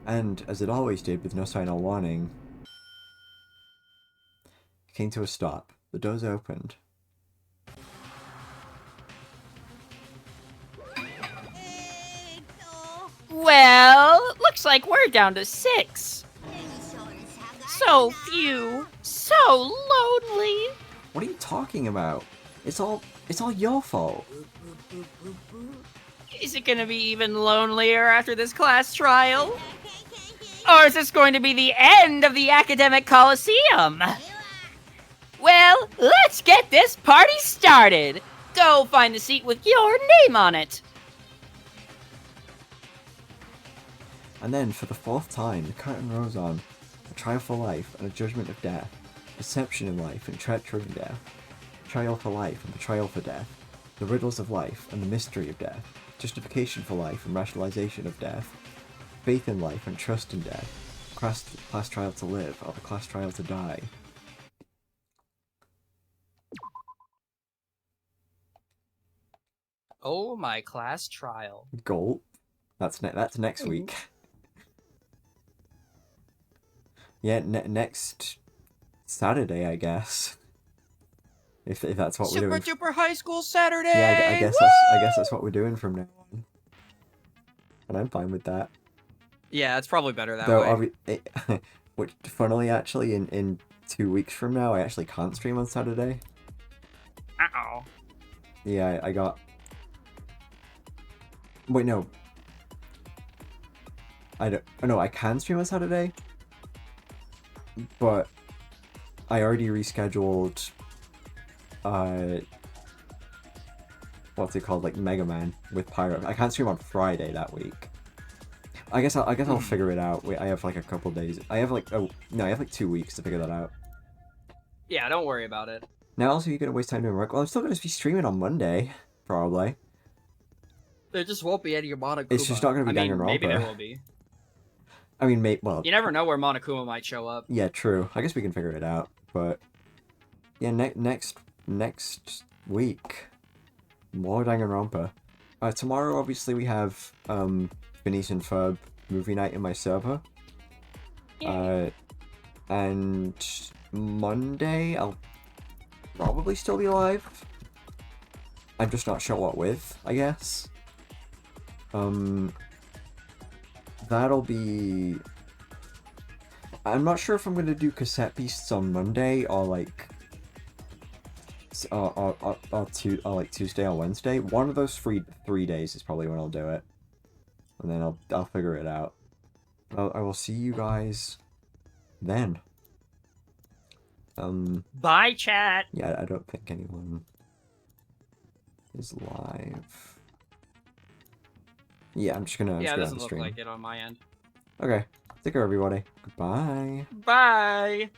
And, as it always did with no sign or warning, it came to a stop. The doors opened. Well, looks like we're down to 6. So few. So lonely. What are you talking about? It's all your fault. Is it gonna be even lonelier after this class trial? Or is this going to be the end of the academic coliseum? Well, let's get this party started. Go find a seat with your name on it. And then, for the 4th time, the curtain rose on. A trial for life and a judgment of death. Deception in life and treachery in death. Trial for life and betrayal for death. The riddles of life and the mystery of death. Justification for life and rationalization of death. Faith in life and trust in death. Class trial to live or the class trial to die. Oh, my class trial. Gulp. That's next week. Yeah, next Saturday, I guess. If that's what we're doing. Super duper high school Saturday! Yeah, I guess that's what we're doing from now on. And I'm fine with that. Yeah, it's probably better that Though, way. which, funnily, actually, in 2 weeks from now, I actually can't stream on Saturday. Uh-oh. Yeah, I got... Wait, no. I don't. Oh, no, I can stream on Saturday, but I already rescheduled. What's it called? Like Mega Man with Pyro. I can't stream on Friday that week. I guess I'll figure it out. Wait, I have like a couple days. I have like I have like 2 weeks to figure that out. Yeah, don't worry about it. Now also you're gonna waste time doing work. Well, I'm still gonna be streaming on Monday, probably. There just won't be any Monokuma. It's just not gonna be Dangan Ronpa. Maybe there will be. I mean, well. You never know where Monokuma might show up. Yeah, true. I guess we can figure it out. But yeah, next week, more Dangan Ronpa. Tomorrow, obviously, we have Phineas and Ferb movie night in my server. And Monday, I'll probably still be live. I'm just not sure what with, I guess. That'll be... I'm not sure if I'm gonna do cassette beasts on Monday or like... or like Tuesday or Wednesday. One of those three days is probably when I'll do it. And then I'll figure it out. I will see you guys then. Bye, chat. Yeah, I don't think anyone is live. Yeah, I'm just gonna. Yeah, it just doesn't gonna look stream. like it on my end. Okay, take care, everybody. Goodbye. Bye.